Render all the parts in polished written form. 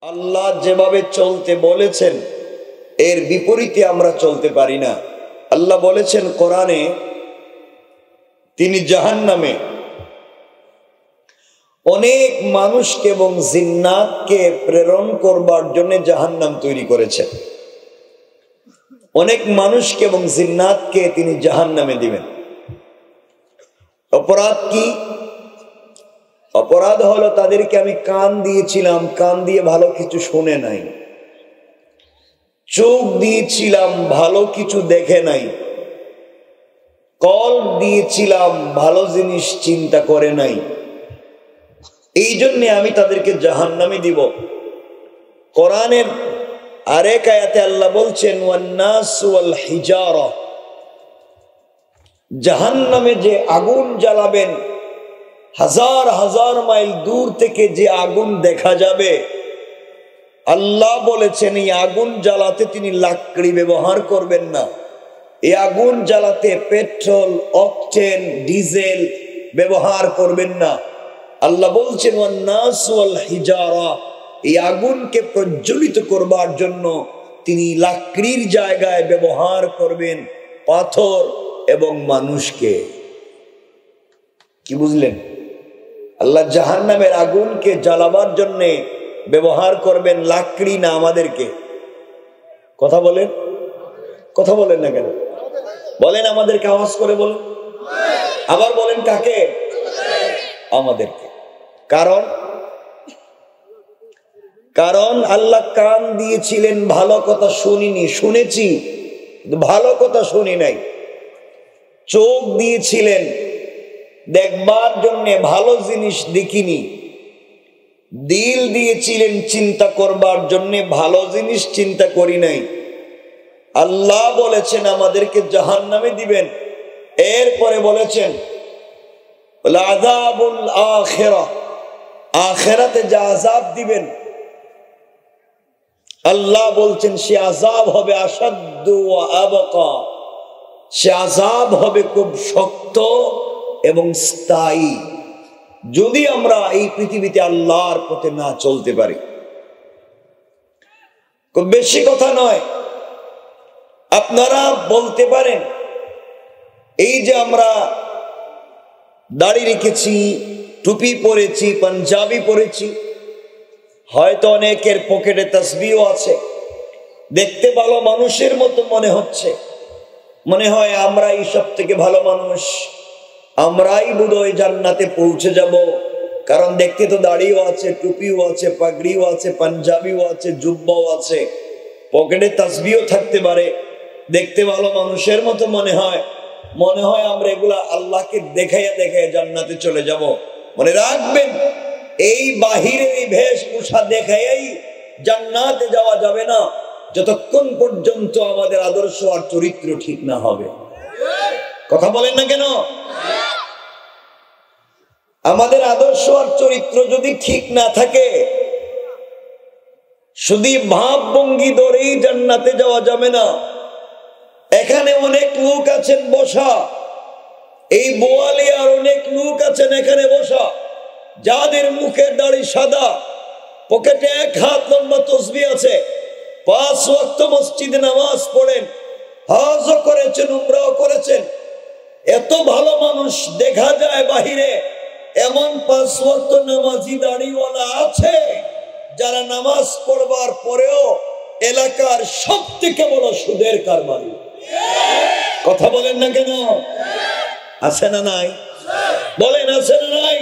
আল্লাহ যেভাবে চলতে বলেছেন এর বিপরীতে আমরা চলতে পারি না। আল্লাহ বলেছেন কোরআনে, তিনি জাহান্নামে অনেক মানুষকে এবং জিন্নাতকে প্রেরণ করবার জন্য জাহান্নাম তৈরি করেছেন। অনেক মানুষকে এবং জিন্নাতকে তিনি জাহান্নামে দিবেন। অপরাধ কি? অপরাধ হলো তাদেরকে আমি কান দিয়েছিলাম, কান দিয়ে ভালো কিছু শুনে নাই। চোখ দিয়েছিলাম, ভালো কিছু দেখে নাই। কল দিয়েছিলাম, ভালো জিনিস চিন্তা করে নাই। এই জন্য আমি তাদেরকে জাহান্নামে দিব। কোরআনের আরেক আয়াতে আল্লাহ বলছেন, ওয়ান্নাস ওয়াল হিজারা, জাহান্নামে যে আগুন জ্বালাবেন, হাজার হাজার মাইল দূর থেকে যে আগুন দেখা যাবে, আল্লাহ বলেছেন এই আগুন জ্বালাতে তিনি লাকড়ি ব্যবহার করবেন না। এই আগুন জ্বালাতে পেট্রোল, অকটেন, ডিজেল ব্যবহার করবেন না। আল্লাহ বলছেন ওয়ান্নাস ওয়াল হিজারা, এই আগুনকে প্রজ্বলিত করবার জন্য তিনি লাকড়ির জায়গায় ব্যবহার করবেন পাথর এবং মানুষকে। কি বুঝলেন? আল্লাহ জাহান্নামের আগুনকে জ্বালাবার জন্য ব্যবহার করবেন লাকড়ি না আমাদেরকে। কথা বলেন, কথা বলেন না কেন? বলেন আমাদেরকে, আওয়াজ করে বলেন। আবার বলেন কাকে? আমাদেরকে। কারণ আল্লাহ কান দিয়েছিলেন, ভালো কথা শুনিনি, শুনেছি ভালো কথা শুনি নাই। চোখ দিয়েছিলেন দেখবার জন্য, ভালো জিনিস দেখিনি। দিল দিয়েছিলেন চিন্তা করবার জন্য, ভালো জিনিস চিন্তা করি নাই। আল্লাহ বলেছেন আমাদেরকে জাহান্নামে দিবেন। এরপরে বলেছেন আযাবুল আখিরাহ, আখিরাতে যা আযাব দিবেন, আল্লাহ বলছেন সে আযাব হবে আশাদ্দু ওয়া আবকা, সে আযাব হবে খুব শক্ত এবং স্থায়ী, যদি আমরা এই পৃথিবীতে আল্লাহর পথে না চলতে পারি। খুব বেশি কথা নয়। আপনারা বলতে পারেন এই যে আমরা দাড়ি রেখেছি, টুপি পরেছি, পাঞ্জাবি পরেছি, হয়তো অনেকের পকেটে তাসবিহও আছে, দেখতে ভালো মানুষের মতো মনে হচ্ছে, মনে হয় আমরা এই সব থেকে ভালো মানুষ, আমরাই বোধহয় জান্নাতে পৌঁছে যাব। কারণ দেখতে তো দাড়িও আছে, টুপিও আছে, পাগড়িও আছে, পাঞ্জাবিও আছে, জুব্বাও আছে, পকেটে তাসবিহও থাকতে পারে, দেখতে ভালো মানুষের মতো মনে হয় আমরা এগুলা আল্লাহকে দেখাইয়া দেখাইয়া জান্নাতে চলে যাব। মনে রাখবেন, এই বাহিরের এই বেশভূষা দেখাইয়াই জান্নাতে যাওয়া যাবে না, যতক্ষণ পর্যন্ত আমাদের আদর্শ আর চরিত্র ঠিক না হবে। কথা বলেন না কেন? আমাদের আদর্শ আর চরিত্র যদি ঠিক না থাকে, শুধু ভাবভঙ্গি ধরেই জান্নাতে যাওয়া যাবে না। এখানে অনেক লোক আছেন বসা, এই বোয়ালে আর অনেক লোক আছেন এখানে বসা, যাদের মুখের দাড়ি সাদা, পকেটে এক হাত লম্বা তসবিহ আছে, 5 ওয়াক্ত মসজিদে নামাজ পড়েন, হজও করেছেন, উমরাও করেছেন, এত ভালো মানুষ দেখা যায় বাহিরে। এমন 5 ওয়াক্ত নামাজি দাড়িওয়ালা আছে যারা নামাজ পড়বার পরেও এলাকার সব থেকে বড় সুদের কারবারি। কথা বলেন না কেন? আছে না নাই? বলেন আছে না নাই?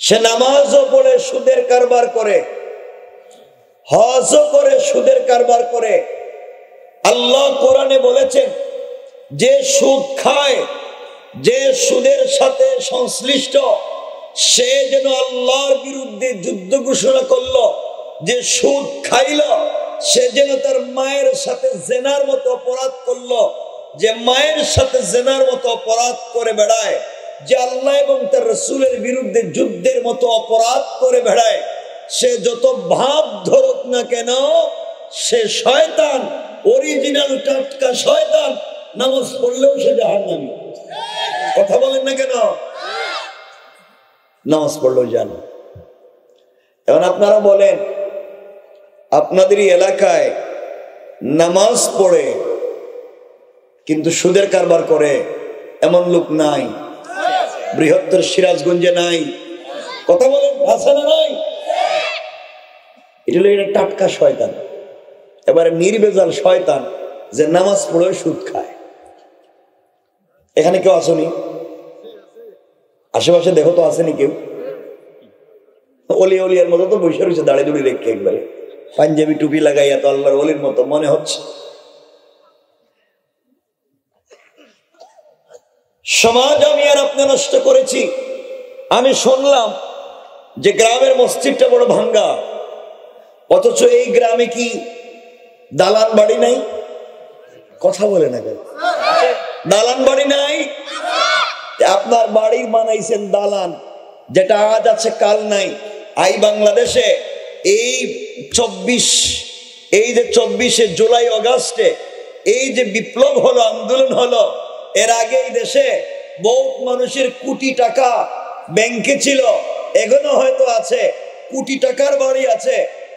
সে নামাজও পড়ে সুদের কারবার করে, হজও করে সুদের কারবার করে। আল্লাহ কোরআনে বলেছেন, যে সুদ খায়, যে সুদের সাথে সংশ্লিষ্ট, সে যেন আল্লাহর বিরুদ্ধে যুদ্ধ ঘোষণা করলো। যে সুদ খাইল সে যেন তার মায়ের সাথে জেনার মতো অপরাধ করলো। যে মায়ের সাথে জেনার মতো অপরাধ করে বেড়ায়, যে আল্লাহ এবং তার রাসূলের বিরুদ্ধে যুদ্ধের মতো অপরাধ করে বেড়ায়, সে যত ভাব ধরুক না কেন, সে শয়তান, অরিজিনাল টাটকা শয়তান। নামাজ পড়লেও সে জাহান্নামী। কথা বলেন না কেন? নামাজ পড়লেও জানো। এখন আপনারা বলেন, আপনাদের এলাকায় নামাজ পড়ে কিন্তু সুদের কারবার করে এমন লোক নাই? বৃহত্তর সিরাজগঞ্জে নাই? কথা বলেন, আছে না নাই? এটা হলো এটা টাটকা শয়তান, এবারে নির্বেজাল শয়তান যে নামাজ পড়ে সুদ খায়। এখানে কেউ আসেনি? আশেপাশে দেখো তো, আসেনি কেউ? অলি অলিয়ার মতো তো বসে রয়েছে দাঁড়িয়ে দুড়ি রেখে, একবারে পাঞ্জাবি টুপি লাগাইয়া তো আল্লাহর অলির মতো মনে হচ্ছে। সমাজ আমি আর আপনি নষ্ট করেছি। আমি শুনলাম যে গ্রামের মসজিদটা বড় ভাঙ্গা, অথচ এই গ্রামে কি দালান বাড়ি নাই? কথা বলে না কেন? দালান বাড়ি নাই? আপনার বাড়ি বানাইছেন দালান, যেটা আজ আছে কাল নাই। বাংলাদেশে এই 24শে জুলাই আগস্টে এই যে বিপ্লব হলো, আন্দোলন হলো, এর আগে এই দেশে বহুত মানুষের কোটি টাকা ব্যাংকে ছিল, এখনো হয়তো আছে। কোটি টাকার বাড়ি আছে,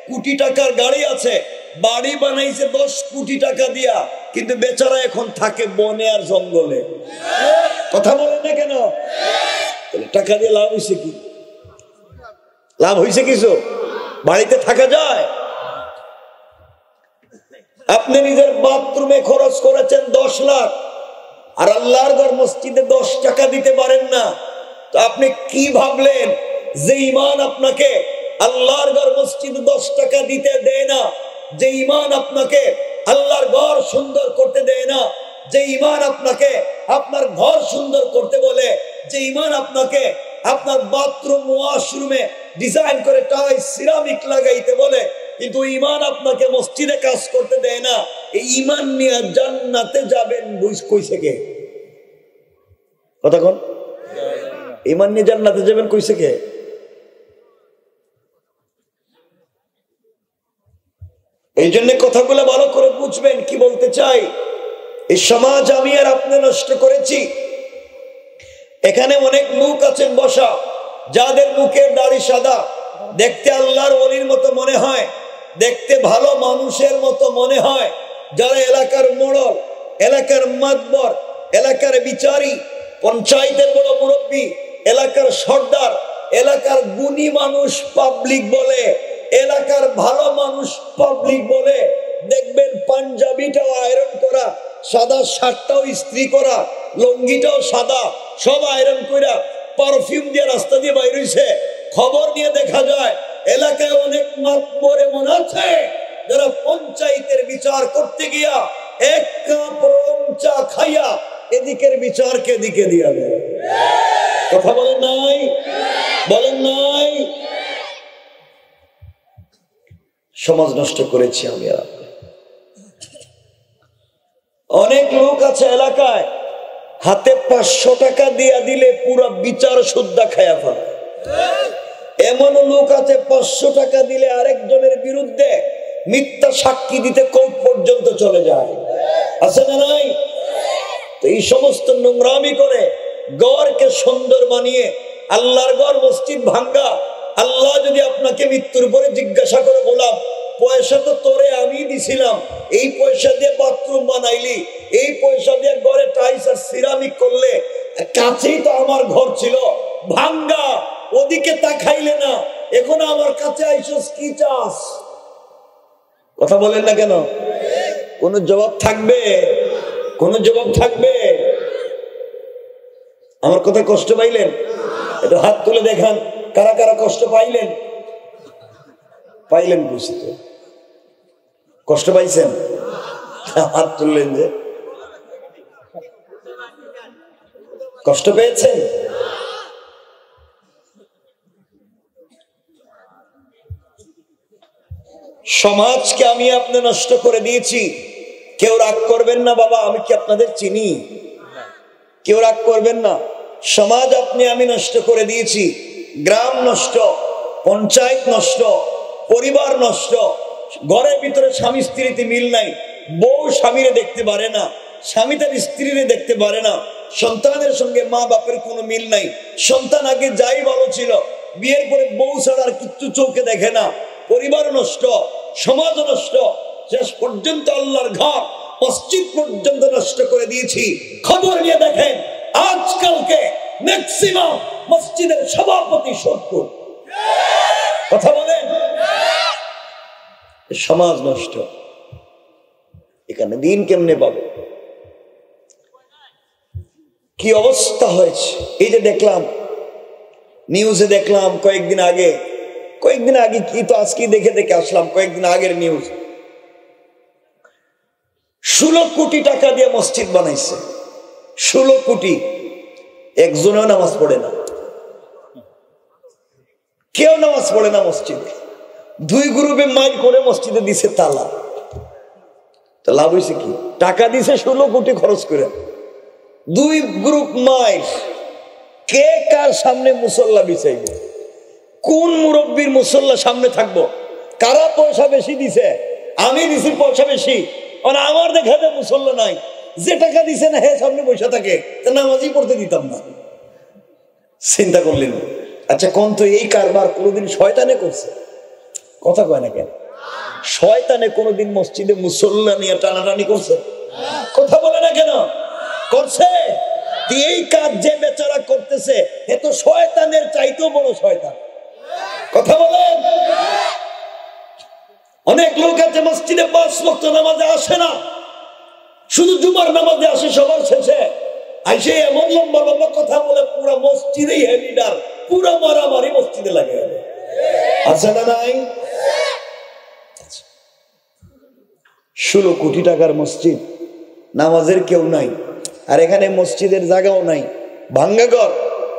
কোটি টাকার গাড়ি আছে, বাড়ি বানাইছে 10 কোটি টাকা দিয়া, কিন্তু বেচারা এখন থাকে বনে আর জঙ্গলে। কথা বলেন না কেন? টাকা দিয়ে লাভ হয়েছে কি? লাভ হয়েছে কিছু? বাড়িতে থাকা যায়? আপনি নিজের বাথরুমে খরচ করেছেন 10 লাখ, আর আল্লাহর ঘর মসজিদে 10 টাকা দিতে পারেন না। তো আপনি কি ভাবলেন যে ঈমান আপনাকে আল্লাহর ঘর মসজিদে 10 টাকা দিতে দেয় না, যে ঈমান আপনাকে আল্লাহর ঘর সুন্দর করতে দেয় না, যে ঈমান আপনাকে আপনার ঘর সুন্দর করতে বলে, যে ঈমান আপনাকে আপনার বাথরুম ওয়াশরুমে ডিজাইন করে টাইলস সিরামিক লাগাইতে বলে, কিন্তু ঈমান আপনাকে মসজিদে কাজ করতে দেয় না, এই ঈমান নিয়ে জান্নাতে যাবেন কইছে কে? কথা কোন? ঈমান নিয়ে জান্নাতে যাবেন কইছে কে? এই জন্য কথাগুলো ভালো করে বুঝবেন কি বলতে চাই। এই সমাজ আমি আর আপনি নষ্ট করেছি। এখানে অনেক লোক আছেন বসা, যাদের মুখের দাড়ি সাদা, দেখতে আল্লাহর ওলির মতো মনে হয়, দেখতে ভালো মানুষের মতো মনে হয়, যারা এলাকার মোড়ল, এলাকার মাতবর, এলাকার বিচারী, পঞ্চায়েতের বড় মুরব্বী, এলাকার সর্দার, এলাকার গুণী মানুষ পাবলিক বলে, এলাকার ভালো মানুষ পাবলিক বলে। দেখবেন পাঞ্জাবিটাও আয়রন করা, সাদা শার্টটাও ইস্ত্রি করা, লুঙ্গিটাও সাদা, সব আয়রন করা, পারফিউম দিয়ে রাস্তা দিয়ে বাইর হইছে। খবর নিয়ে দেখা যায় এলাকায় অনেক মাতবর এমন আছে যারা পঞ্চায়েতের বিচার করতে গিয়া এক কাপ রং চা খাইয়া এদিকের বিচারকে এদিকে দিয়া দেয়। কথা বলেন নাই? বলেন নাই? সমাজ নষ্ট করেছি আমি আর আপনি। অনেক লোক আছে এলাকায়, হাতে 500 টাকা দিয়া দিলে পুরো বিচার শুদ্ধা খায়া ফেলে। এমন লোক আছে 500 টাকা দিলে আরেকজনের বিরুদ্ধে মিথ্যা সাক্ষী দিতে কোর্ট পর্যন্ত চলে যায়। আছে না নাই? তো এই সমস্ত নোংরামি করে গড়কে সুন্দর বানিয়ে আল্লাহর ঘর মসজিদ ভাঙ্গা। আল্লাহ যদি আপনাকে মৃত্যুর পরে জিজ্ঞাসা করে, গোলাম পয়সা তো তোরে আমি দিছিলাম, এই পয়সা দিয়ে বাথরুম বানাইলি, এই পয়সা দিয়ে ঘরে টাইলস আর সিরামিক করলে, কাছেই তো আমার ঘর ছিল, ভাঙ্গা, ওদিকে তাকাইলে না, এখন আমার কাছে আইসস কি চাস? কথা বলেন না কেন? কোন জবাব থাকবে? কোন জবাব থাকবে? আমার কথা কষ্ট পাইলেন? একটু হাত তুলে দেখান, কারা কারা কষ্ট পাইলেন? পাইলেন বুঝি তো, কষ্ট পাইছেন? হাত তুললেন যে, কষ্ট পেয়েছেন? সমাজকে আমি আপনি নষ্ট করে দিয়েছি। কেউ রাগ করবেন না বাবা, আমি কি আপনাদের চিনি? কেউ রাগ করবেন না। সমাজ আপনি আমি নষ্ট করে দিয়েছি। গ্রাম নষ্ট, পঞ্চায়েত নষ্ট, পরিবার নষ্ট, ঘরের ভিতরে স্বামী স্ত্রীতে মিল নাই, বউ স্বামীরে দেখতে পারে না, স্বামী তার স্ত্রীরে দেখতে পারে না, সন্তানের সঙ্গে মা বাপের কোনো মিল নাই। সন্তান আগে যাই ভালো ছিল, বিয়ের পরে বউ ছাড়া আর কিচ্ছু চোখে দেখে না, পরিবার নষ্ট, সমাজ নষ্ট, শেষ পর্যন্ত আল্লাহর ঘর মসজিদ পর্যন্ত নষ্ট করে দিয়েছি। খবর নিয়ে দেখেন আজকালকে ম্যাক্সিমাম মসজিদের সভাপতি শত্রু। কথা বলেন, সমাজ নষ্ট, এখানে দিন কেমনে পাবে? কি অবস্থা হয়েছে! এই যে দেখলাম নিউজে, দেখলাম কয়েকদিন আগে কি তো আজকে দেখে আসলাম, কয়েকদিন আগের নিউজ, 16 কোটি টাকা দিয়ে মসজিদ বানাইছে। 16 কোটি, একজনও নামাজ পড়ে না, কেউ নামাজ পড়ে না মসজিদে। 2 গ্রুপে মাইল করে মসজিদে দিছে তালা। তো লাভ হয়েছে কি? টাকা দিছে 16 কোটি খরচ করে, 2 গ্রুপ মাইল। কে কার সামনে মুসল্লা বিছাইবে? কোন মুরব্বীর মুসল্লা সামনে থাকবো? কারা পয়সা বেশি দিছে? আমি দিছি পয়সা বেশি, আমার দেখা যায় মুসল্লা নাই। যে টাকা দিছে না হে সামনে বসে থাকে, তা নামাজই পড়তে দিতাম না। চিন্তা করলেন? আচ্ছা কোন তো এই কারবার কোনোদিন শয়তানে করছে? কথা কয় না কেন? শয়তানে কোনোদিন মসজিদে মুসল্লা নিয়ে টানাটানি করছে? কথা বলে না কেন? করছে। এই কাজ যে বেচারা করতেছে এ তো শয়তানের চাইতেও বড় শয়তান। কথা বলেন। অনেক লোক আছে মসজিদে 5 ওয়াক্ত নামাজে আসে না, শুধু জুমার নামাজে আসে সবার শেষে। আইসে এমন লম্বা লম্বা কথা বলে পুরো মসজিদেই হেলিডার, পুরো মারামারি মসজিদে লাগে। আছে না নাই? 16 কোটি টাকার মসজিদ, নামাজের কেউ নাই। আর এখানে মসজিদের জায়গাও নাই, ভাঙ্গা ঘর,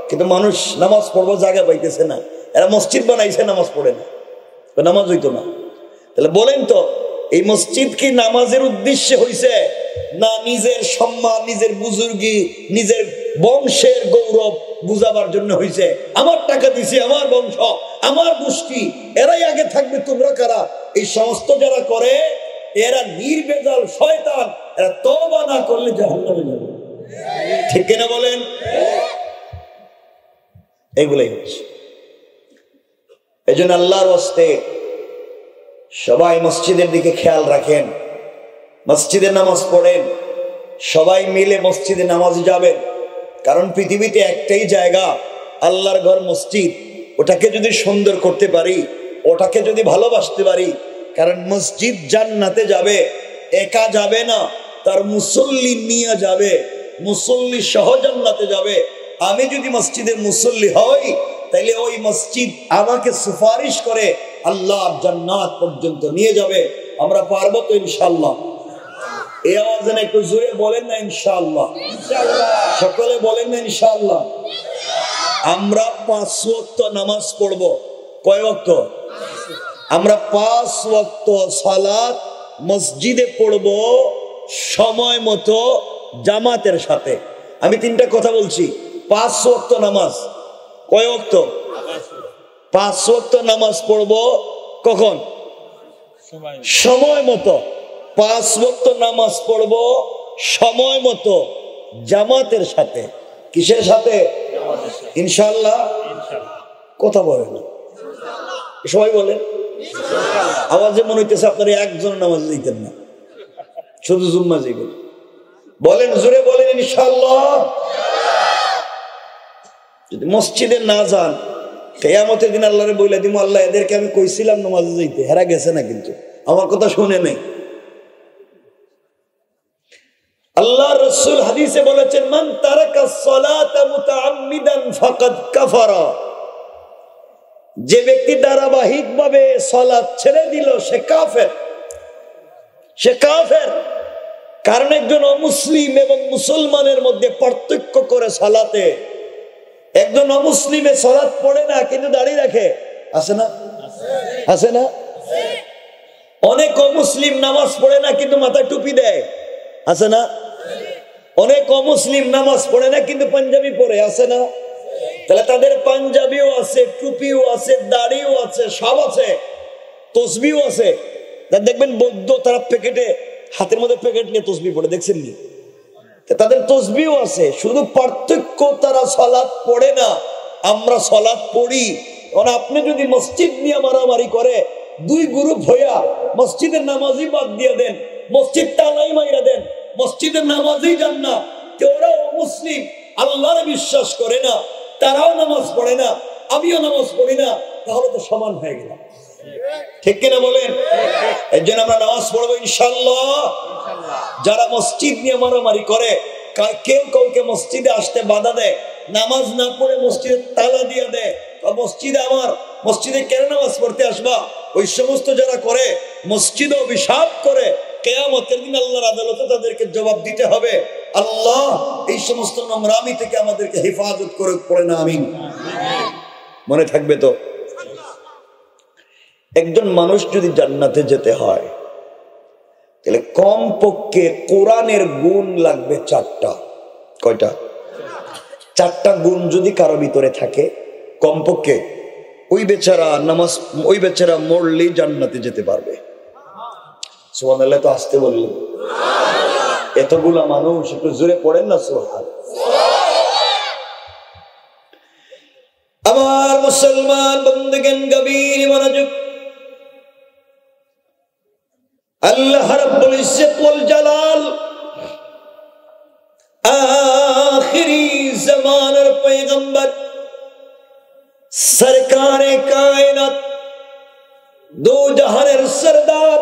কিন্তু মানুষ নামাজ পড়বো জায়গা পাইতেছে না। এরা মসজিদ বানাইছে, নামাজ পড়ে না, নামাজ হইতো না। তাহলে বলেন তো এই মসজিদ কি নামাজের উদ্দেশ্যে হইছে, না নিজের সম্মান, নিজের বুজুর্গি, নিজের বংশের গৌরব বুঝাবার জন্য হইছে? আমার টাকা দিছি, আমার বংশ, আমার গোষ্ঠী, এরাই আগে থাকবে, তোমরা কারা? এই সমস্ত যারা করে এরা নির্বেজাল শয়তান, এরা তওবা না করলে জাহান্নামে যাবে। ঠিক কিনা বলেন? এগুলাই হচ্ছে। এই জন্য আল্লাহর ওয়াস্তে সবাই মসজিদের দিকে খেয়াল রাখেন, মসজিদে নামাজ পড়েন, সবাই মিলে মসজিদে নামাজ যাবেন। কারণ পৃথিবীতে একটাই জায়গা আল্লাহর ঘর, মসজিদ। ওটাকে যদি সুন্দর করতে পারি, ওটাকে যদি ভালোবাসতে পারি, কারণ মসজিদ জান্নাতে যাবে, একা যাবে না, তার মুসল্লি নিয়ে যাবে, মুসল্লি সহ জান্নাতে যাবে। আমি যদি মসজিদের মুসল্লি হই, তাইলে ওই মসজিদ আমাকে সুপারিশ করে আল্লাহর জান্নাত পর্যন্ত নিয়ে যাবে। আমরা পারবো তো ইনশাআল্লাহ? এই আওয়াজে একটু জোরে বলেন না ইনশাআল্লাহ? সকলে বলেন না ইনশাআল্লাহ? আমরা 5 ওয়াক্ত নামাজ পড়বো। কয় ওয়াক্ত? আমরা 5 ওয়াক্ত সালাত মসজিদে পড়বো, সময় মতো জামাতের সাথে। আমি 3টা কথা বলছি। 5 ওয়াক্ত নামাজ। কয় ওয়াক্ত? 5 ওয়াক্ত নামাজ পড়বো কখন? সময় মতো। 5 ওয়াক্ত নামাজ পড়বো সময় মতো, জামাতের সাথে। কিসের সাথে? ইনশাআল্লাহ। কথা বলেন না, সবাই বলেন। আওয়াজে মনে হইতেছে আপনারা একজন নামাজ দিতেন না, শুধু জুম্মা যাইবেন। বলেন, জোরে বলেন ইনশাআল্লাহ। যদি মসজিদে না যান, কিয়ামতের দিন আল্লাহরে বইলা দিমু, আল্লাহ এদেরকে আমি কইছিলাম নামাজে যাইতে, হেরা গেছে না, কিন্তু আমার কথা শুনে নাই। আল্লাহ রাসূল হাদিসে বলেছেন, মান তারাকাস সালাতা মুতাআম্মিদান ফাকাদ কাফারা। যে ব্যক্তি ধারাবাহিকভাবে সালাত ছেড়ে দিল সে কাফের। সে কাফের। কারণ একজন অমুসলিম এবং মুসলমানের মধ্যে পার্থক্য করে সালাতে। একজন অমুসলিমে সালাত পড়ে না কিন্তু দাড়ি রাখে, আছে না? আছে না? অনেক অমুসলিম নামাজ পড়ে না কিন্তু মাথায় টুপি দেয়, আছে না? অনেক অমুসলিম নামাজ পড়ে না কিন্তু পাঞ্জাবি পরে, আছে না? তাহলে তাদের পাঞ্জাবিও আছে, টুপিও আছে, দাড়িও আছে, সব আছে, তসবিও আছে। দেখবেন বৌদ্ধ, তারা প্যাকেটে, হাতের মধ্যে প্যাকেট নিয়ে তসবি পড়ে, দেখছেন নি? তাদের তসবিও আছে, শুধু পার্থক্য তারা সালাত পড়ে না, আমরা সালাত পড়ি। কারণ আপনি যদি মসজিদ নিয়ে মারামারি করে দুই গ্রুপ হইয়া মসজিদের নামাজি বাদ দিয়ে দেন, মসজিদ তালাই মাইরা দেন, মসজিদের নামাজই যান না, ওরাও মুসলিম, আল্লাহর বিশ্বাস করে না, তারাও নামাজ পড়ে না, আমিও নামাজ পড়ি না, তাহলে তো সমান হয়ে গেলাম। ঠিক কিনা বলেন? এর জন্য আমরা নামাজ পড়বো ইনশাআল্লাহ। যারা মসজিদ নিয়ে মারামারি করে, কেউ কাউকে মসজিদে আসতে বাধা দেয়, নামাজ না পড়ে মসজিদে তালা দিয়ে দেয়, মসজিদে আমার মসজিদে কেন নামাজ পড়তে আসবা, ওই সমস্ত যারা করে মসজিদে অভিশাপ করে, কিয়ামতের দিন আল্লাহর আদালতে তাদেরকে জবাব দিতে হবে। আল্লাহ এই সমস্ত নোংরামি থেকে আমাদেরকে হেফাজত করে, পড়ে না আমিন। মনে থাকবে তো? একজন মানুষ যদি জান্নাতে যেতে হয় তাহলে কমপক্ষে কোরআনের গুণ লাগবে 4টা। কয়টা? 4টা গুণ যদি কারো ভিতরে থাকে কমপক্ষে, ওই বেচারা মরলেই জান্নাতে যেতে পারবে। সুবহানাল্লাহ তো আসতে বললেন, এতগুলা মানুষ একটু জোরে পড়েন না সুবহানাল্লাহ। আমার মুসলমান বন্ধুগণ, গভীর মনোযোগ। আল্লাহ রাব্বুল ইজ্জত ওয়াল জালাল আখিরি জামানার পয়গম্বর সরকারে কায়নাত, দো জাহানের সরদার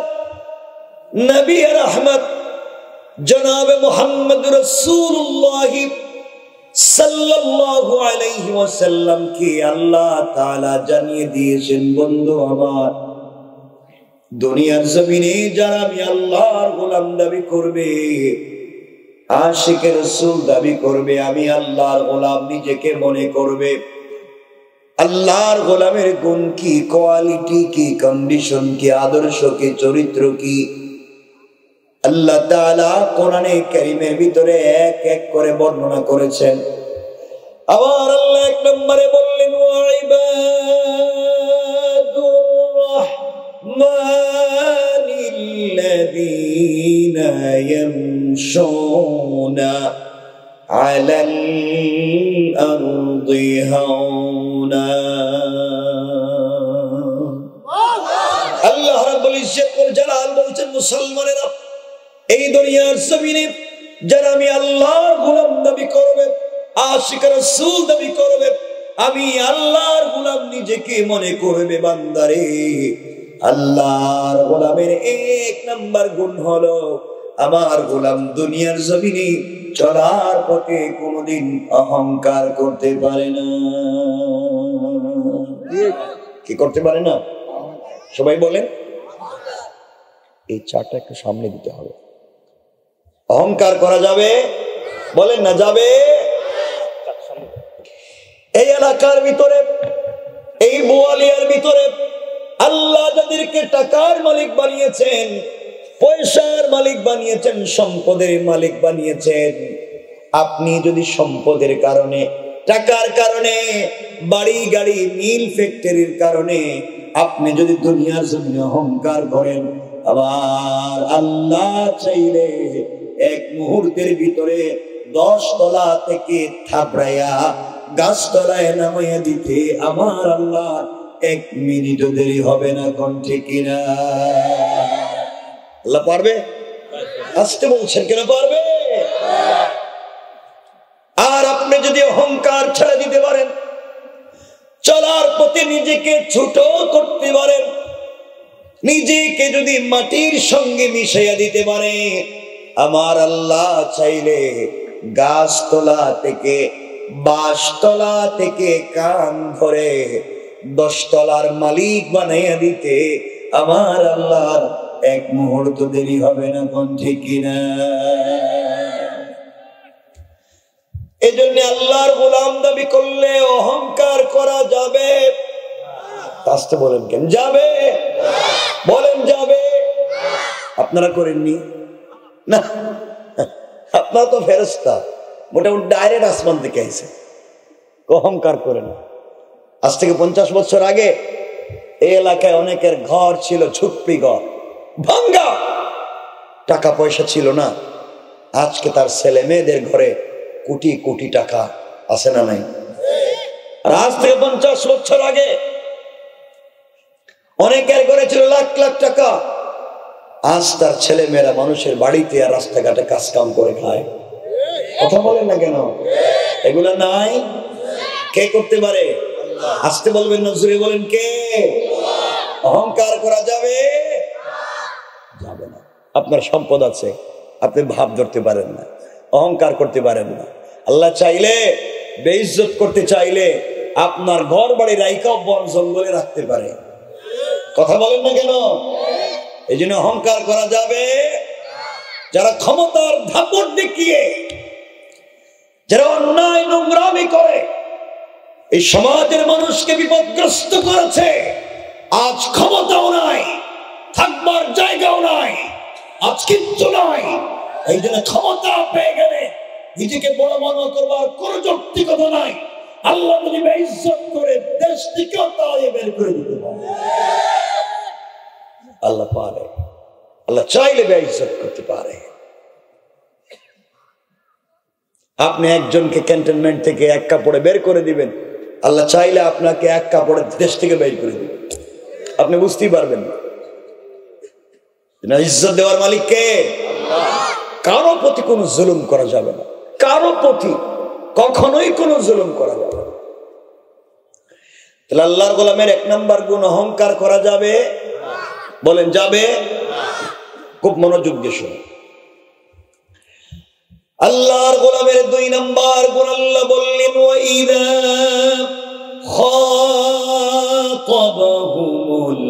নবী রহমত জনাব মুহাম্মদ রাসূলুল্লাহ সাল্লাল্লাহু আলাইহি ওয়াসাল্লাম কে আল্লাহ তাআলা জানিয়ে দিয়েছেন, বন্ধু আমার, দুনিয়ার জমিনে যারা আমি আল্লাহর গোলাম দাবি করবে, আশিকে রাসূল দাবি করবে, আমি আল্লাহর গোলাম নিজেকে মনে করবে, আল্লাহর গোলামের গুণ কি, কোয়ালিটি কি, কন্ডিশন কি, আদর্শ কি, চরিত্র কি, আল্লাহ তাআলা কোরআনে কারীমের ভিতরে এক এক করে বর্ণনা করেছেন। আবার আল্লাহ 1 নম্বরে বললেন, ওয়াইবাদুর রাহমানিল্লাযীনা ইয়ামশুনা আলাল আরদি হাওনা। আল্লাহ রাব্বুল ইজ্জত ওয়াল জালাল বলছেন, মুসলমানেরা, এই দুনিয়ার জমিনে যারা আমি আল্লাহর গোলাম দাবি করবে, আশিক রাসূল দাবি করবে, আমি আল্লাহর গোলাম নিজেকে মনে করবে, বান্দারে, আল্লাহর গোলামের 1 নাম্বার গুণ হলো আমার গোলাম দুনিয়ার জমিনে চলার পথে কোনোদিন অহংকার করতে পারে না। কি করতে পারে না? সবাই বলেন। এই 4টা একটু সামনে দিতে হবে। অহংকার করা যাবে? বলেন না যাবে? এই এলাকার ভিতরে, এই বোয়ালিয়ার ভিতরে আল্লাহ যাদেরকে টাকার মালিক বানিয়েছেন, পয়সার মালিক বানিয়েছেন, সম্পদের মালিক বানিয়েছেন, আপনি যদি সম্পদের কারণে, টাকার কারণে, বাড়ি গাড়ি মিল ফ্যাক্টরির কারণে আপনি যদি দুনিয়ার জমিনে অহংকার করেন, আবার আল্লাহ চাইলে 1 মুহূর্তের ভিতরে 10 তলা থেকে থাপড়াইয়া গাছতলায় নামাইয়া দিতে আমার আল্লাহ 1 মিনিটও দেরি হবে না। কোন ঠিক কিনা? আল্লাহ পারবে? আসতে বলছেন কেন? পারবে। আর আপনি যদি অহংকার ছেড়ে দিতে পারেন, চলার পথে নিজেকে ছোট করতে পারেন, নিজেকে যদি মাটির সঙ্গে মিশাইয়া দিতে পারে, আমার আল্লাহ চাইলে গাছতলা থেকে, বাঁশতলা থেকে কান ধরে 10 তলার মালিক বানাইয়া দিতে আমার আল্লাহর 1 মুহূর্ত দেরি হবে না। কোন ঠিক কিনা? এজন্য আল্লাহর গোলাম দাবি করলে অহংকার করা যাবে? আসতে বলেন কেন? যাবে? বলেন যাবে? আপনারা করেননি না? আপনারা তো ফেরেশতা, মোটামুটি ডাইরেক্ট আসমান থেকে আইছে, অহংকার করে না। আজ থেকে 50 বছর আগে এই এলাকায় অনেকের ঘর ছিল ঝুপড়ি ঘর, ভাঙ্গা, টাকা পয়সা ছিল না। আজকে তার ছেলে মেয়েদের ঘরে কোটি কোটি টাকা আছে না নাই? আর আজ থেকে 50 বছর আগে অনেকের ঘরে ছিল লাখ লাখ টাকা, আজ তার ছেলে মেয়েরা মানুষের বাড়িতে আর রাস্তাঘাটে কাজ কাম করে খায়। কথা বলেন না কেন? এগুলা নাই। কে করতে পারে? আসতে বলবেন না, জোরে বলেন কে? অহংকার করা যাবে? যাবে না। আপনার সম্পদ আছে, আপনি ভাব ধরতে পারেন না, অহংকার করতে পারেন না। আল্লাহ চাইলে, বেইজ্জত করতে চাইলে আপনার ঘর বাড়ি রাইকাও বন জঙ্গলে রাখতে পারে। কথা বলেন না কেন? এই জন্য অহংকার করা যাবে। যারা ক্ষমতার ধাপড় দেখিয়ে, যারা অন্যায় নোংরামি করে এই সমাজের মানুষকে বিপদগ্রস্ত করেছে, আজ ক্ষমতাও নাই, থাকবার জায়গাও নাই, আজ কিচ্ছু নাই। এই জন্য ক্ষমতা পেয়ে গেলে নিজেকে বড় মনে করবার কোন যৌক্তিকতা নাই। আল্লাহ যদি বেইজ্জত করে দেশ থেকেও তাড়িয়ে বের করে দিতে পারে। আল্লাহ পারে, আল্লাহ চাইলে বেইজ্জত করতে পারে। আপনি একজনকে ক্যান্টনমেন্ট থেকে এক কাপড়ে বের করে দিবেন, আল্লাহ চাইলে আপনাকে এক কাপড়ে দেশ থেকে বের করে দিবেন। আপনি বুঝতেই পারবেন না। ইজ্জত দেওয়ার মালিক কে? কারো প্রতি কোনো জুলুম করা যাবে না, কারো প্রতি কখনোই কোনো জুলুম করা যাবে না। তাহলে আল্লাহর গোলামের এক নাম্বার গুণ অহংকার করা যাবে? বলেন যাবে? খুব মনোযোগ দিয়ে শুনুন। আল্লাহর গোলামের দুই নাম্বার গুণ আল্লাহ বললেন, ওয়াইদা খাতাবাহুমুল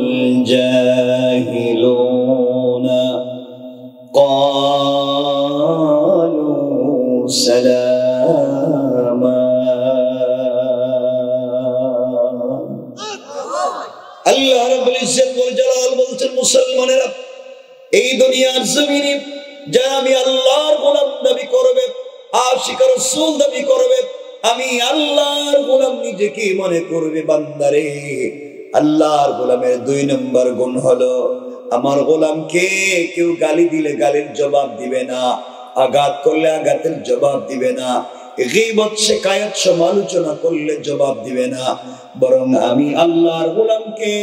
জাহিলুনা ক্বালু সালামা। আল্লাহ রাব্বুল ইজ্জত ওয়াল জালাল বলছেন, মুসলমানেরা এই দুনিয়ার জমিনে যারা আমি আল্লাহর গোলাম দাবি করবে, আশিক রাসূল দাবি করবে, আমি আল্লাহর গোলাম নিজেকে মনে করবে, বান্দারে আল্লাহর গোলামের দুই নম্বর গুণ হলো আমার গোলামকে কেউ গালি দিলে গালির জবাব দিবে না, আঘাত করলে আঘাতের জবাব দিবে না, গীবত শিকায়াত সমালোচনা করলে জবাব দিবে না, বরং আমি আল্লাহর গোলামকে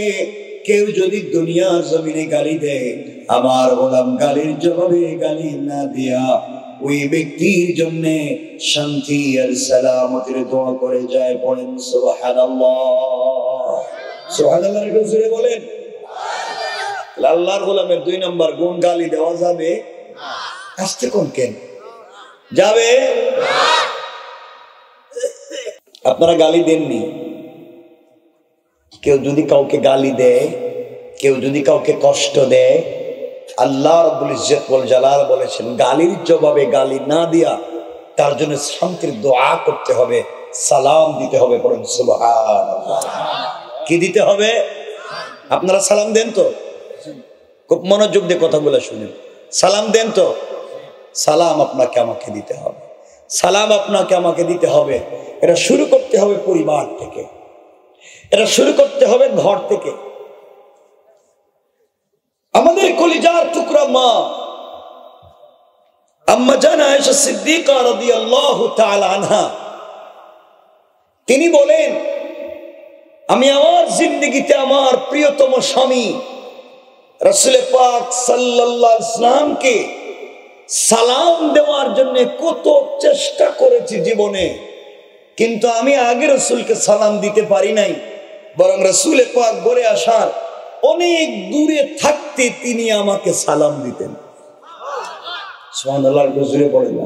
কেউ যদি দুনিয়ার জমিনে গালি দেয়, আমার গোলাম গালির জবাবে গালি না দিয়া ওই ব্যক্তির জন্য শান্তি আর সালামতের দোয়া করে যায়। পড়েন সুবহানাল্লাহ। সুবহানাল্লাহ জোরে বলেন। আল্লাহর গোলামের দুই নম্বর গুণ গালি দেওয়া যাবে? আসতে কোন কেন যাবে? আপনারা গালি দেননি? কেউ যদি কাউকে গালি দেয়, কেউ যদি কাউকে কষ্ট দেয়, আল্লাহ রাব্বুল ইজ্জত ওয়াল জালাল বলেছেন গালির জবাবে গালি না দিয়া তার জন্য শান্তির দোয়া করতে হবে, সালাম দিতে হবে। পড়েন সুবহানাল্লাহ। কি দিতে হবে? আপনারা সালাম দেন তো? খুব মনোযোগ দিয়ে কথাগুলো শুনেন। সালাম দেন তো? সালাম আপনাকে আমাকে দিতে হবে, সালাম আপনাকে আমাকে দিতে হবে। এটা শুরু করতে হবে পরিবার থেকে, এটা শুরু করতে হবে ঘর থেকে। আমাদের কলিজার টুকরা মা আম্মা জান আয়েশা সিদ্দিকা রাদিয়াল্লাহু তাআলা আনহা, তিনি বলেন আমি আমার জিন্দেগিতে আমার প্রিয়তম স্বামী রাসূল পাক সাল্লাল্লাহু আলাইহি ওয়াসাল্লামকে সালাম দেওয়ার জন্য কত চেষ্টা করেছি জীবনে, কিন্তু আমি আগে রাসূলকে সালাম দিতে পারি নাই, বরং রাসূল পাক ঘরে আসার অনেক দূরে থাকতে তিনি আমাকে সালাম দিতেন। সুবহানাল্লাহ জোরে বলেন না।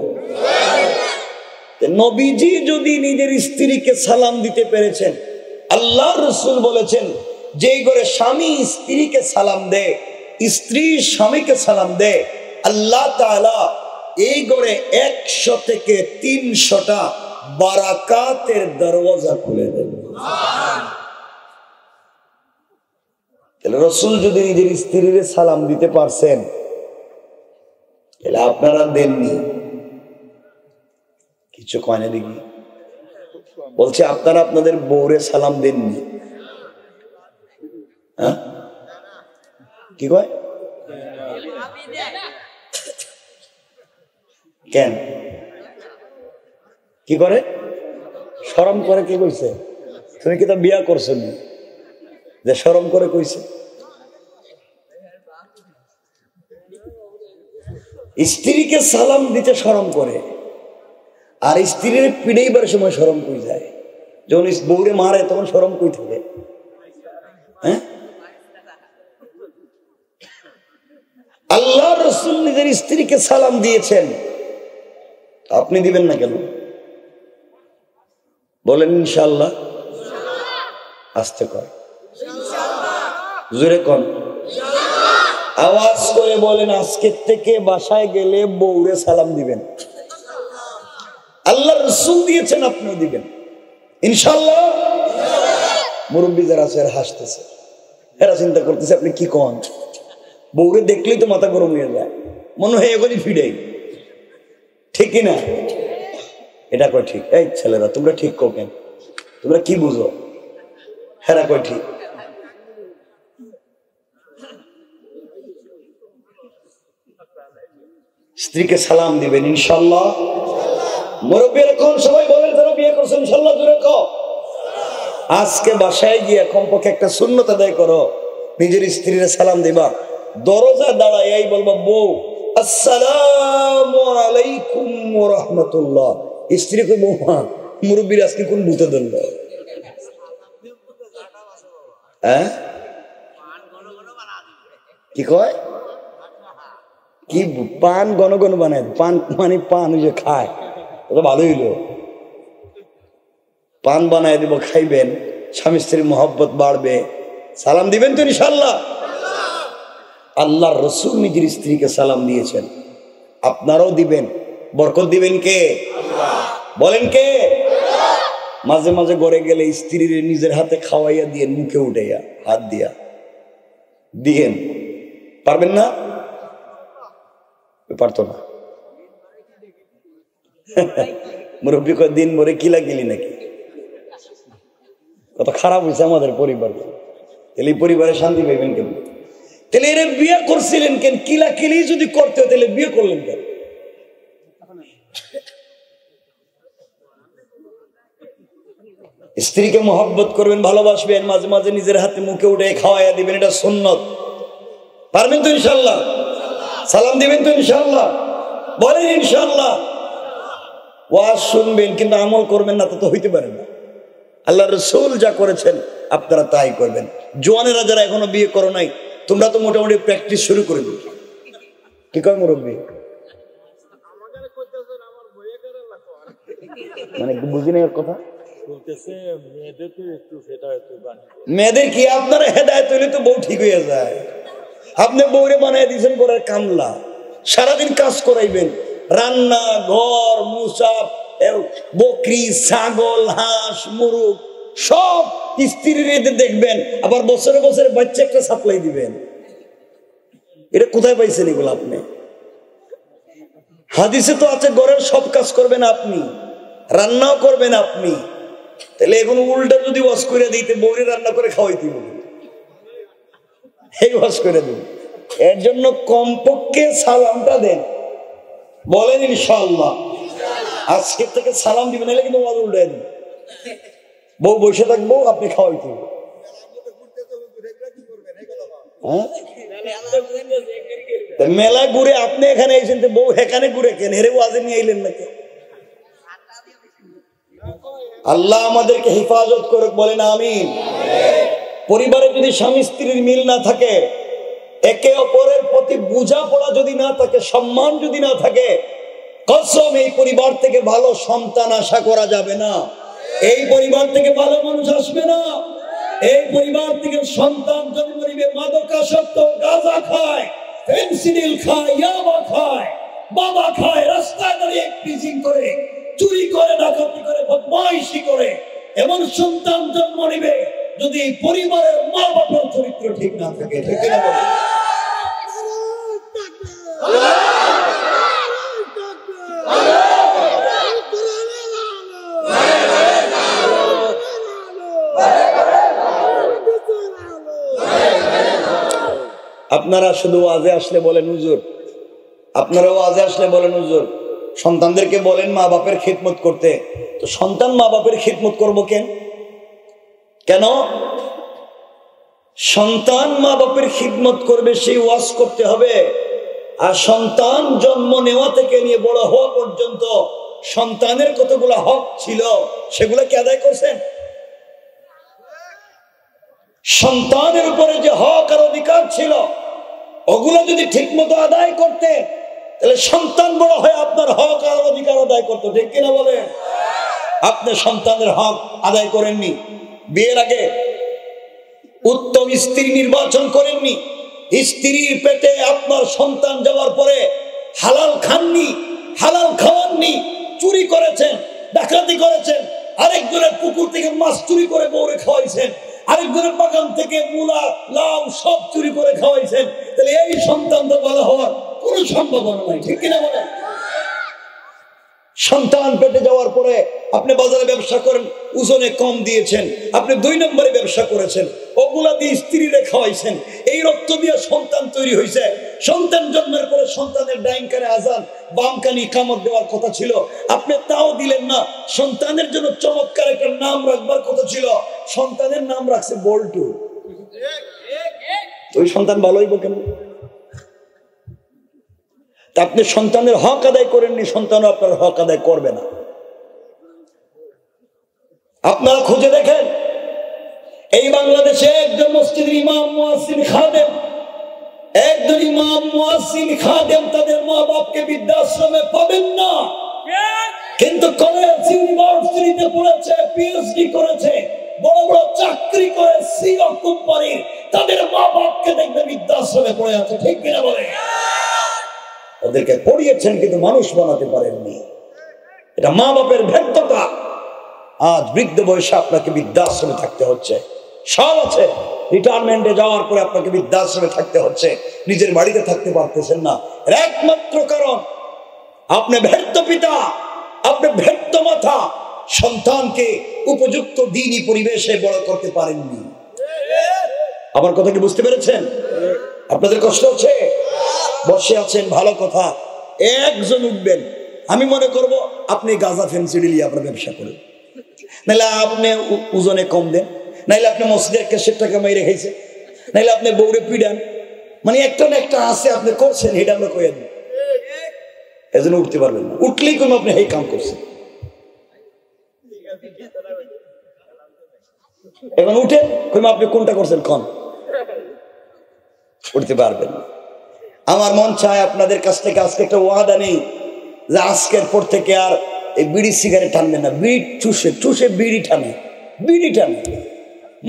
নবীজি যদি নিজের স্ত্রীকে সালাম দিতে পেরেছেন, আল্লাহর রাসূল বলেছেন যেই ঘরে স্বামী স্ত্রীকে সালাম দেয়, স্ত্রী স্বামীকে সালাম দেয়, আল্লাহ তাআলা এই ঘরে 100 থেকে 300টা বারাকাতের দরওয়াজা খুলে দেন। তাহলে রাসূল যদি নিজের স্ত্রীকে সালাম দিতে পারছেন, তাহলে আপনারা দেননি? কিছু কয় না দেখি, বলছে আপনারা আপনাদের বউরে সালাম দেননি। হ্যাঁ কি কয়? কেন কি করে? শরম করে? কে কইছে? তুমি কি তা বিয়া করছো যে শরম করে কইছে? স্ত্রীকে সালাম দিতে শরম করে, আর স্ত্রীর পিড়াইবার সময় শরম কই যায়। যখন বউরে মারে তখন শরম কই থাকে? হ্যাঁ, আল্লাহ রাসূল নিজের স্ত্রীকে সালাম দিয়েছেন, আপনি দিবেন না কেন? বলেন ইনশাআল্লাহ। আস্তে কর, জোরে কর, আওয়াজ করে বলেন আজকের থেকে বাসায় গেলে বউরে সালাম দিবেন। আল্লাহ রাসূল দিয়েছেন, আপনিও দিবেন ইনশাআল্লাহ। মুরব্বী যারা আছে হাসতেছে, এরা চিন্তা করতেছে আপনি কি কন। বউরে দেখলেই তো মাথা গরম হয়ে যায়, মনে হয় এখনই ফিরেই, ঠিক কিনা? এটা কয় ঠিক। এই ছেলেরা তোমরা ঠিক কো কেন? তোমরা কি বুঝো? হেরা কয় ঠিক। স্ত্রীকে সালাম দিবেন ইনশাআল্লাহ। মুরব্বী এরকম সবাই বলেন যারা বিয়ে করছেন ইনশাআল্লাহ জোরে কও। আজকে বাসায় গিয়ে কমপক্ষে একটা সুন্নত আদায় করো, নিজের স্ত্রীর সালাম দিবা, দরজা দাঁড়ায় এই বলবা বউ আসসালামু আলাইকুম ওয়া রাহমাতুল্লাহ। স্ত্রী কই বৌমা মুরব্বীর আজকে কোন ভূতে ধরল? হ্যাঁ কি কয়? কি পান ঘন ঘন বানায়? পান মানে পান যে খায় ওটা ভালো হইলো, পান বানায় দিব, খাইবেন, স্বামী স্ত্রীর মহব্বত বাড়বে। সালাম দিবেন তো ইনশাআল্লাহ। আল্লাহর রাসূল নিজের স্ত্রীকে সালাম দিয়েছেন, আপনারাও দিবেন। বরকত দিবেন কে? বলেন কে? মাঝে মাঝে ঘরে গেলে স্ত্রীর নিজের হাতে খাওয়াইয়া দিয়ে, মুখে উঠাইয়া হাত দিয়া দিয়েন। পারবেন না? পারতো না। মুরব্বী কয় দিন ভরে কিলা গেলি নাকি? কত খারাপ হয়েছে আমাদের পরিবার। তাহলে এই পরিবারে শান্তি পাইবেন কেন? তাহলে এর বিয়ে করছিলেন কেন? কিলা কিলি যদি করতে হয় তাহলে বিয়ে করলেন কেন? স্ত্রীকে মহব্বত করবেন, ভালোবাসবেন, মাঝে মাঝে নিজের হাতে মুখে উঠে খাওয়াইয়া দিবেন, এটা সুন্নত। পারবেন তো ইনশাআল্লাহ? সালাম দিবেন তো ইনশাআল্লাহ? বলেন ইনশাআল্লাহ। ওয়াজ শুনবেন কিন্তু আমল করবেন না, তো হইতে পারে না। আল্লাহ রাসূল যা করেছেন আপনারা তাই করবেন। জোয়ানেরা যারা এখনো বিয়ে করো নাই, তোমরা তো মোটামুটি প্র্যাকটিস শুরু করে দিও। কি কয় মুরব্বী? মানে বুঝি না এর কথা। মেয়েদের কি আপনারা হেদায়েত হইলে তো বউ ঠিক হয়ে যায়। আপনি বউরে বানায় দিয়েছেন ঘরের কামলা, সারাদিন কাজ করাইবেন, রান্না, ঘর মুছা, বকরি, ছাগল, হাঁস, মুরগ সব স্ত্রীর দেখবেন, আবার বছরে বছরে বাচ্চা একটা সাপ্লাই দিবেন। এটা কোথায় পাইছেন এগুলো আপনি? হাদিসে তো আছে ঘরের সব কাজ করবেন আপনি, রান্নাও করবেন আপনি। তাহলে এখন উল্টা যদি ওয়াজ করে দিতে, বউরে রান্না করে খাওয়াইতে হবে, এই ওয়াজ করে দিন। এর জন্য কমপক্ষে সালামটা দেন। বলেন ইনশাআল্লাহ। আজকে থেকে সালাম দিবেন, নাহলে কিন্তু ওয়াজ উল্টাই দিন। বউ বসে থাকবো, আপনি খাওয়াইতে হবে। মেলা ঘুরে আপনি এখানে এসেছেন, বউ এখানে ঘুরে কেন? হেরে ওয়াজে নিয়ে আইলেন নাকি? আল্লাহ আমাদেরকে হেফাজত করুক, বলেন আমিন। পরিবারে যদি স্বামী স্ত্রীর মিল না থাকে, একে অপরের প্রতি বোঝাপড়া যদি না থাকে, সম্মান যদি না থাকে, কসম এই পরিবার থেকে ভালো সন্তান আশা করা যাবে না। এই পরিবার থেকে ভালো মানুষ আসবে না। এই পরিবার থেকে সন্তান জন্ম নিবে মাদকাসক্ত, গাঁজা খায়, ফেনসিডিল খায়, ইয়াবা খায়, বাবা খায়, রাস্তায় দাঁড়িয়ে পিচিং করে, চুরি করে, ডাকাতি করে, বদমাইশি করে, এমন সন্তান জন্ম নিবে যদি পরিবারের মা বাবার চরিত্র ঠিক না থাকে। ঠিক না বলে? আপনারা শুধু ওয়াজে আসলে বলেন হুজুর, আপনারা ওয়াজে আসলে বলেন হুজুর, সন্তানদেরকে বলেন মা বাপের খিদমত করতে। তো সন্তান মা বাপের খিদমত করবো কেন? কেন সন্তান মা বাপের খিদমত করবে সেই ওয়াজ করতে হবে? আর সন্তান জন্ম নেওয়া থেকে নিয়ে বড় হওয়া পর্যন্ত সন্তানের কতগুলো হক ছিল সেগুলো কি আদায় করছেন? সন্তানের উপরে যে হক আর অধিকার ছিল ওগুলো যদি ঠিক মতো আদায় করতে, তাহলে সন্তান বড় হয়ে আপনার হক আর অধিকার আদায় করতো, ঠিক কিনা বলেন? আপনি সন্তানের হক আদায় করেননি, বিয়ের আগে উত্তম স্ত্রী নির্বাচন করেননি, স্ত্রীর পেটে আপনার সন্তান যাওয়ার পরে হালাল খাননি, হালাল খাওয়াননি, চুরি করেছেন, ডাকাতি করেছেন, আরেকজনের পুকুর থেকে মাছ চুরি করে বউরে খাওয়াইছেন, আরেকজনের বাগান থেকে মূলা লাউ সব চুরি করে খাওয়াইছেন, তাহলে এই সন্তান তো ভালো হওয়ার কোনো সম্ভাবনা নাই, ঠিক কিনা বলেন? সন্তান পেটে যাওয়ার পরে আপনি বাজারে ব্যবসা করেন, ওজনে কম দিয়েছেন, আপনি 2 নম্বরে ব্যবসা করেছেন, ওগুলা দিয়ে স্ত্রীরে খাওয়াইছেন, এই রক্ত দিয়ে সন্তান তৈরি হয়েছে। সন্তান জন্মের পরে সন্তানের ডাইন কানে আজান, বাম কানে ইকামত দেওয়ার কথা ছিল, আপনি তাও দিলেন না। সন্তানের জন্য চমৎকার একটা নাম রাখবার কথা ছিল, সন্তানের নাম রাখছে বল্টু। ওই সন্তান ভালো হইব কেন? আপনি সন্তানের হক আদায় করেননি, সন্তানও আপনার হক আদায় করবে না। আপনারা খুঁজে দেখেন, এই বাংলাদেশে একজন মসজিদের ইমাম মুয়াজ্জিন খাদেম, একজন ইমাম মুয়াজ্জিন খাদেম তাদের মা বাপকে বৃদ্ধাশ্রমে পাবেন না, কিন্তু কলেজ ইউনিভার্সিটিতে পড়েছে, পিএইচডি করেছে, বড় বড় চাকরি করে, সিও কোম্পানির, তাদের মা বাপকে দেখবে বৃদ্ধাশ্রমে পড়ে আছে, ঠিক কিনা বলে? ওদেরকে পড়িয়েছেন কিন্তু মানুষ বানাতে পারেননি, এটা মা বাপের ব্যর্থতা। আজ বৃদ্ধ বয়সে আপনাকে বৃদ্ধাশ্রমে থাকতে হচ্ছে, সব আছে, রিটায়ারমেন্টে যাওয়ার পরে আপনাকে বৃদ্ধাশ্রমে থাকতে হচ্ছে, নিজের বাড়িতে থাকতে পারতেছেন না। এর একমাত্র কারণ আপনি ব্যর্থ পিতা, আপনি ব্যর্থ মাতা, সন্তানকে উপযুক্ত দ্বীনি পরিবেশে বড় করতে পারেননি। আমার কথা কি বুঝতে পেরেছেন? আপনাদের কষ্ট হচ্ছে? বসে আছেন, ভালো কথা, একজন উঠবেন, আমি মনে করব আপনি গাঁজা ফেন্সিডি নিয়ে আপনার ব্যবসা করেন, নাহলে আপনি ওজনে কম দেন, নাইলে আপনি মসজিদের ক্যাশের টাকা মাইরে খাইছেন, নাইলে আপনি বউরে পিডান, মানে একটা না একটা আছে আপনি করছেন, এটা আমরা কইয়া দিই, এজন্য উঠতে পারবেন না। উঠলেই কম আপনি এই কাম করছেন। এখন উঠেন, কইম আপনি কোনটা করছেন, কন উঠতে পারবেন না। আমার মন চায় আপনাদের কাছ থেকে আজকে একটা ওয়াদা নেই যে আজকের পর থেকে আর এই বিড়ি সিগারেট টানবেন না। বিড়ি চুষে চুষে বিড়ি টানে, বিড়ি টানে,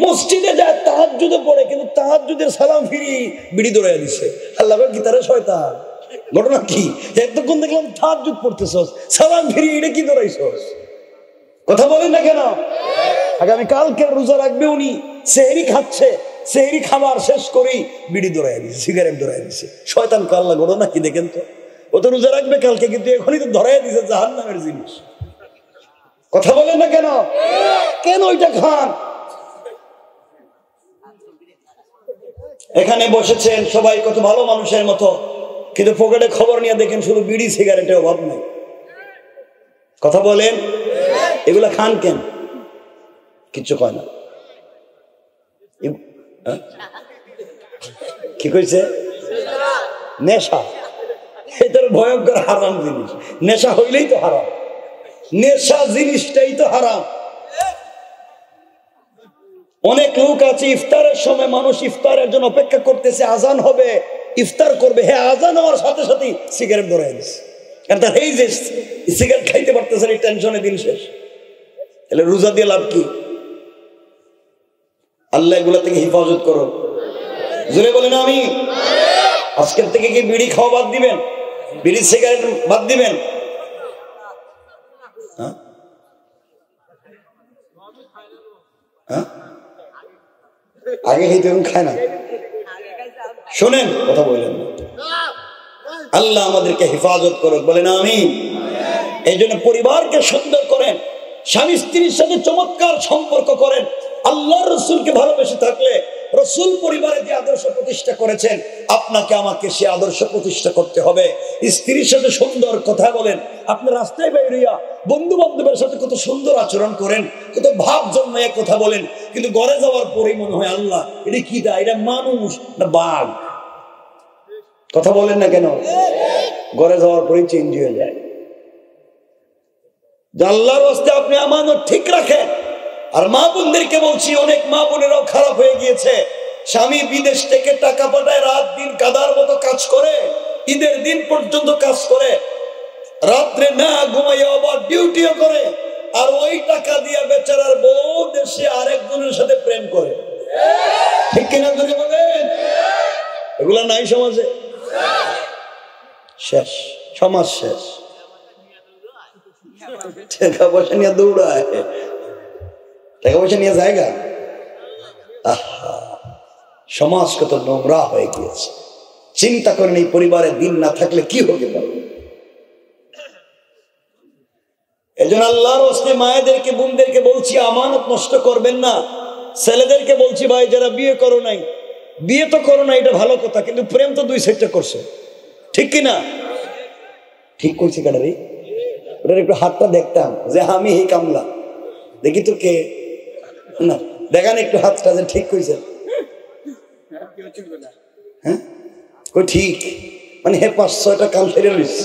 মসজিদে যায় তাহাজ্জুদে পড়ে, কিন্তু তাহাজ্জুদের সালাম ফিরি বিড়ি দৌড়াইয়া দিচ্ছে। আল্লাহ কি তারা শয়তান? ঘটনা কি? এতক্ষণ দেখলাম তাহাজ্জুদ পড়তেছস, সালাম ফিরি এটা কি দৌড়াইছস? কথা বলেন না কেন? আগামী কালকে রোজা রাখবে উনি, সেহরি খাচ্ছে, সেহরি খাবার শেষ করেই বিড়ি দৌড়াইয়া দিচ্ছে, সিগারেট দৌড়াইয়া দিচ্ছে। শয়তান কাল্লা, ঘটনা কি দেখেন তো? ও তো রোজা রাখবে কালকে, কিন্তু এখনই তো ধরাইয়া দিচ্ছে জাহান্নামের জিনিস। কথা বলেন না কেন? কেন ওইটা খান? এখানে বসেছেন সবাই কত ভালো মানুষের মতো, কিন্তু পকেটে খবর নিয়ে দেখেন শুধু বিড়ি সিগারেটের অভাব নেই। কথা বলেন, এগুলা খান কেন? কিচ্ছু কয় না। কি কইছে? নেশা। এটা ভয়ঙ্কর হারাম জিনিস। নেশা হইলেই তো হারাম, নেশা জিনিসটাই তো হারাম। অনেক লোক আছে ইফতারের সময়, মানুষ ইফতারের জন্য অপেক্ষা করতেছে, আজান হবে, ইফতার করবে, হ্যাঁ আজান হওয়ার সাথে সাথে সিগারেট ধরাই দিচ্ছে, কারণ তার এই যে সিগারেট খাইতে পারতেছে না, টেনশনে দিন শেষ। তাহলে রোজা দিয়ে লাভ কি? আল্লাহ এগুলা থেকে হেফাজত করো, জোরে বলেন আমি। আজকের থেকে কি বিড়ি খাওয়া বাদ দিবেন? বিড়ি সিগারেট বাদ দিবেন? আগে খেতে খায় না, শোনেন কথা বললেন না। আল্লাহ আমাদেরকে হেফাজত করুক, বলেন আমিন। এই জন্য পরিবারকে সুন্দর করেন, স্বামী স্ত্রীর সাথে চমৎকার সম্পর্ক করেন। আল্লাহ রসুলকে ভালোবেসে থাকলে রসুল পরিবারে যে আদর্শ প্রতিষ্ঠা করেছেন, আপনাকে আমাকে সে আদর্শ প্রতিষ্ঠা করতে হবে। স্ত্রীর সাথে সুন্দর কথা বলেন, আপনি রাস্তায় বেরিয়া বন্ধু বান্ধবের সাথে কত সুন্দর আচরণ করেন, কত ভাব জন্মায় কথা বলেন, কিন্তু ঘরে যাওয়ার পরেই মনে হয় আল্লাহ এটা কি দা, এটা মানুষ না বাঘ? কথা বলেন না কেন? ঘরে যাওয়ার পরেই চেঞ্জ হয়ে যায়। আল্লাহর রাস্তায় আপনি আমানত ঠিক রাখেন। আর মা বোনদেরকে বলছি, অনেক মা বোনেরাও খারাপ হয়ে গিয়েছে। স্বামী বিদেশ থেকে টাকা পাঠায়, রাত দিন কাদার মতো কাজ করে, ঈদের দিন পর্যন্ত কাজ করে, রাত্রে না ঘুমাইয়া আবার ডিউটিও করে, আর ওই টাকা দিয়ে বেচারার বউ দেশে আরেকজনের সাথে প্রেম করে। ঠিক কিনা ধরে বলেন? এগুলা নাই সমাজে? শেষ, সমাজ শেষ। টাকা পয়সা নিয়ে দৌড়ায়, টাকা পয়সা নিয়ে জায়গা। সমাজ কত নোংরা হয়ে গিয়েছে। চিন্তা করেন এই পরিবারে দিন না থাকলে কি হতে পারে। এজন্য আল্লাহর রাস্তায় মায়েদেরকে, বোনদেরকে বলছি, আমানত নষ্ট করবেন না। ছেলেদেরকে বলছি, ভাই যারা বিয়ে করো নাই, বিয়ে তো করো না, এটা ভালো কথা, কিন্তু প্রেম তো দুই সাইডটা করছো, ঠিক কিনা? ঠিক করছি কাটারি? ওটার একটু হাতটা দেখতাম যে আমি এই কামলা, দেখি তো কে না, দেখান একটু হাতটা যে ঠিক কইছে। হ্যাঁ কই ঠিক, মানে হে 5-6টা কাম ফেরে রয়েছে।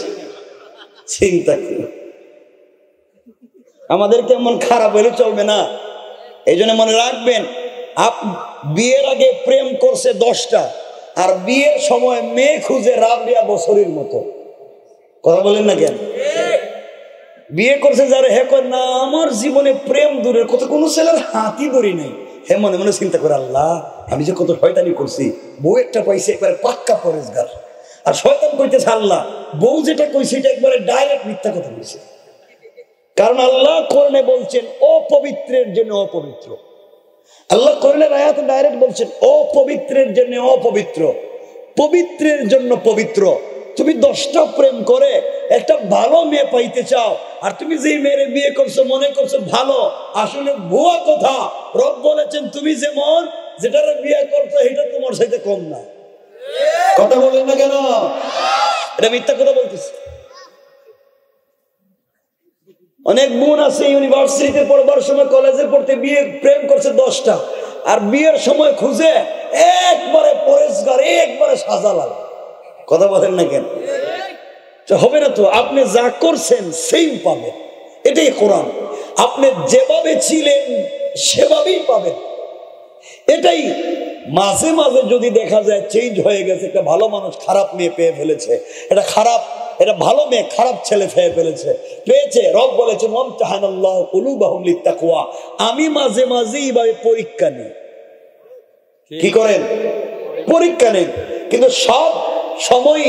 চিন্তা করি আমাদের কেমন খারাপ হলে চলবে না। এই জন্য মনে রাখবেন, বিয়ের আগে প্রেম করছে 10টা, আর বিয়ের সময় মেয়ে খুঁজে রাবড়িয়া বছরের মতো। কথা বলেন না কেন? বিয়ে করছে যারা, হে কর না আমার জীবনে প্রেম দূরের কত, কোনো ছেলের হাতই ধরি নাই। হে মনে মনে চিন্তা করে, আল্লাহ আমি যে কত শয়তানি করছি, বউ একটা পাইছে একবারে পাক্কা পরেশগার, আর শয়তান কইতেছে আল্লাহ বউ যেটা কইছে এটা একবারে ডাইরেক্ট মিথ্যা কথা কইছে। কারণ আল্লাহ কোরআনে বলছেন অপবিত্রের জন্য অপবিত্র। আল্লাহ কোরআনের আয়াতে ডাইরেক্ট বলছেন অপবিত্রের জন্য অপবিত্র, পবিত্রের জন্য পবিত্র। তুমি 10টা প্রেম করে একটা ভালো মেয়ে পাইতে চাও, আর তুমি যেই মেয়েরে বিয়ে করছো মনে করছো ভালো, আসলে ভুয়া কথা। রব বলেছেন তুমি যেমন যেটার বিয়ে করছো এটা তোমার সাথে কম না। কথা বলেন না কেন? এটা মিথ্যা কথা বলতেছে। অনেক বোন আছে ইউনিভার্সিটিতে পড়বার সময়, কলেজে পড়তে বিয়ে প্রেম করছে 10টা, আর বিয়ের সময় খুঁজে একবারে পরেশগার, একবারে সাজালাল। কথা বলেন না কেন? হবে না তো। আপনি যা করছেন সেই পাবেন, এটাই কোরআন। আপনি যেভাবে ছিলেন সেভাবেই পাবেন, এটাই। মাঝে মাঝে যদি দেখা যায় চেঞ্জ হয়ে গেছে, একটা ভালো মানুষ খারাপ মেয়ে পেয়ে ফেলেছে, এটা খারাপ, এটা ভালো মেয়ে খারাপ ছেলে পেয়েছে, রব বলেছে ওয়ামতাহানাল্লাহু কুলুবাহুম লিত্তাকওয়া। আমি মাঝে মাঝে এইভাবে পরীক্ষা নিই। কি করেন? পরীক্ষা নেন। কিন্তু সব সময়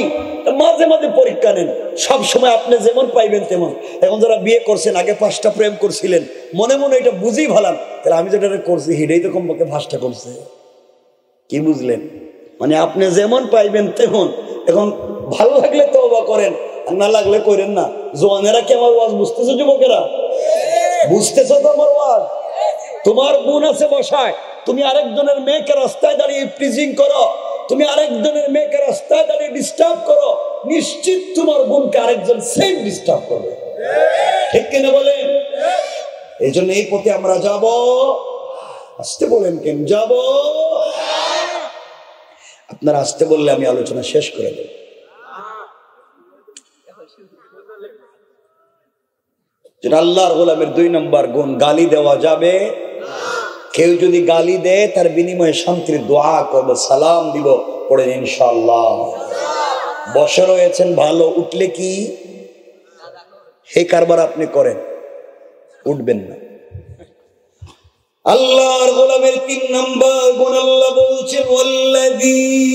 মাঝে মাঝে পরীক্ষা নেন, সব সময় আপনি যেমন পাইবেন তেমন। এখন যারা বিয়ে করছেন, আগে 5টা প্রেম করছিলেন, মনে মনে এটা বুঝি ভালাম, তাহলে আমি যেটা করছি হিডেই তো কমপক্ষে 5টা করছে। কি বুঝলেন? মানে আপনি যেমন পাইবেন তেমন। এখন ভালো লাগলে তওবা করেন, আর না লাগলে করেন না। জওয়ানেরা কি আমার ওয়াজ বুঝতেছো? যুবকেরা বুঝতেছো তো আমার ওয়াজ? তোমার বোন আছে বসায়, তুমি আরেকজনের মেয়েকে রাস্তায় দাঁড়িয়ে প্রিজিং করো, তুমি আরেকজনের মেয়েকে রাস্তায় দাঁড়িয়ে ডিস্টার্ব করো, নিশ্চিত তোমার বোনকে আরেকজন সেম ডিস্টার্ব করবে। ঠিক কিনা বলেন? এই জন্য এই পথে আমরা যাব। আসতে বলেন কেন যাব? আপনারা আসতে বললে আমি আলোচনা শেষ করে দেব। যেটা আল্লাহর গোলামের 2 নম্বর গুণ, গালি দেওয়া যাবে। কেউ যদি গালি দেয় তার বিনিময়ে শান্তির দোয়া করব, সালাম দিব, পড়েন ইনশাআল্লাহ। বসে রয়েছেন ভালো, উঠলে কি হে কারবার আপনি করেন, উঠবেন না। আল্লাহর গোলামের 3 নম্বর গুণ, আল্লাহ বলছেন ওয়াল্লাযীনা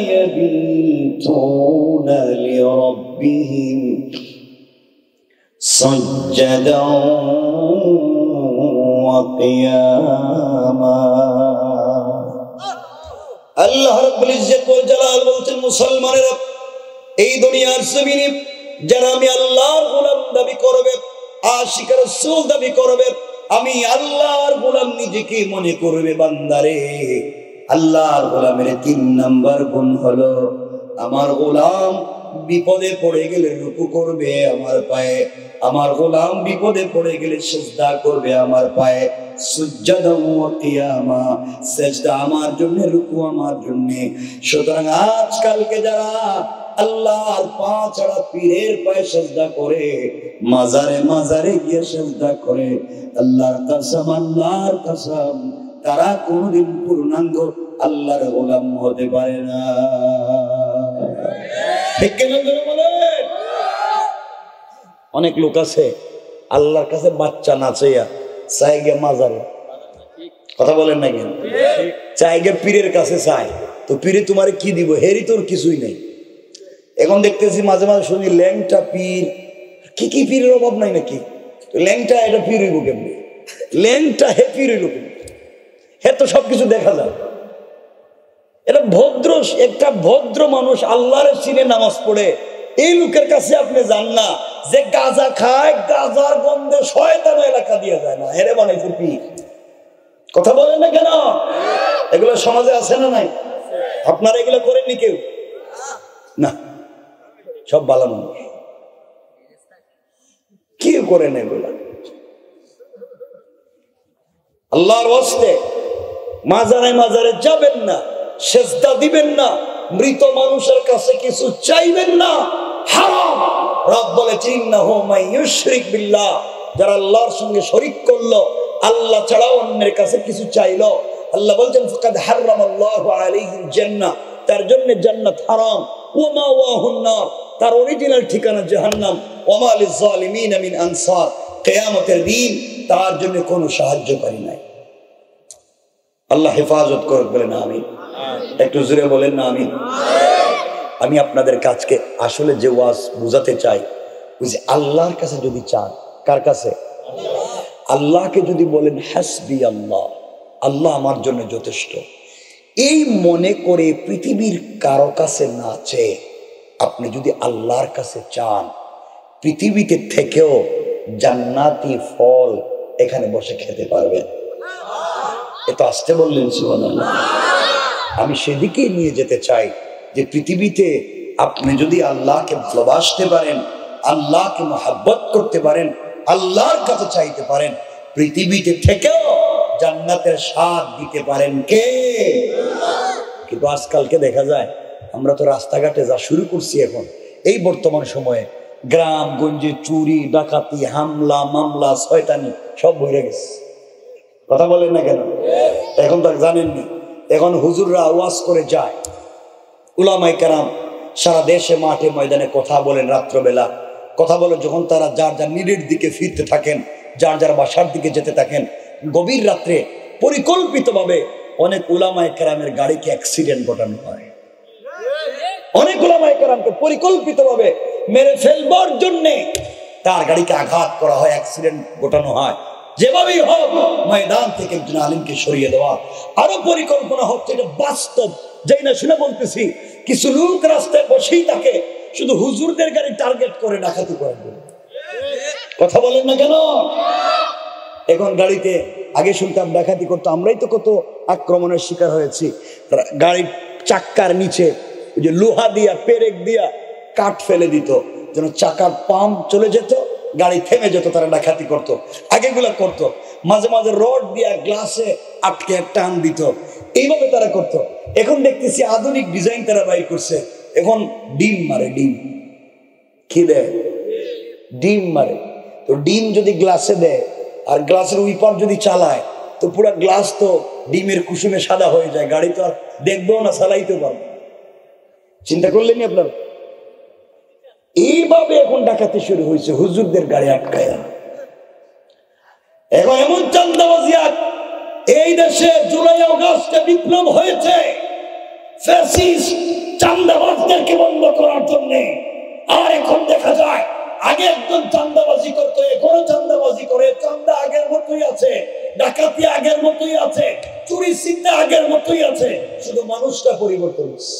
ইয়াবিতুনা লিরাব্বিহিম সাজ্জাদান ওয়া কিয়ামা। আল্লাহ রাব্বুল ইজ্জত ওয়াল জালাল বলছেন, মুসলমানেরা এই দুনিয়ার জমিনে যারা আমি আল্লাহর গোলাম দাবি করবে, আশিক রাসূল দাবি করবে, আমি আল্লাহর গোলাম নিজেকে মনে করবে, বান্দারে আল্লাহর গোলামের 3 নম্বর গুণ হলো আমার গোলাম বিপদে পড়ে গেলে রুকু করবে আমার পায়ে, আমার গোলাম বিপদে পড়ে গেলে সিজদা করবে আমার পায়ে। সুজদা ওয়া কিয়ামা, সিজদা আমার জন্য, রুকু আমার জন্য। সুতরাং আজকালকে যারা আল্লাহর পা ছাড়া পীরের পায়ে সিজদা করে, মাজারে মাজারে গিয়ে সিজদা করে, আল্লাহর কসম তারা কোনদিন পূর্ণাঙ্গ আল্লাহর গোলাম হতে পারে না। ঠিক কিনা জোরে বলেন? অনেক লোক আছে আল্লাহর কাছে বাচ্চা নাচাইয়া চাই গে মাজারে, কথা বলেন না কেন? চাই গে পীরের কাছে চাই, তো পীরে তোমার কি দিব? হেরি তোর কিছুই নেই। এখন দেখতেছি মাঝে মাঝে শুনি ল্যাংটা পীর, কি পীরের অভাব নাই নাকি? ল্যাংটা এটা পীর হইব কেমনি? ল্যাংটা হে পীর হইল কেমনি? হে তো সবকিছু দেখা যায়। এটা ভদ্র, একটা ভদ্র মানুষ আল্লাহর চিনে নামাজ পড়ে, এই লোকের কাছে আপনি যান না যে গাঁজা খায়, গাঁজার গন্ধে শয়তান এলাকা দিয়ে যায় না, হেরে বানাইছে পীর। কথা বলেন না কেন? এগুলো সমাজে আছে না নাই? আপনারা এগুলো করেননি কেউ? না, সব ভালো মানুষ, কেউ করেন এগুলা। আল্লাহর ওয়াস্তে মাজারে মাজারে যাবেন না, সিজদা দিবেন না, মৃত মানুষের কাছে কিছু চাইবেন না, হারাম। রব বলেছেন ইন্নাহু মান ইউশরিক বিল্লাহ, যারা আল্লাহর সঙ্গে শরীক করলো, আল্লাহ ছাড়া অন্যের কাছে কিছু চাইলো, আল্লাহ বলেন ফাকাদ হারামাল্লাহু আলাইহিল জান্নাহ, তার জন্য জান্নাত হারাম। ওয়া মাওয়াহুন নার, তার অরিজিনাল ঠিকানা জাহান্নাম। ওয়া মা লিয-যালিমিন মিন আনসার, কিয়ামতের দিন তার জন্য কোনো সাহায্যকারী নাই। আল্লাহ হেফাজত করুক, বলেন আমিন। একটু জোরে বলেন না আমিন। আমি আপনাদের কাছকে আসলে যে ওয়াজ বুঝাতে চাই, ওই যে আল্লাহর কাছে যদি চান, কার কাছে? আল্লাহকে যদি বলেন হাসবি আল্লাহ, আল্লাহ আমার জন্য যথেষ্ট, এই মনে করে পৃথিবীর কারো কাছে না চেয়ে আপনি যদি আল্লাহর কাছে চান, পৃথিবীতে থেকেও জান্নাতি ফল এখানে বসে খেতে পারবেন। এত আসতে বললেন সুবহানাল্লাহ। আমি সেদিকেই নিয়ে যেতে চাই যে পৃথিবীতে আপনি যদি আল্লাহকে ভালোবাসতে পারেন, আল্লাহকে মহব্বত করতে পারেন, আল্লাহর কাছে চাইতে পারেন, পৃথিবীতে থেকেও জান্নাতের স্বাদ দিতে পারেন কে? কিন্তু আজকালকে দেখা যায় আমরা তো রাস্তাঘাটে যা শুরু করছি এখন এই বর্তমান সময়ে, গ্রাম গঞ্জে চুরি ডাকাতি হামলা মামলা শয়তানি সব ভরে গেছে। কথা বলেন না কেন? এখন তো জানেননি, এখন হুজুররা ওয়াজ করে যায়, উলামায়ে কেরাম সারা দেশে মাঠে ময়দানে কথা বলেন, রাত্রবেলা কথা বলেন, যখন তারা যার যার নিরের দিকে ফিরতে থাকেন, যার যার বাসার দিকে যেতে থাকেন, গভীর রাত্রে পরিকল্পিতভাবে অনেক উলামায়ে কেরামের গাড়িকে অ্যাক্সিডেন্ট ঘটানো হয়। অনেক উলামায়ে কেরামকে পরিকল্পিতভাবে মেরে ফেলবার জন্যে তার গাড়িকে আঘাত করা হয়, অ্যাক্সিডেন্ট ঘটানো হয়। যেভাবেই হোক ময়দান থেকে একজন আলিমকে সরিয়ে দেওয়া। আরো পরিকল্পনা হচ্ছে, এটা বাস্তব, যাই না শুনে বলতেছি, কিছু লোক রাস্তায় বসেই থাকে শুধু হুজুরদের গাড়ি টার্গেট করে ডাকাতি করার জন্য। কথা বলেন না কেন? এখন গাড়িতে আগে শুনতাম ডাকাতি করতো, আমরাই তো কত আক্রমণের শিকার হয়েছি। গাড়ির চাক্কার নিচে ওই যে লোহা দিয়া পেরেক দিয়া কাঠ ফেলে দিত যেন চাকার পাম্প চলে যেত, গাড়ি থেমে যেত, তারা ডাকাতি করতো। আগেগুলা করতো, মাঝে মাঝে রড দিয়া গ্লাসে আটকে টান দিত, এইভাবে তারা করতো। এখন দেখতেছি আধুনিক ডিজাইন তারা বাইর করছে, এখন ডিম মারে। ডিম কি দেয়? ডিম মারে। তো ডিম যদি গ্লাসে দেয় আর গ্লাসের উইপার যদি চালায়, তো পুরো গ্লাস তো ডিমের কুসুমে সাদা হয়ে যায়, গাড়ি তো আর দেখবেও না, চালাইতেও পারবে। চিন্তা করলেনি আপনার? এইভাবে এখন ডাকাতি শুরু হয়েছে হুজুরদের গাড়ি আটকায়। এখন এমন চাঁদাবাজি এই দেশে জুলাই আগস্টে বিপ্লব হয়েছে ফ্যাসিস্ট চাঁদাবাজদেরকে বন্ধ করার জন্য। আর এখন দেখা যায় আগে একজন চাঁদাবাজি করতো, এখনো চাঁদাবাজি করে, চাঁদা আগের মতোই আছে, ডাকাতি আগের মতোই আছে, চুরি চিন্তা আগের মতোই আছে, শুধু মানুষটা পরিবর্তন হচ্ছে।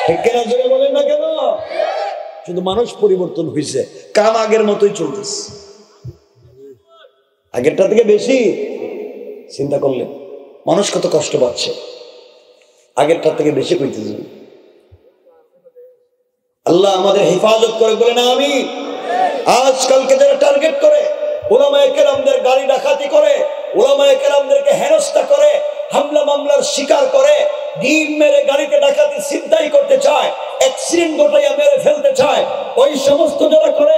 ঠিক কিনা জোরে বলেন না কেন? শুধু মানুষ পরিবর্তন হয়েছে, কাম আগের মতোই চলতেছে। আগেরটা থেকে বেশি চিন্তা করলেন মানুষ কত কষ্ট পাচ্ছে, আগেরটা থেকে বেশি কইতেছে। আল্লাহ আমাদের হেফাজত করে বলে না আমি। আজকালকে যারা টার্গেট করে উলামায়ে কেরামদের গাড়ি ডাকাতি করে, উলামায়ে কেরামদেরকে হেনস্থা করে, হামলা মামলার শিকার করে, ডিম মেরে গাড়িতে ডাকাতি ছিনতাই করতে চায়, অ্যাক্সিডেন্ট ঘটাইয়া মেরে ফেলতে চায়, ওই সমস্ত যারা করে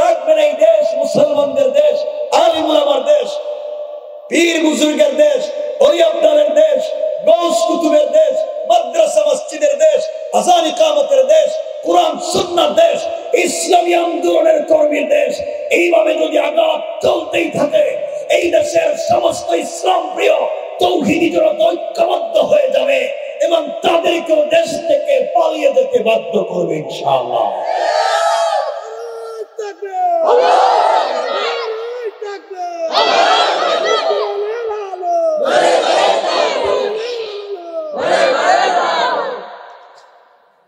রাখবেন এই দেশ মুসলমানদের দেশ, আলিম উলামার দেশ, পীর বুজুর্গের দেশ, ওলিয়াউদ্দিনের দেশ, গৌস কুতুবের দেশ, মাদ্রাসা মসজিদের দেশ, আযান ইকামতের দেশ, কোরআন সুন্নাহর দেশ, ইসলামী আন্দোলনের কর্মীর দেশ। এইভাবে যদি আঘাত চলতেই থাকে এই দেশের সমস্ত ইসলাম প্রিয় তৌহিদি জনতা ঐক্যবদ্ধ হয়ে যাবে এবং তাদেরকেও দেশ থেকে পালিয়ে যেতে বাধ্য করবে ইনশাআল্লাহ।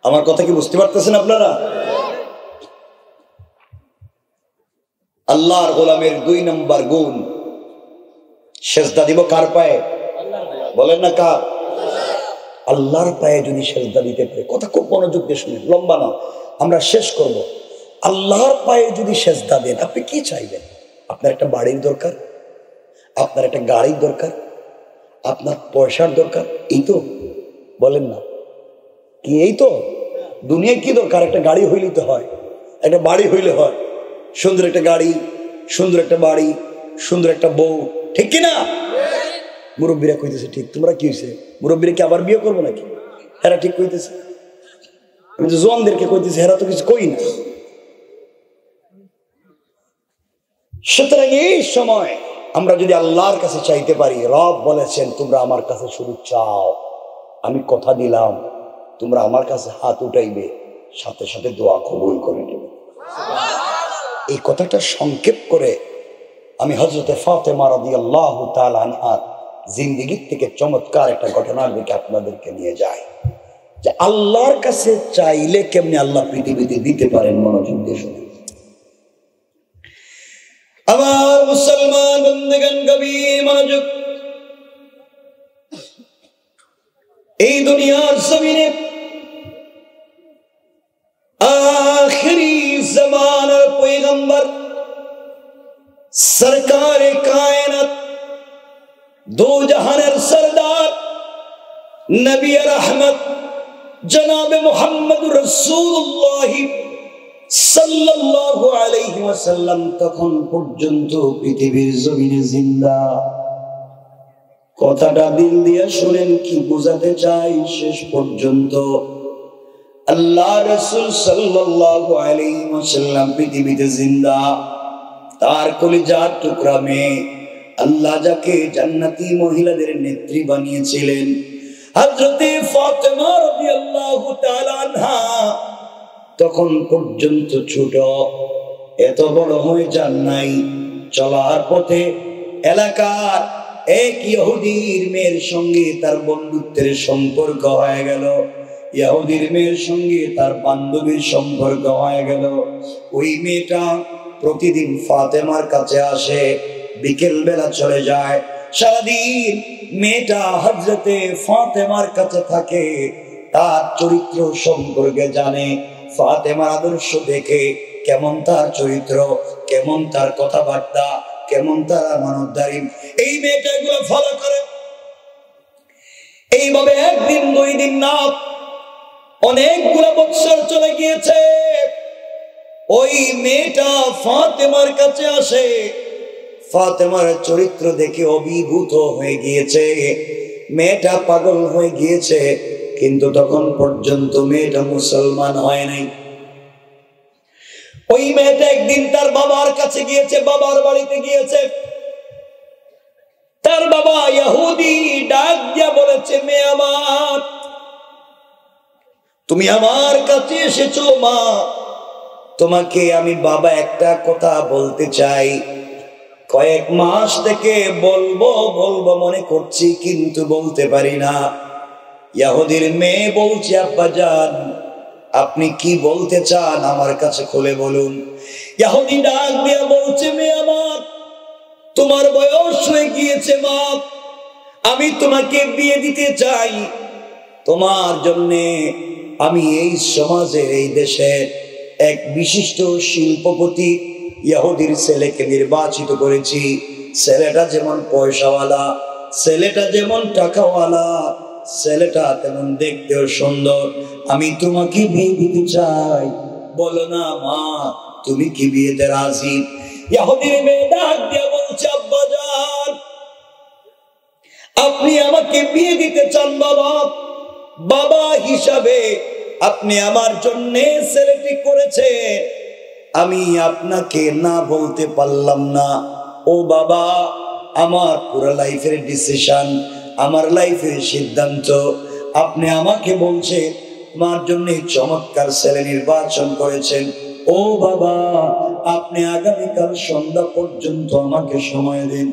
আমার কথা কি বুঝতে পারতেছেন আপনারা? আল্লাহর গোলামের 2 নম্বর গুণ, সেজদা দিব কার পায়ে? বলেন না কার? আল্লাহর পায়ে যদি সেজদা দিতে পারে, কথা খুব মনোযোগ দিয়ে শুনেন, লম্বা না, আমরা শেষ করব। আল্লাহর পায়ে যদি সেজদা দেন, আপনি কি চাইবেন? আপনার একটা বাড়ির দরকার, আপনার একটা গাড়ির দরকার, আপনার পয়সার দরকার, এই তো? বলেন না কি এই তো? দুনিয়ায় কি দরকার? একটা গাড়ি হইলে তো হয়, একটা বাড়ি হইলে হয়, সুন্দর একটা গাড়ি, সুন্দর একটা বাড়ি, সুন্দর একটা বউ, ঠিক কিনা? মুরব্বীরা কইতেছে ঠিক। তোমরা কি হয়েছে? মুরব্বীরা কি আবার বিয়ে করবো নাকি? হেরা ঠিক কইতেছে। আমি তো জোয়ানদেরকে কইতেছি, হেরা তো কিছু কই না। সুতরাং এই সময় আমরা যদি আল্লাহর কাছে চাইতে পারি, রব বলেছেন তোমরা আমার কাছে শুধু চাও, আমি কথা দিলাম তোমরা আমার কাছে হাত উঠাইবে, সাথে সাথে দোয়া কবুল করে নেবে। এই কথাটা সংক্ষেপ করে আমি হযরতে ফাতেমা রাদিয়াল্লাহু তাআলা আনহার জিন্দেগি থেকে চমৎকার একটা ঘটনার দিকে আপনাদেরকে নিয়ে যাই, যে আল্লাহর কাছে চাইলে কেমনে আল্লাহ পৃথিবীতে দিতে পারেন। মনোযোগ দিয়ে শুনুন আমার মুসলমান বন্ধুগণ, গভীর মনোযোগ। এই দুনিয়ার জমিনে আখিরি জামানার পয়গম্বর সরকারে কায়নাত, দো জাহানের সরদার নবী রহমত জনাবে মুহাম্মদুর রাসূলুল্লাহ সাল্লাল্লাহু আলাইহি ওয়াসাল্লাম তখন পর্যন্ত পৃথিবীর জমিনে জিন্দা। কথাটা দিল দিয়ে শুনেন, কি বোঝাতে চাই। শেষ পর্যন্ত আল্লাহ রাসূল সাল্লাল্লাহু আলাইহি ওয়াসাল্লাম পৃথিবীতে জিন্দা। তার কলিজার টুকরা মেয়ে, আল্লাহ যাকে জান্নাতি মহিলাদের নেত্রী বানিয়েছিলেন, হযরতে ফাতেমা রাদিয়াল্লাহু তাআলা আনহা, তখন পর্যন্ত ছোট, এত বড় হয়ে যান নাই। চলার পথে এলাকার এক ইহুদির মেয়ের সঙ্গে তার বন্ধুত্বের সম্পর্ক হয়ে গেল, ইহুদির মেয়ের সঙ্গে তার বান্ধবীর সম্পর্ক হয়ে গেল। ওই মেয়েটা প্রতিদিন ফাতেমার কাছে আসে, বিকেল বেলা চলে যায়। সারাদিন মেয়েটা হযরতে ফাতেমার কাছে থাকে, তার চরিত্র সম্পর্কে জানে, ফাতেমার আদর্শ দেখে কেমন তার চরিত্র, কেমন তার কথাবার্তা, কেমন তার আমানতদারি, এই মেয়েটা এগুলো ফলো করে। এইভাবে একদিন, 2 দিন না, অনেকগুলো বছর চলে গিয়েছে। ওই মেয়েটা ফাতেমার কাছে আসে, ফাতেমার চরিত্র দেখে অভিভূত হয়ে গিয়েছে, মেয়েটা পাগল হয়ে গিয়েছে। কিন্তু তখন পর্যন্ত মেয়েটা মুসলমান হয় নাই। ওই মেয়েটা একদিন তার বাবার কাছে গিয়েছে, বাবার বাড়িতে গিয়েছে। তার বাবা ইহুদি ডাক দিয়া বলেছে, মেয়ে আমার, তুমি আমার কাছে এসেছো মা, তোমাকে আমি বাবা একটা কথা বলতে চাই। কয়েক মাস থেকে বলবো বলবো মনে করছি, কিন্তু বলতে পারি না। ইহুদির মেয়ে বলছে, আব্বা জান, আপনি কি বলতে চান আমার কাছে খুলে বলুন। ইহুদি ডাক দিয়ে বলছে, মেয়ে আমার, তোমার বয়স হয়ে গিয়েছে মা, আমি তোমাকে বিয়ে দিতে চাই। তোমার জন্যে আমি এই সমাজের এই দেশের এক বিশিষ্ট শিল্পপতি ইহুদির ছেলেকে নির্বাচিত করেছি। ছেলেটা যেমন পয়সাওয়ালা, ছেলেটা যেমন টাকাওয়ালা, ছেলেটা তেমন দেখতেও সুন্দর। আমি তোমাকে বিয়ে দিতে চাই, বলো না মা তুমি কি বিয়েতে রাজি? ইহুদির মেয়ে ডাক দিয়ে বলছে, আব্বাজান আপনি আমাকে বিয়ে দিতে চান বাবা, বাবা হিসাবে আপনি আমার জন্য ছেলেটি করেছে, আমি আপনাকে না বলতে পারলাম না। ও বাবা, আমার পুরো লাইফের ডিসিশন, আমার লাইফের সিদ্ধান্ত আপনি আমাকে বলছে আমার জন্য চমৎকার ছেলে নির্বাচন করেছেন। ও বাবা, আপনি আগামীকাল সন্ধ্যা পর্যন্ত আমাকে সময় দিন,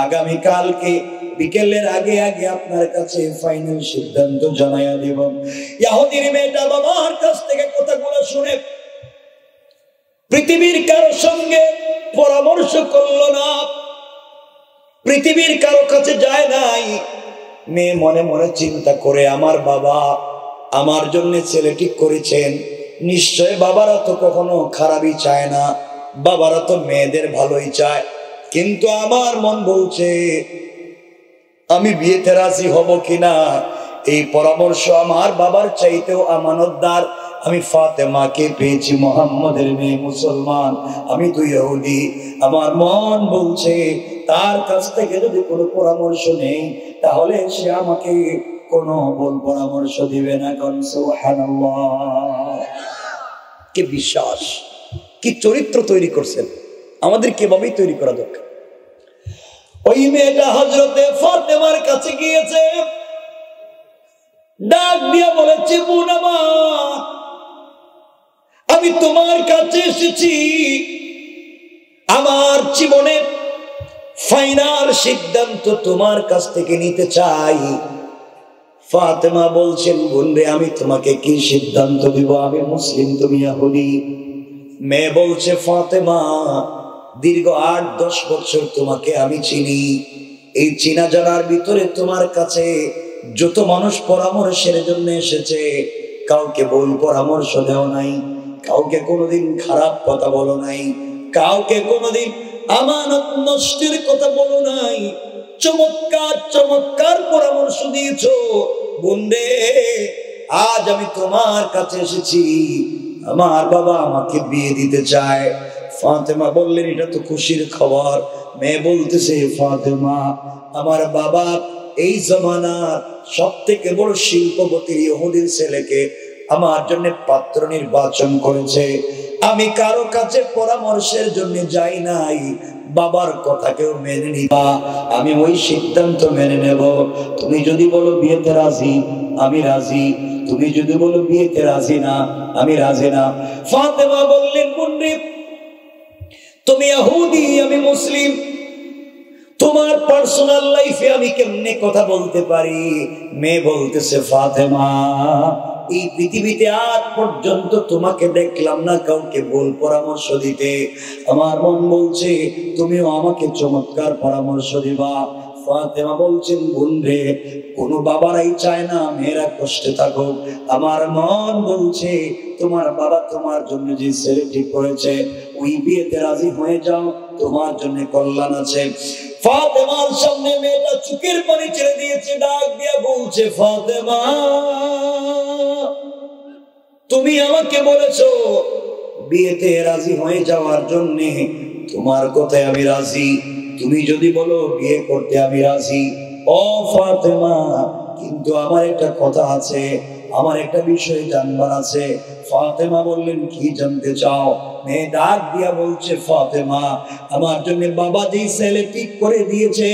আগামীকালকে বিকেলের আগে আগে আপনার কাছে ফাইনাল সিদ্ধান্ত জানাইয়া দেব। ইহুদির মেয়েটা বাবার কাছ থেকে কথাগুলো শুনে পৃথিবীর কারো সঙ্গে পরামর্শ করলো না, পৃথিবীর কারো কাছে যায় নাই। মেয়ে মনে মনে চিন্তা করে, আমার বাবা আমার জন্য ছেলে ঠিক করেছেন, নিশ্চয় বাবারা তো কখনো খারাপই চায় না, বাবারা তো মেয়েদের ভালোই চায়। কিন্তু আমার মন বলছে আমি বিয়েতে রাজি হব কিনা। এই পরামর্শ আমার বাবার চাইতেও আমানতদার আমি ফাতেমাকে পেয়েছি, মুহাম্মাদের মেয়ে, মুসলমান, আমি তো ইহুদি। আমার মন বলছে তার কাছ থেকে যদি কোনো পরামর্শ নেই তাহলে সে আমাকে কোনো ভুল পরামর্শ দিবে না। সুবহানাল্লাহ, কি বিশ্বাস, কি চরিত্র তৈরি করছেন, আমাদের কিভাবেই তৈরি করা দরকার। ওই মেয়েটা হযরতে ফাতেমার কাছে গিয়েছে, ডাক দিয়ে বলেছে, বোন আমার আমি তোমার কাছে এসেছি, আমার জীবনে ফাইনাল সিদ্ধান্ত তোমার কাছ থেকে নিতে চাই। ফাতেমা বলছেন, বোন রে আমি তোমাকে কি সিদ্ধান্ত দিব, আমি মুসলিম তুমি ইহুদি। মেয়ে বলছে, ফাতেমা দীর্ঘ 8-10 বছর তোমাকে আমি চিনি, এই চিনা জানার ভিতরে তোমার কাছে যত মানুষ পরামর্শের জন্য এসেছে কাউকে ভুল পরামর্শ দেও নাই, কাউকে কোনোদিন খারাপ কথা বলো নাই, কাউকে কোনোদিন আমানত নষ্টের কথা বলো নাই, চমৎকার চমৎকার পরামর্শ দিয়েছো। বন্ধে আজ আমি তোমার কাছে এসেছি, আমার বাবা আমাকে বিয়ে দিতে চায়। ফাতেমা বললেন, এটা তো খুশির খবর। মেয়ে বলতেছে, ফাতেমা আমার বাবা এই জমানার সব থেকে বড় শিল্পপতি ইহুদির ছেলেকে আমার জন্য পাত্র নির্বাচন করেছে, আমি কারো কাছে পরামর্শের জন্য যাই নাই, বাবার কথাকেও মেনে নিবা, আমি ওই সিদ্ধান্ত মেনে নেব। তুমি যদি বলো বিয়েতে রাজি, আমি রাজি, তুমি যদি বলো বিয়েতে রাজি না, আমি রাজি না। ফাতেমা বললেন, বোনরে তুমি ইহুদি, আমি মুসলিম, তোমার পার্সোনাল লাইফে আমি কেমনে কথা বলতে পারি? মেয়ে বলতেছে, ফাতেমা এই পৃথিবীতে আজ পর্যন্ত তোমাকে দেখলাম না কাউকে ভুল পরামর্শ দিতে, আমার মন বলছে তুমিও আমাকে চমৎকার পরামর্শ দিবা। ফাতেমা বলছেন, বোন রে কোনো বাবারাই চায় না মেয়েরা কষ্টে থাকুক, আমার মন বলছে তোমার বাবা তোমার জন্য যে ছেলে ঠিক করেছে ওই বিয়েতে রাজি হয়ে যাও, তোমার জন্য কল্যাণ আছে। ফাতেমার সামনে মেয়েটা চোখের পানি ছেড়ে দিয়েছে, ডাক দিয়া বলছে, ফাতেমা তুমি আমাকে বলেছো বিয়েতে রাজি হয়ে যাওয়ার জন্য, তোমার কথায় আমি রাজি, তুমি যদি বলো বিয়ে করতে আমি রাজি। ও ফাতেমা কিন্তু আমার একটা কথা আছে, আমার একটা বিষয় জানবার আছে। ফাতেমা বললেন, কি জানতে চাও? মেয়ে ডাক দিয়া বলছে, ফাতেমা আমার জন্য বাবা যেই ছেলে ঠিক করে দিয়েছে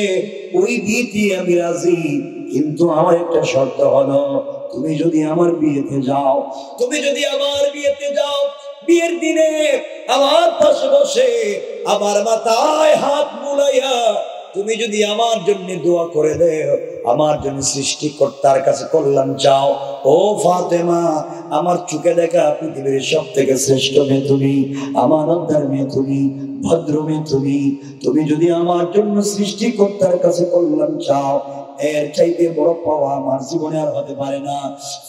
ওই বিয়েতে আমি রাজি, কিন্তু আমার একটা শর্ত হলো তুমি যদি আমার বিয়েতে যাও, তুমি যদি আমার বিয়েতে যাও, বিয়ের দিনে আমার পাশে বসে আমার মাথায় হাত বুলাইয়া তুমি যদি আমার জন্য দোয়া করে দেও, আমার জন্য সৃষ্টিকর্তার কাছে কল্যাণ চাও। ও ফাতেমা আমার চোখে দেখা পৃথিবীর সব থেকে শ্রেষ্ঠ মেয়ে তুমি, আমানতদার মেয়ে তুমি, ভদ্র মেয়ে তুমি, তুমি যদি আমার জন্য সৃষ্টিকর্তার কাছে কল্যাণ চাও এর চাইতে বড় পাওয়া আমার জীবনে আর হতে পারে না।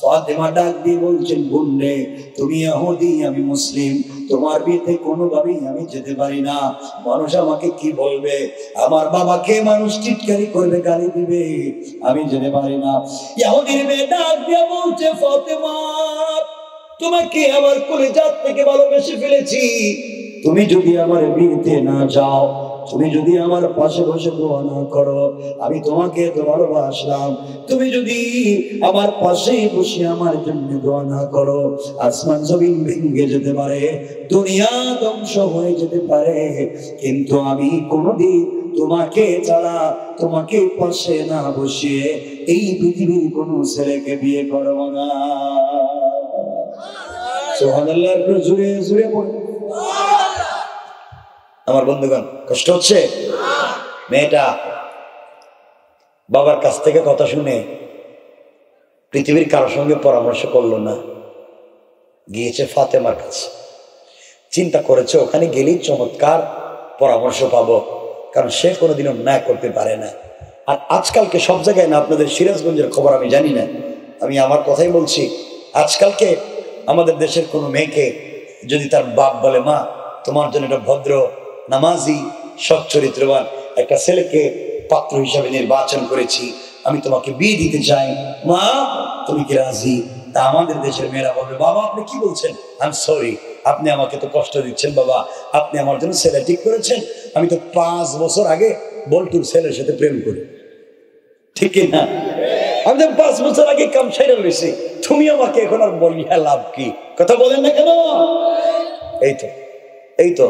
ফাতেমা ডাক দিয়ে বলছেন, বোন রে, তুমি ইহুদি, আমি মুসলিম, তোমার বিয়েতে কোনোভাবেই আমি যেতে পারি না। মানুষ আমাকে কি বলবে, আমার বাবাকে মানুষ চিৎকারি করবে, গালি দিবে, আমি যেতে পারি না। ইহুদির মেয়ে ডাক দিয়ে বলছে, ফাতেমা, তোমাকে আমার কলিজার থেকে ভালোবেসে ফেলেছি, তুমি যদি আমার বিয়েতে না যাও, তুমি যদি আমার পাশে বসে দোয়া না করো, আমি তোমাকে তো ভালোবাসলাম, তুমি যদি আমার পাশে বসে আমার জন্য দোয়া না করো, আসমান জমিন ভেঙে যেতে পারে, দুনিয়া ধ্বংস হয়ে যেতে পারে, কিন্তু আমি কোনোদিন তোমাকে ছাড়া, তোমাকে পাশে না বসিয়ে এই পৃথিবীর কোন ছেলেকে বিয়ে করব না। সুবহানাল্লাহ, জুড়ে জুড়ে পড়ে। আমার বন্ধুগণ, কষ্ট হচ্ছে? মেয়েটা বাবার কাছ থেকে কথা শুনে পৃথিবীর কারোর সঙ্গে পরামর্শ করলো না, গিয়েছে ফাতেমার কাছে। চিন্তা করেছে ওখানে গেলেই চমৎকার পরামর্শ পাবো, কারণ সে কোনোদিন অন্যায় করতে পারে না। আর আজকালকে সব জায়গায় না, আপনাদের সিরাজগঞ্জের খবর আমি জানি না, আমি আমার কথাই বলছি, আজকালকে আমাদের দেশের কোনো মেয়েকে যদি তার বাপ বলে, মা তোমার জন্য একটা ভদ্র, নামাজি, সৎ চরিত্রবান একটা ছেলেকে পাত্র হিসাবে নির্বাচন করেছি, আমি তোমাকে বিয়ে দিতে চাই, মা তুমি কি রাজি? তা আমাদের দেশের মেয়েরা বলবে, বাবা আপনি কি বলছেন, আই এম সরি, আপনি আমাকে তো কষ্ট দিচ্ছেন বাবা, আপনি আমার জন্য ছেলে ঠিক করেছেন, আমি তো 5 বছর আগে বল্টুর ছেলের সাথে প্রেম করি, ঠিক না? আমি তো 5 বছর আগে কাম সাইরা রয়েছি, তুমি আমাকে এখন আর বলিয়া লাভ কি? কথা বলেন না কেন? এই তো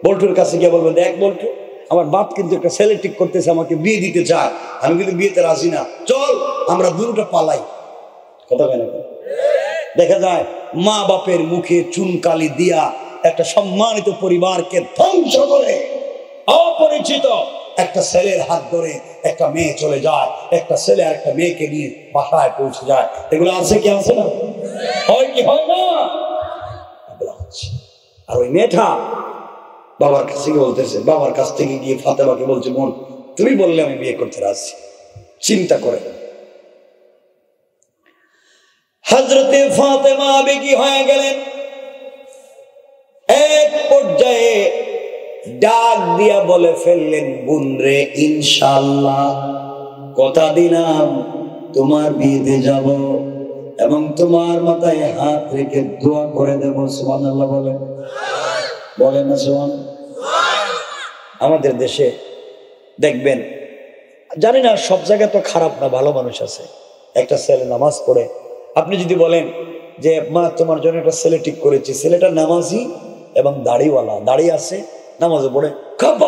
বল্টুর কাছে গিয়ে বলবেন, দেখ বল্টু, আমার বাপ কিন্তু একটা ছেলে ঠিক করতেছে, আমাকে বিয়ে দিতে চায়, আমি কিন্তু বিয়েতে রাজি না, চল আমরা দুটোটা পালাই। কথা কেন? দেখা যায় মা বাপের মুখে চুনকালি দিয়া একটা সম্মানিত পরিবারকে ধ্বংস করে অপরিচিত একটা ছেলের হাত ধরে একটা মেয়ে চলে যায়, একটা ছেলে আর একটা মেয়েকে নিয়ে বাসায় পৌঁছে যায়। এগুলো আছে কি আছে না? হয় কি হয় না? আর ওই মেয়েটা বাবার কাছে গিয়ে বলতেছে, বাবার কাছ থেকে গিয়ে ফাতেমাকে বলছে, বোন তুমি বললে আমি বিয়ে করতে রাজি। চিন্তা করে হযরতে ফাতেমা আবেগী হয়ে গেলেন। এক পর্যায়ে ডাক দিয়া বলে ফেললেন, বোন রে, ইনশাআল্লাহ কথা দিলাম তোমার বিয়েতে যাব এবং তোমার মাথায় হাত রেখে দোয়া করে দেব। সুবহানাল্লাহ বলেন, বলেন না সুবহানাল্লাহ? আমাদের দেশে দেখবেন, জানি না সব জায়গায় তো খারাপ না, ভালো মানুষ আছে। একটা ছেলে নামাজ পড়ে, আপনি যদি বলেন যে মা তোমার জন্য একটা ছেলে ঠিক করেছি, ছেলেটা নামাজি এবং দাড়িওয়ালা, দাড়ি আছে, নামাজে পড়ে,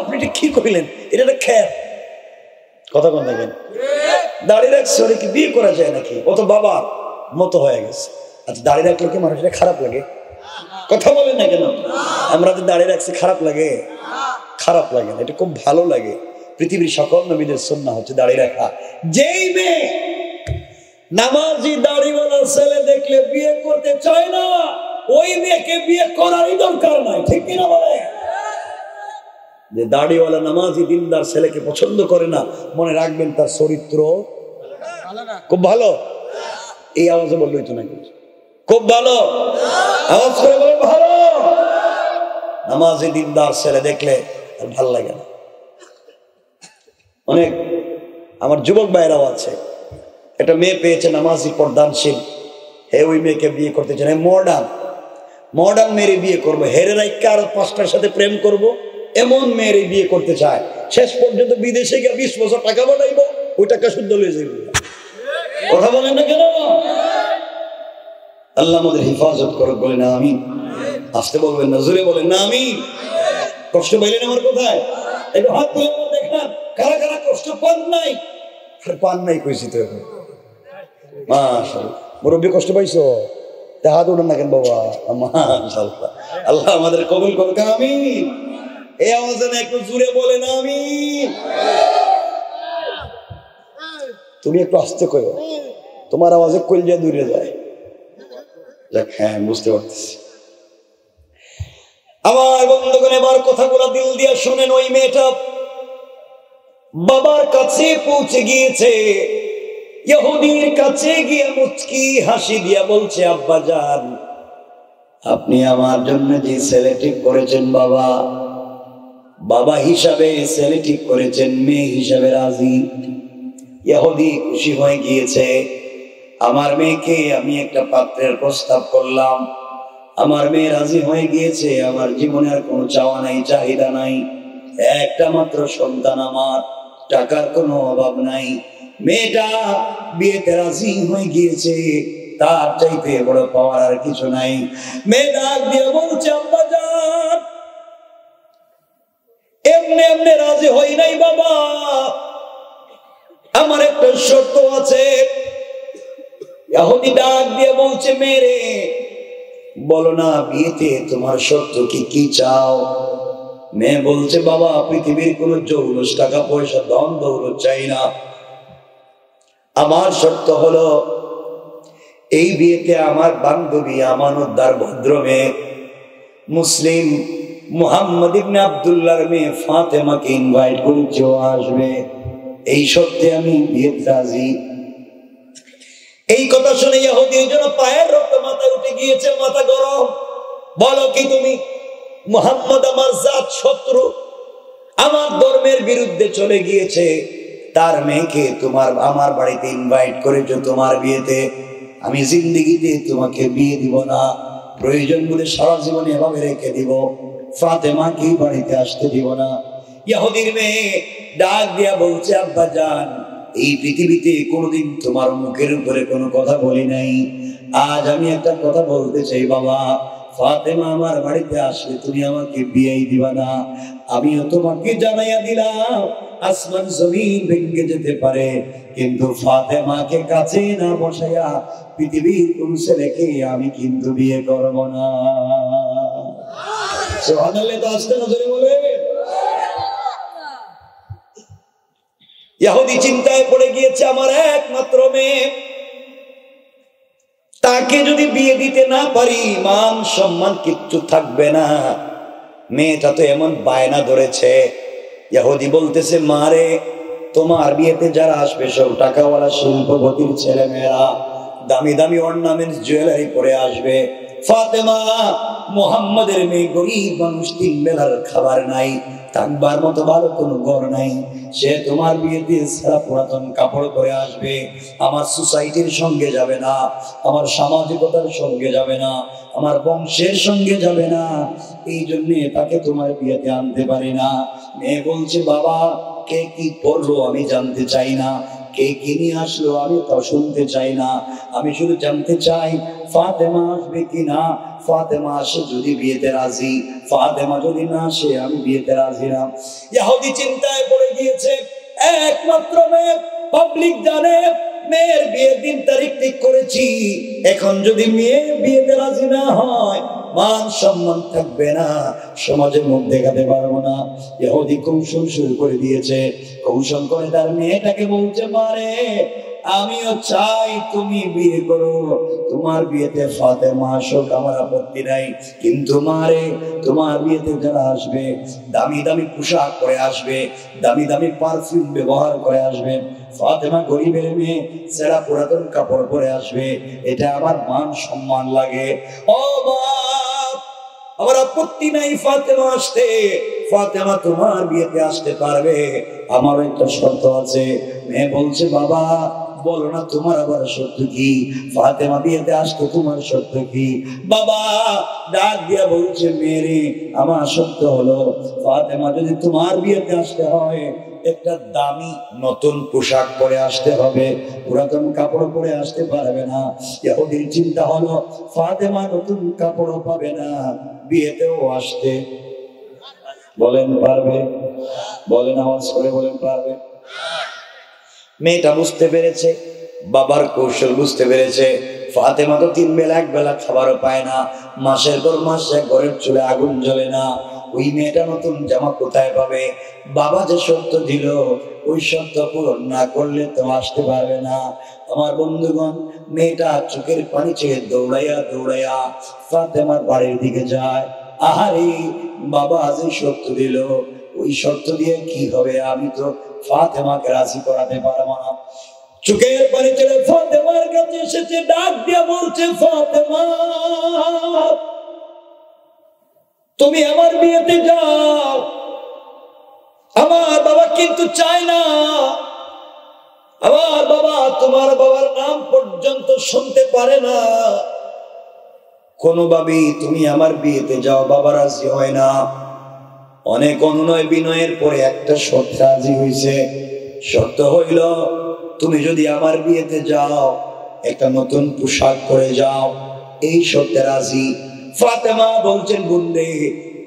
আপনি কি কইলেন, এটা একটা খ্যাত। কথা কোন দেখেন, দাড়ি রাখছে ওরে কি বিয়ে করা যায় নাকি? ও তো বাবার মতো হয়ে গেছে। আচ্ছা, দাড়ি রাখলে কি মানুষের খারাপ লাগে? কথা বলেন না কেন? আমরা তো দাড়ি রাখছি, খারাপ লাগে? খারাপ লাগে না, এটা খুব ভালো লাগে। পৃথিবীর সকল নবীদের সুন্নাহ হচ্ছে দাড়ি রাখা। যেই মেয়ে নামাজি দাড়িওয়ালা ছেলে দেখলে বিয়ে করতে চায় না, ওই মেয়েকে বিয়ে করারই দরকার নাই, ঠিক কিনা বলে? যে দাড়িওয়ালা নামাজি দিনদার ছেলেকে পছন্দ করে না, মনে রাখবেন তার চরিত্র খুব ভালো। এই আওয়াজে বললোই তো নাকি খুব ভালো, আওয়াজ করে বলেন ভালো। নামাজি দিনদার ছেলে দেখলে আর ভাল লাগে না। অনেক আমার যুবক ভাইরাও আছে, একটা মেয়ে পেয়েছে নামাজি পর্দানশীল, হে ওই মেয়েকে বিয়ে করতে চায়, মডার্ন মেয়েরে বিয়ে করবো, হেরে রাইকা আর 5টার সাথে প্রেম করব, এমন মেয়েরে বিয়ে করতে চায়। শেষ পর্যন্ত বিদেশে গিয়ে 20 বছর টাকা বানাইবো, ওই টাকা শুদ্ধ লয়ে যাইব। কথা বলেন না কেন? আল্লাহ আমাদের হেফাজত করুক, বলেন না আমিন। আসতে বলবেন না, জোরে বলেন না আমিন। কষ্ট পাইলেন আমার কোথায়? একটু হাত তুলে দেখেন কারা কারা কষ্ট পান নাই। পান নাই কইছি তো এখন, মাশাআল্লাহ। মুরব্বী কষ্ট পাইছো, হাত উঠান না কেন বাবা? মাশাআল্লাহ, আল্লাহ আমাদের কবুল করুক, আমিন। এই আওয়াজে একটু জোরে বলেন আমিন। তুমি একটু আস্তে কইও, তোমার আওয়াজে কলজা দূরে যায়। হ্যাঁ, বুঝতে পারতেছি। আমার বন্ধুগণ, এবার কথাগুলো দিল দিয়ে শুনেন। ওই মেয়েটা বাবার কাছে পৌঁছে গিয়েছে। ইহুদির কাছে গিয়ে মুচকি হাসি দিয়া বলছে, আব্বাজান, আপনি আমার জন্য যে ছেলে ঠিক করেছেন, বাবা বাবা হিসাবে ছেলে ঠিক করেছেন, মেয়ে হিসাবে রাজি। ইহুদি খুশি হয়ে গিয়েছে। আমার মেয়েকে আমি একটা পাত্রের প্রস্তাব করলাম, আমার মেয়ে রাজি হয়ে গিয়েছে। আমার জীবনে আর কোনো চাওয়া নাই, চাহিদা নাই, একটা মাত্র সন্তান আমার, টাকার কোনো অভাব নাই। মেয়েটা বিয়েতে রাজি হয়ে গিয়েছে, তার চাইতে বড় পাওয়ার আর কিছু নাই। মেয়ে ডাক দিয়ে বলছে, আব্বাজান, এমনি এমনি রাজি হই নাই বাবা, আমার একটা শর্ত আছে। ইহুদি ডাক দিয়ে বলছে, মেরে বলো না, বিয়েতে তোমার শর্ত কি কি চাও? মেয়ে বলছে, বাবা পৃথিবীর কোন জৌলুস, টাকা পয়সা, ধন দৌলত চাই না। আমার শর্ত হলো, এই বিয়েতে আমার বান্ধবী আমানতদার ভদ্র মেয়ে মুসলিম মুহাম্মদ ইবনে আব্দুল্লাহর মেয়ে ফাতেমাকে ইনভাইট করেছে, আসবে। এই শর্তে আমি বিয়েতে রাজি। এই কথা শুনে ইহুদির জন্য পায়ের রক্ত মাথায় উঠে গিয়েছে, মাথা গরম। বলো কি তুমি? মুহাম্মদ আমার জাত শত্রু, আমার ধর্মের বিরুদ্ধে চলে গিয়েছে, তার মেয়েকে তোমার আমার বাড়িতে ইনভাইট করেছো তোমার বিয়েতে। আমি জিন্দেগিতে তোমাকে বিয়ে দিব না, প্রয়োজন বলে সারা জীবনে এভাবে রেখে দিব, ফাতেমাকে বাড়িতে আসতে দিব না। ইহুদির মেয়ে ডাক দিয়া বলছে, আব্বাজান, এই পৃথিবীতে কোনোদিন তোমার মুখের উপরে কোনো কথা বলি নাই, আজ আমি একটা কথা বলতে চাই বাবা। ফাতেমা আমার বাড়িতে আসলে তুমি আমাকে বিয়েই দিবা না। আমিও তোমাকে জানাইয়া দিলাম, আসমান জমিন ভেঙে যেতে পারে, কিন্তু ফাতেমাকে কাছে না বসাইয়া পৃথিবীর কোন ছেলেকে আমি কিন্তু বিয়ে করব না। সুবহানাল্লাহ, তো আসতে নজরে বলে। ইহুদি চিন্তায় পড়ে গিয়েছে, আমার একমাত্র মেয়ে, তাকে যদি বিয়ে দিতে না পারি মান সম্মান কিচ্ছু থাকবে না। মেয়েটা তো এমন বায়না ধরেছে। ইহুদি বলতেছে, মারে, তোমার বিয়েতে যারা আসবে সব টাকাওয়ালা শিল্পপতির ছেলে মেয়েরা, দামি দামি অর্নামেন্টস জুয়েলারি পরে আসবে। ফাতেমা মুহাম্মাদের মেয়ে গরিব মানুষ, তিন বেলার খাবার নাই, থাকবার মতো ভালো কোনো ঘর নাই, সে তোমার বিয়েতে সারা পুরাতন কাপড় পরে আসবে। আমার সোসাইটির সঙ্গে যাবে না, আমার সামাজিকতার সঙ্গে যাবে না, আমার বংশের সঙ্গে যাবে না, এই জন্য তাকে তোমার বিয়েতে আনতে পারি না। মেয়ে বলছে, বাবা কে কি করলো আমি জানতে চাই না, কে কি নিয়ে আসলো আমি তা শুনতে চাই না, আমি শুধু জানতে চাই ফাতেমা আসবে কিনা। ফাতেমা আসে যদি বিয়েতে রাজি, ফাতেমা যদি না আসে আমি বিয়েতে রাজি না। ইহুদি চিন্তায় পড়ে গিয়েছে, একমাত্র মেয়ে, পাবলিক জানে মেয়ের বিয়ের দিন তারিখ ঠিক করেছি, এখন যদি মেয়ে বিয়েতে রাজি না হয় মান সম্মান থাকবে না, সমাজের মুখ দেখাতে পারবো না। ইহুদি কৌশল শুরু করে দিয়েছে। কৌশল করে তার মেয়েটাকে বলতে পারে, আমিও চাই তুমি বিয়ে করো, তোমার বিয়েতে ফাতেমা আসুক, আমার আপত্তি নাই, কিন্তু মারে, তোমার বিয়েতে যারা আসবে দামি দামি পোশাক পরে আসবে, দামি দামি পারফিউম ব্যবহার করে আসবে, ফাতেমা গরিবের মেয়ে, সেরা পুরাতন কাপড় পরে আসবে, এটা আমার মান সম্মান লাগে। ও বাপ, আমার আপত্তি নাই ফাতেমা আসতে, ফাতেমা তোমার বিয়েতে আসতে পারবে, আমার একটা শর্ত আছে। মেয়ে বলছে, বাবা বলো না তোমার আবার শর্ত কি? ফাতেমা বিয়েতে আসতে তোমার শর্ত কি? বাবা ডাক দিয়া বলছে, মেয়ে, আমার শর্ত হলো ফাতেমা যদি তোমার বিয়েতে আসতে হয় একটা দামি নতুন পোশাক পরে আসতে হবে, পুরাতন কাপড় পরে আসতে পারবে না। ইহুদির চিন্তা হলো, ফাতেমা নতুন কাপড় পাবে না, বিয়েতেও আসতে বলেন পারবে? বলেন, আওয়াজ করে বলেন পারবে? মেয়েটা বুঝতে পেরেছে, বাবার কৌশল বুঝতে পেরেছে। ফাতেমা তো তিন বেলা এক বেলা খাবারও পায় না, মাসের পর মাস এক ঘরের চুলে আগুন জ্বলে না, ওই মেয়েটা নতুন জামা কোথায় পাবে? বাবা যে শর্ত দিল ওই শর্ত পূরণ না করলে তো আসতে পারবে না। আমার বন্ধুগণ, মেয়েটা চোখের পানি ছেড়ে দৌড়াইয়া দৌড়াইয়া ফাতেমার বাড়ির দিকে যায়। আহারে, বাবা যে শর্ত দিল ওই ওই শর্ত দিয়ে কি হবে? আমি তো ফাতেমাকে রাজি করাতে পারবো না। চোখের পানি ছেড়ে ফাতেমার কাছে এসেছে, ডাক দিয়ে বলছে, ফাতেমা তুমি আমার বিয়েতে যাও। আমার বাবা কিন্তু চায় না, আমার বাবা তোমার বাবার নাম পর্যন্ত শুনতে পারে না। কোনোভাবেই তুমি আমার বিয়েতে যাও। বাবা রাজি হয় না। অনেক অনুনয় বিনয়ের পরে একটা শর্ত রাজি হয়েছে। শর্ত হইল, তুমি যদি আমার বিয়েতে যাও একটা নতুন পোশাক পরে যাও। এই শর্তে রাজি। ফাতেমা বলছেন, বুনরে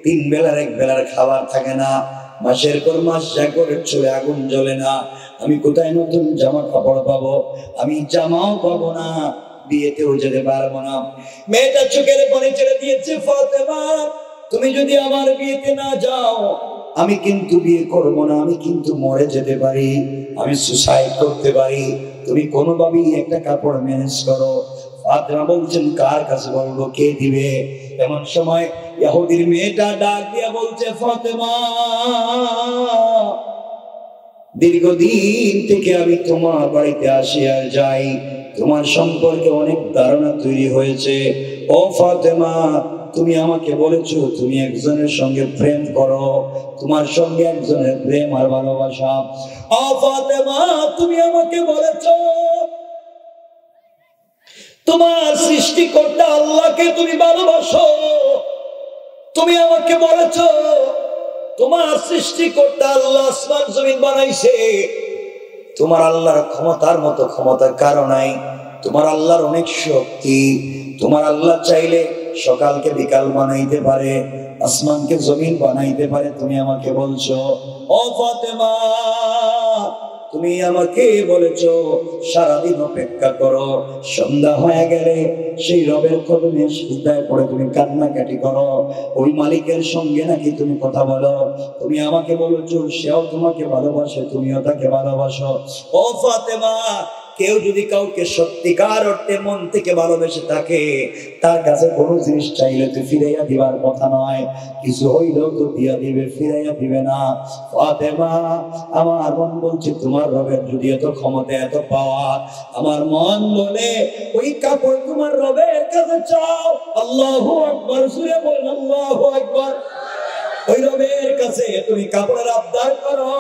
3 বেলার 1 বেলার খাবার থাকে না, মাসের পর মাস যা করে চলে আগুন জ্বলে না, আমি কোথায় নতুন জামা কাপড় পাবো? আমি জামাও পাবো না, বিয়েতেও যেতে পারবো না। মেয়েটা চোখের পানি ছেড়ে দিয়েছে, ফাতেমা তুমি যদি আমার বিয়েতে না যাও আমি কিন্তু বিয়ে করব না, আমি কিন্তু মরে যেতে পারি, আমি সুসাইড করতে পারি, তুমি কোনোভাবেই একটা কাপড় ম্যানেজ করো। ফাতেমা বলছেন, কার কাছে বলবো, কে দিবে? এমন সময় ইহুদির মেয়েটা ডাক দিয়া বলছে, ফাতেমা দীর্ঘদিন থেকে আমি তোমার বাড়িতে আসি আর যাই, তোমার সম্পর্কে অনেক ধারণা তৈরি হয়েছে। ও ফাতেমা তুমি আমাকে বলেছো তুমি একজনের সঙ্গে প্রেম করো, তোমার সঙ্গে একজনের প্রেম আর ভালোবাসা। ও ফাতেমা তুমি আমাকে বলেছো তোমার সৃষ্টিকর্তা আল্লাহকে তুমি ভালোবাসো। তুমি আমাকে বলেছো তোমার সৃষ্টিকর্তা আল্লাহ আসমান জমিন বানাইছে, তোমার আল্লাহর ক্ষমতার মতো ক্ষমতার কারণ নাই, তোমার আল্লাহর অনেক শক্তি, তোমার আল্লাহ চাইলে সকালকে বিকাল বানাইতে পারে, আসমানকে জমিন বানাইতে পারে। তুমি আমাকে বলছো, ও ফাতেমা তুমি আমাকে বলেছো সারাদিন অপেক্ষা করো, সন্ধ্যা হয়ে গেলে সেই রবের কদমে সিজদায় পড়ে তুমি কান্নাকাটি করো, ওই মালিকের সঙ্গে নাকি তুমি কথা বলো। তুমি আমাকে বলেছো সেও তোমাকে ভালোবাসে, তুমিও তাকে ভালোবাসো। ও ফাতেমা কেউ যদি কাউকে সত্যিকার অর্থে মন থেকে ভালোবেসে থাকে, তার কাছে কোনো জিনিস চাইলে তো ফিরাইয়া দিবার কথা নয়, কিছু হইলেও তো দিয়া দিবে, ফিরাইয়া দিবে না। ফাতেমা আমার মন বলছে তোমার রবের যদি এত ক্ষমতা এত পাওয়ার, আমার মন বলে ওই কাপড় তোমার রবের কাছে চাও। আল্লাহু আকবার, সুরে বলেন আল্লাহু আকবার। ওই রবের কাছে তুমি কাপড়ের আবদার করো।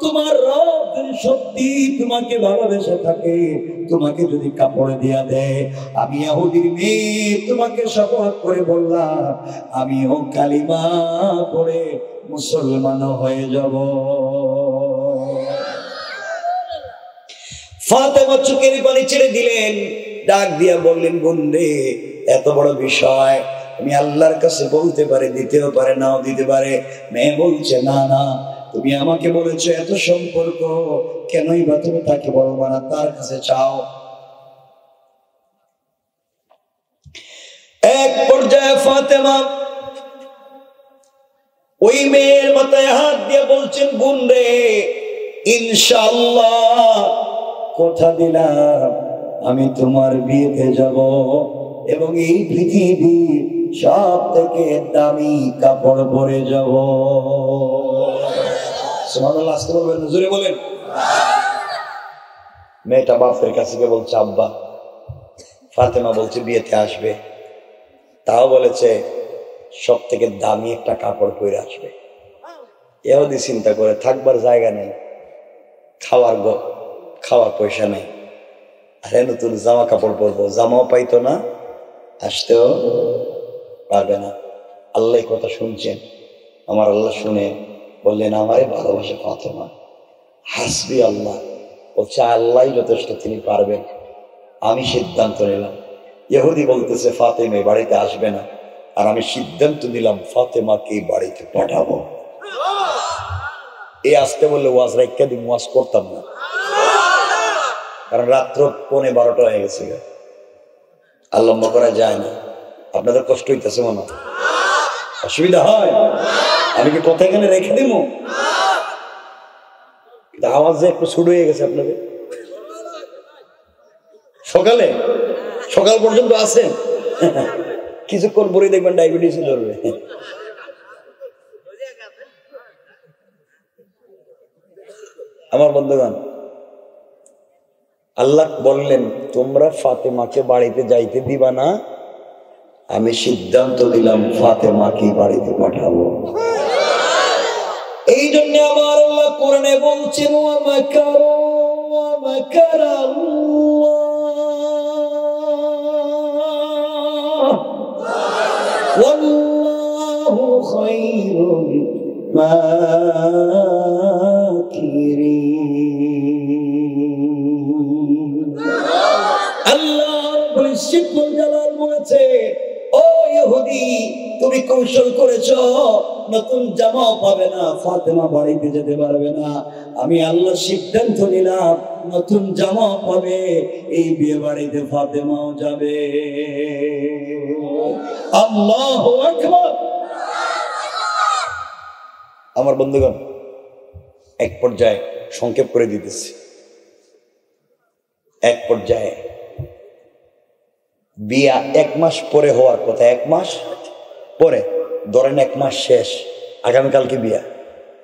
তোমার রব যদি সত্যি তোমাকে ভালোবেসে থাকে, তোমাকে যদি কাপড় দিয়া দেয়, আমি ইহুদির মেয়ে তোমাকে শপথ করে বললাম আমিও কালিমা পড়ে মুসলমান হয়ে যাব। ফাতেমা চোখের পানি ছেড়ে দিলেন, ডাক দিয়া বললেন, বন্ধে এত বড় বিষয় আমি আল্লাহর কাছে বলতে পারে, দিতেও পারে নাও দিতে পারে। মেয়ে বলছে, না না তুমি আমাকে বলেছো এত সম্পর্ক, কেনই বা তুমি তাকে বলবো না, তার কাছে চাও। এক পর্যায়ে ফাতেমা ওই মেয়ের মাথায় হাত দিয়ে বলছেন, বোন রে ইনশাআল্লাহ কথা দিলাম আমি তোমার বিয়েতে যাব এবং এই পৃথিবীর সব থেকে দামি কাপড় পরে যাব। সুবহানাল্লাহ, আসতে বলবেন, জোরে বলেন। মেয়েটা বাপের কাছে গিয়ে বলছে, আব্বা ফাতেমা বলছে বিয়েতে আসবে, তাও বলেছে সব থেকে দামি একটা কাপড় পরে আসবে। ইহুদি চিন্তা করে থাকবার জায়গা নেই, খাওয়ার পয়সা নেই, আরে নতুন জামা কাপড় পরবো, জামাও পাইতো না, আসতেও পারবে না। আল্লাহ কথা শুনছেন, আমার আল্লাহ শুনে বললেন আমারে ভালোবাসে ফাতেমা, হাসবি আল্লাহ, বলছে আল্লাহ যথেষ্ট, তিনি পারবেন। আমি সিদ্ধান্ত নিলাম ইহুদি বলতেছে ফাতেমা বাড়িতে আসবে না, আর আমি সিদ্ধান্ত নিলাম ফাতেমাকে বাড়িতে পাঠাবো। এই আসতে বললে ওয়াজ রাইখা দিন, ওয়াজ করতাম না, কারণ রাত্র 11:30 হয়ে গেছে, আর লম্বা করা যায় না। আপনাদের কষ্ট হইতেছে মনে হয়, অসুবিধা হয়, আমি কি কথা এখানে রেখে দিব? আওয়াজ যে একটু ছোট হয়ে গেছে আপনাদের। সকাল পর্যন্ত আছেন, কিছুক্ষণ পরে দেখবেন ডায়াবেটিস ধরবে। আমার বন্ধুগণ, আল্লাহ বললেন তোমরা ফাতেমাকে বাড়িতে যাইতে দিবা না, আমি সিদ্ধান্ত নিলাম ফাতেমাকে বাড়িতে পাঠাবো। এই জন্য আমার আল্লাহ কোরআনে বলছেন ওয়া মাকারু ওয়া মাকারাল্লাহ ওয়াল্লাহু খায়রুল মাকিরিন। আল্লাহ রাব্বুল ইজ্জতুল জালাল বলেছে, ও ইহুদি তুমি কৌশল করেছো, নতুন জামা পাবে না, ফাতেমা বাড়িতে যেতে পারবে না। আমি আল্লাহ সিদ্ধান্ত নিলাম নতুন জামা পাবে, এই বিয়ে বাড়িতে ফাতেমাও যাবে। আল্লাহু আকবার। আমার বন্ধুগণ, এক পর্যায়ে সংক্ষেপ করে দিতেছি, এক পর্যায়ে বিয়া 1 মাস পরে হওয়ার কথা, 1 মাস পরে, ধরেন 1 মাস শেষ, আগামীকালকে বিয়া,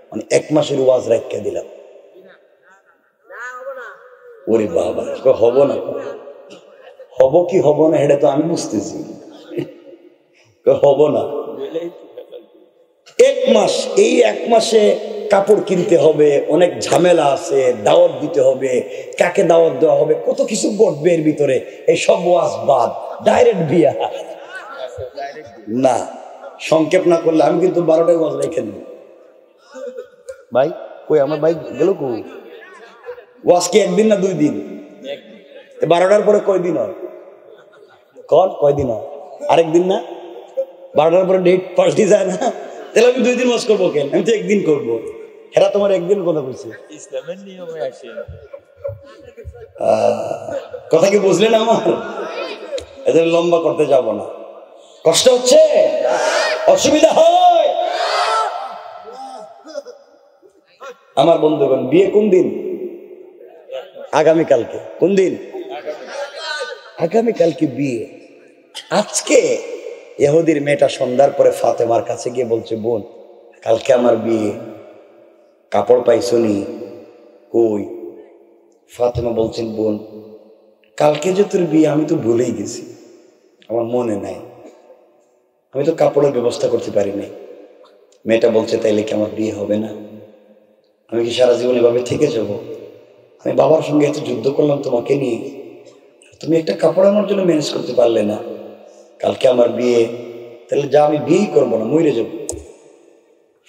মানে 1 মাসের ওয়াজ রাখতে দিলাম। ওরে বাবা, হব না, হব কি হব না এটা তো আমি বুঝতেছি, হব না। 1 মাস, এই 1 মাসে কাপড় কিনতে হবে, অনেক ঝামেলা আছে, দাওয়াত দিতে হবে, কাকে দাওয়াত দেওয়া হবে, কত কিছু ঘটবে এর ভিতরে। এই সব ওয়াজ বাদ, ডাইরেক্ট বিয়া। না, সংক্ষেপ না করলে আমি কিন্তু 12টায় ওয়াজ রেখে দেব। ভাই কই আমার ভাই গেল কই? ওয়াজ কি 1 দিন না 2 দিন? 12টার পরে কয়দিন হয়? কয়দিন হয়? আরেক দিন না? 12টার পরে ডেট পাল্টে যায় না? তাহলে আমি 2 দিন ওয়াজ করবো কেন? আমি তো 1 দিন করবো। হেরা তোমার 1 দিন কথা বলছে, ইসলামের নিয়মে আসে। কথা কি বুঝলেন আমার? এদের লম্বা করতে যাব না। কষ্ট হচ্ছে, অসুবিধা হয়। আমার বন্ধুগণ, বিয়ে কোন দিন? আগামীকালকে। কোন দিন? আগামীকালকে বিয়ে। আজকে ইহুদির মেয়েটা সন্ধ্যার পরে ফাতেমার কাছে গিয়ে বলছে, বোন কালকে আমার বিয়ে, কাপড় পাইছনি কই? ফাতেমা বলছেন, বোন কালকে যে তোর বিয়ে আমি তো ভুলেই গেছি, আমার মনে নাই, আমি তো কাপড়ের ব্যবস্থা করতে পারি নাই। মেয়েটা বলছে, তাইলে কি আমার বিয়ে হবে না? আমি কি সারা জীবন এভাবে থেকে যাব? আমি বাবার সঙ্গে এত যুদ্ধ করলাম তোমাকে নিয়ে, তুমি একটা কাপড় আমার জন্য ম্যানেজ করতে পারলে না। কালকে আমার বিয়ে, তাহলে যা আমি বিয়েই করবো না, মরে যাব।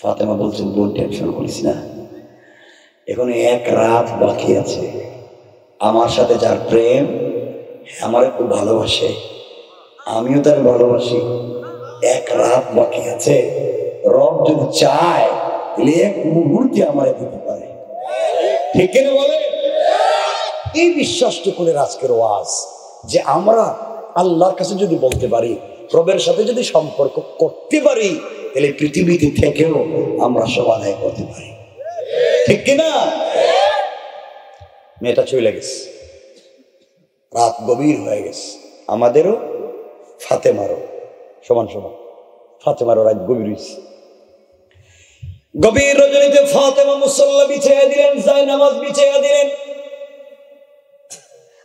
ফাতেমা বলছেন, বোন টেনশন করিস না, এখন 1 রাত বাকি আছে। আমার সাথে যার প্রেম, আমার খুব ভালোবাসে, আমিও তার ভালোবাসি। 1 রাত বাকি আছে, রব যদি চায় তাহলে 1 মুহূর্তে আমার দিতে পারে। ঠিক কিনা বলে? এই বিশ্বাসটুকুনের আজকের ওয়াজ, যে আমরা আল্লাহর কাছে যদি বলতে পারি, রবের সাথে যদি সম্পর্ক করতে পারি, তাহলে পৃথিবীতে থেকেও আমরা সব আদায় করতে পারি। ঠিক কিনা? মেয়েটা চলে গেছে, রাত গভীর হয়ে গেছে, আমাদেরও ফাতেমারও সমান সমান। ফাতেমারও রাত গভীর হয়েছে। গভীর রজনীতে ফাতেমা মুসল্লা বিছাইয়া দিলেন, জায়নামাজ বিছাইয়া দিলেন।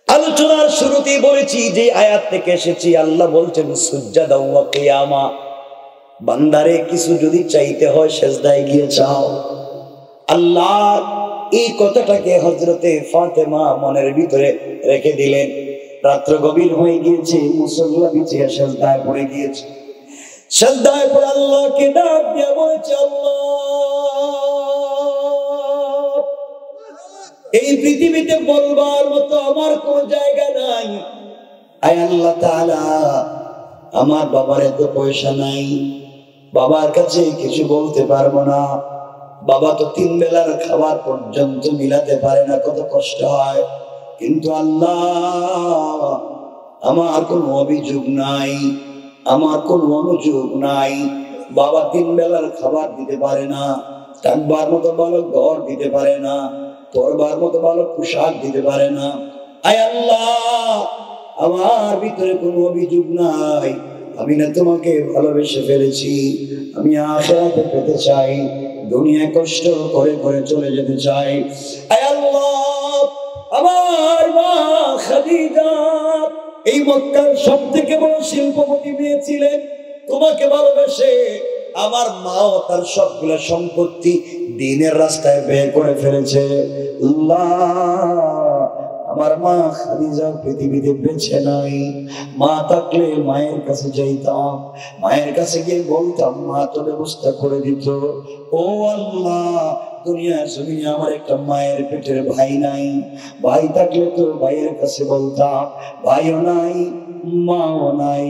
আলোচনার শুরুতেই বলেছি যে আয়াত থেকে এসেছি, আল্লাহ বলছেন সুজদা ওয়া কিয়ামা, বান্দারে কিছু যদি চাইতে হয় সেজদায় গিয়ে চাও। আল্লাহ এই কথাটাকে হযরতে ফাতেমা মনের ভিতরে রেখে দিলেন। রাত্র গভীর হয়ে গিয়েছে, মুসল্লা বিছিয়ে সেজদায় পড়ে গিয়েছে। সেজদায় পড়ে আল্লাহকে ডাক দিয়ে বলছে, আল্লাহ এই পৃথিবীতে বলবার মতো আমার কোন জায়গা নাই। আয় আল্লাহ তাআলা, আমার বাবার এত পয়সা নাই, বাবার কাছে কিছু বলতে পারবো না। বাবা তো 3 বেলার খাবার পর্যন্ত মিলাতে পারে না, কত কষ্ট হয়। কিন্তু আল্লাহ আমার কোনো অভিযোগ নাই, আমার কোনো অনুযোগ নাই। বাবা 3 বেলার খাবার দিতে পারে না, থাকবার মতো ভালো ঘর দিতে পারে না, পরবার মতো ভালো পোশাক দিতে পারে না। আয় আল্লাহ, আমার ভিতরে কোনো অভিযোগ নাই, আমি না তোমাকে ভালোবেসে ফেলেছি, আমি আখিরাতে পেতে চাই। দুনিয়ায় কষ্ট করে করে চলে যেতে চাই। আয় আল্লাহ, আমার মা খাদিজা এই মক্কার সবথেকে বড় শিল্পপতি মেয়ে ছিলেন। তোমাকে ভালোবেসে আমার মাও তার সবগুলো সম্পত্তি দ্বীনের রাস্তায় ব্যয় করে ফেলেছে। আল্লাহ, আমার মা খাদিজা পৃথিবীতে বেঁচে নাই। মা থাকলে মায়ের কাছে যাইতাম, মায়ের কাছে গিয়ে বলতাম, মা তো ব্যবস্থা করে দিত। ও আল্লাহ, দুনিয়া জমিনে আমার একটা মায়ের পেটের ভাই নাই, ভাই থাকলে তো ভাইয়ের কাছে বলতাম। ভাইও নাই, মাও নাই,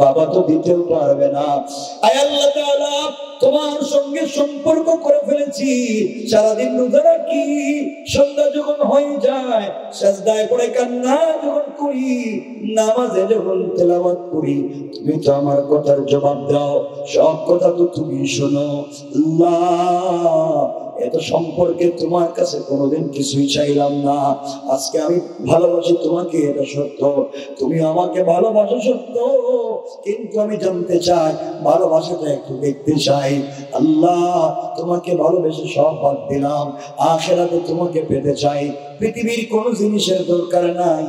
বাবা তো দিতেও পারবে না। আয় আল্লাহ তাআলা, তোমার সঙ্গে সম্পর্ক করে ফেলেছি, সারাদিন রোজা রাখি, সন্ধ্যা যখন হয়ে যায় সাজদায় পড়ে কান্না যখন করি, নামাজে যখন তেলাওয়াত করি, তুমি তো আমার কথার জবাব দাও, সব কথা তো তুমি শোনো। আল্লাহ, এত সম্পর্কে তোমার কাছে কোনোদিন কিছুই চাইলাম না। আজকে আমি ভালোবাসি তোমাকে, এটা সত্য, তুমি আমাকে ভালোবাসো সত্য, কিন্তু আমি জানতে চাই, ভালোবাসাটা একটু দেখতে চাই। আল্লাহ, তোমাকে ভালোবেসে সব বাদ দিলাম, আখিরাতে তোমাকে পেতে চাই। পৃথিবীর কোনো জিনিসের দরকার নাই,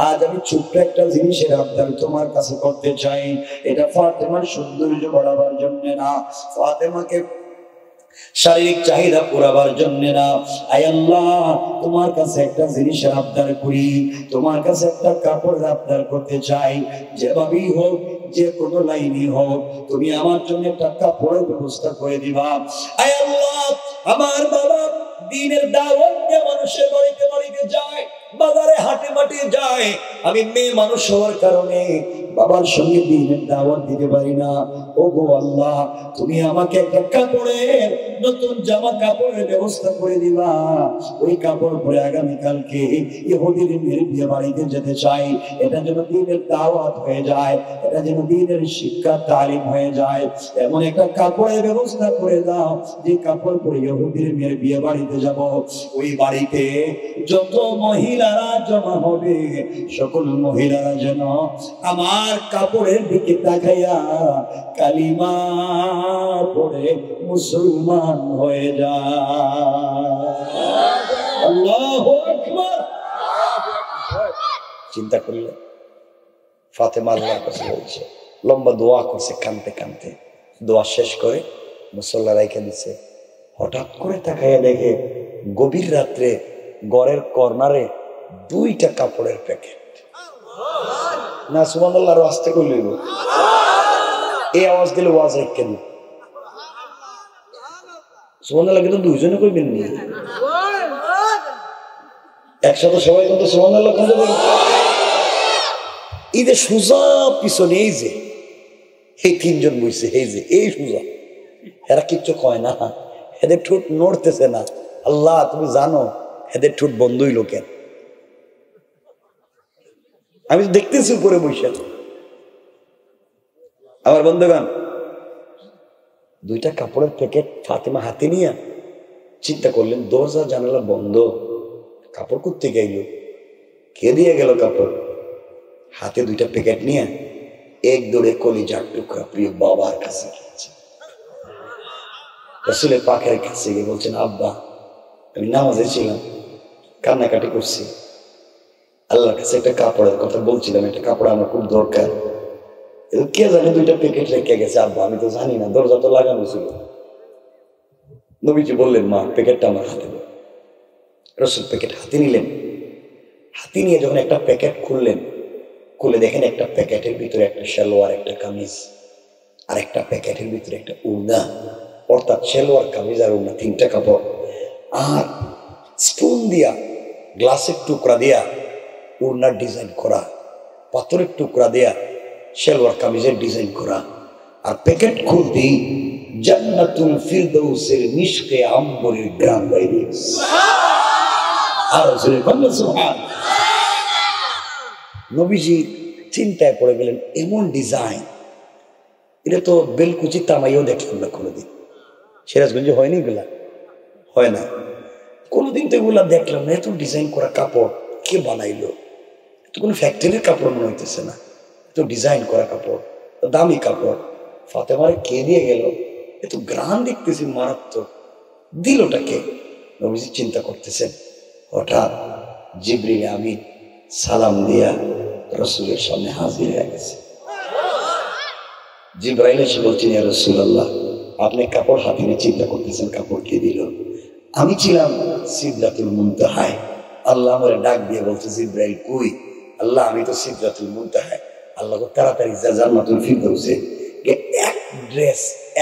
আজ আমি ছোট্ট একটা জিনিসের আবদার তোমার কাছে করতে চাই। এটা ফাতেমার সৌন্দর্য বাড়াবার জন্য না, ফাতেমাকে শারীরিক চাহিদা পুরাবার জন্য না। আয় আল্লাহ, তোমার কাছে একটা জিনিসের আবদার করি, তোমার কাছে একটা কাপড়ের আবদার করতে চাই। যেভাবেই হোক, যে কোনো লাইনই হোক, তুমি আমার জন্য একটা কাপড়ের ব্যবস্থা করে দিবা। আয় আল্লাহ, আমার বাবা দ্বীনের দাওয়াত নিয়ে মানুষের বাড়িতে বাড়িতে যায়, বাজারে হাটে মাঠে যায়। আমি মেয়ে মানুষ হওয়ার কারণে বাবার সঙ্গে দ্বীনের দাওয়াত দিতে পারি না। ও গো আল্লাহ, তুমি আমাকে একটা কাপড়ের, নতুন জামা কাপড়ের ব্যবস্থা করে দিবা। ওই কাপড় পরে আগামীকালকে ইহুদির মেয়ের বিয়ে বাড়িতে যেতে চাই। এটা যেন দ্বীনের দাওয়াত হয়ে যায়, এটা যেন দ্বীনের শিক্ষা তালিম হয়ে যায়। এমন একটা কাপড়ের ব্যবস্থা করে দাও, যে কাপড় পরে ইহুদির মেয়ের বিয়ে বাড়িতে যাব। ওই বাড়িতে যত মহিলারা জমা হবে, সকল মহিলারা যেন আমার কাপড়ের দিকে তাকাইয়া কালিমা পড়ে মুসলমান হয়ে যায়। আল্লাহু আকবার। চিন্তা করলে ফাতেমা আল্লাহর কাছে বলছে, লম্বা দোয়া করছে, কাঁদতে কাঁদতে দোয়া শেষ করে মুসল্লা রাইখা দিছে। হঠাৎ করে তাকাইয়া দেখে গভীর রাত্রে ঘরের কর্নারে 2টা কাপড়ের প্যাকেট। না সুবহানাল্লাহ, আরো আস্তে করে লইব, এই আওয়াজ দিলে ওয়াজ রেখে দিন। সুবহানাল্লাহ কিন্তু 2জনে কইবেন নি, একসাথে সবাই কিন্তু সুবহানাল্লাহ কিন্তু এই যে সুজা পিছনে, এই যে এই 3জন বইছে, এই যে এই সুজা, এরা কিচ্ছু কয় না, এদের ঠোঁট নড়তেছে না। আল্লাহ, তুমি জানো এদের ঠোঁট বন্ধই লোকের। আমি দেখতেছি উপরে বসে। আমার বন্ধুগণ, 2টা কাপড়ের প্যাকেট ফাতেমা হাতে নিয়ে চিন্তা করলেন, দরজা জানালা বন্ধ, কাপড় করতে গেল, কে দিয়ে গেল কাপড়? হাতে 2টা প্যাকেট নিয়ে এক দৌড়ে কলিজার টুকরা প্রিয় বাবার কাছে গিয়েছে। রাসূলের পাকের কাছে গিয়ে বলছেন, আব্বা, আমি নামাজে ছিলাম, কান্নাকাটি করছি, আল্লাহর কাছে একটা কাপড়ের কথা বলছিলাম, একটা কাপড় আমার খুব দরকার। কে জানে 2টা প্যাকেট রেখে গেছে। আব্বা, আমি তো জানি না, দরজা তো লাগানো ছিল। নবীজি বললেন, মা, প্যাকেটটা আমার হাতে দাও। রাসূল প্যাকেট হাতে নিলেন, হাতে নিয়ে যখন একটা প্যাকেট খুললেন, খুলে দেখেন একটা প্যাকেটের ভিতরে একটা সালোয়ার, একটা কামিজ, আর একটা প্যাকেটের ভিতরে একটা উড়না, অর্থাৎ সালোয়ার, কামিজ আর উড়না, 3টা কাপড়। আর স্টোন দিয়া, গ্লাসের টুকরা দিয়া উড়নার ডিজাইন করা, পাথরের টুকরা দেয়া সালোয়ার কামিজের ডিজাইন করা। আর প্যাকেট খুলতেই জান্নাতুল ফিরদাউসের মিশকে আম্বরের গ্রাম বাইরে। আর সুবহানাল্লাহ, নবীজি চিন্তায় পড়ে গেলেন, এমন ডিজাইন, এটা তো বেলকুচি তামাইও দেখলাম না কোনোদিন। সিরাজগঞ্জে হয়নি এগুলা, হয় না কোনোদিন, তো এগুলা দেখলাম না। এত ডিজাইন করা কাপড় কে বানাইলো? তো কোনো ফ্যাক্টরির কাপড় মনে হইতেছে না, এত ডিজাইন করা কাপড়, দামি কাপড়। ফাতেমারে কে দিয়ে গেল? এত গ্রাম দেখতেছি মারাত্মক। দিলটাকে নবীজি চিন্তা করতেছেন। হঠাৎ জিবরিল আমিন সালাম দিয়া রসুলের সামনে হাজির হয়ে গেছে। জিবরাইল এসে বলছেন, ইয়া রাসূলুল্লাহ, আপনি কাপড় হাতে নিয়ে চিন্তা করতেছেন, কাপড় কে দিল? আমি ছিলাম সিদরাতুল মুনতাহায়। আল্লাহ আমারে ডাক দিয়ে বলছে, জিবরাইল কই? আল্লাহ, আমি তো সিদরাতুল মুনতাহায়। আল্লাহ তাড়াতাড়ি যা জান্নাতুল ফিরদাউসে।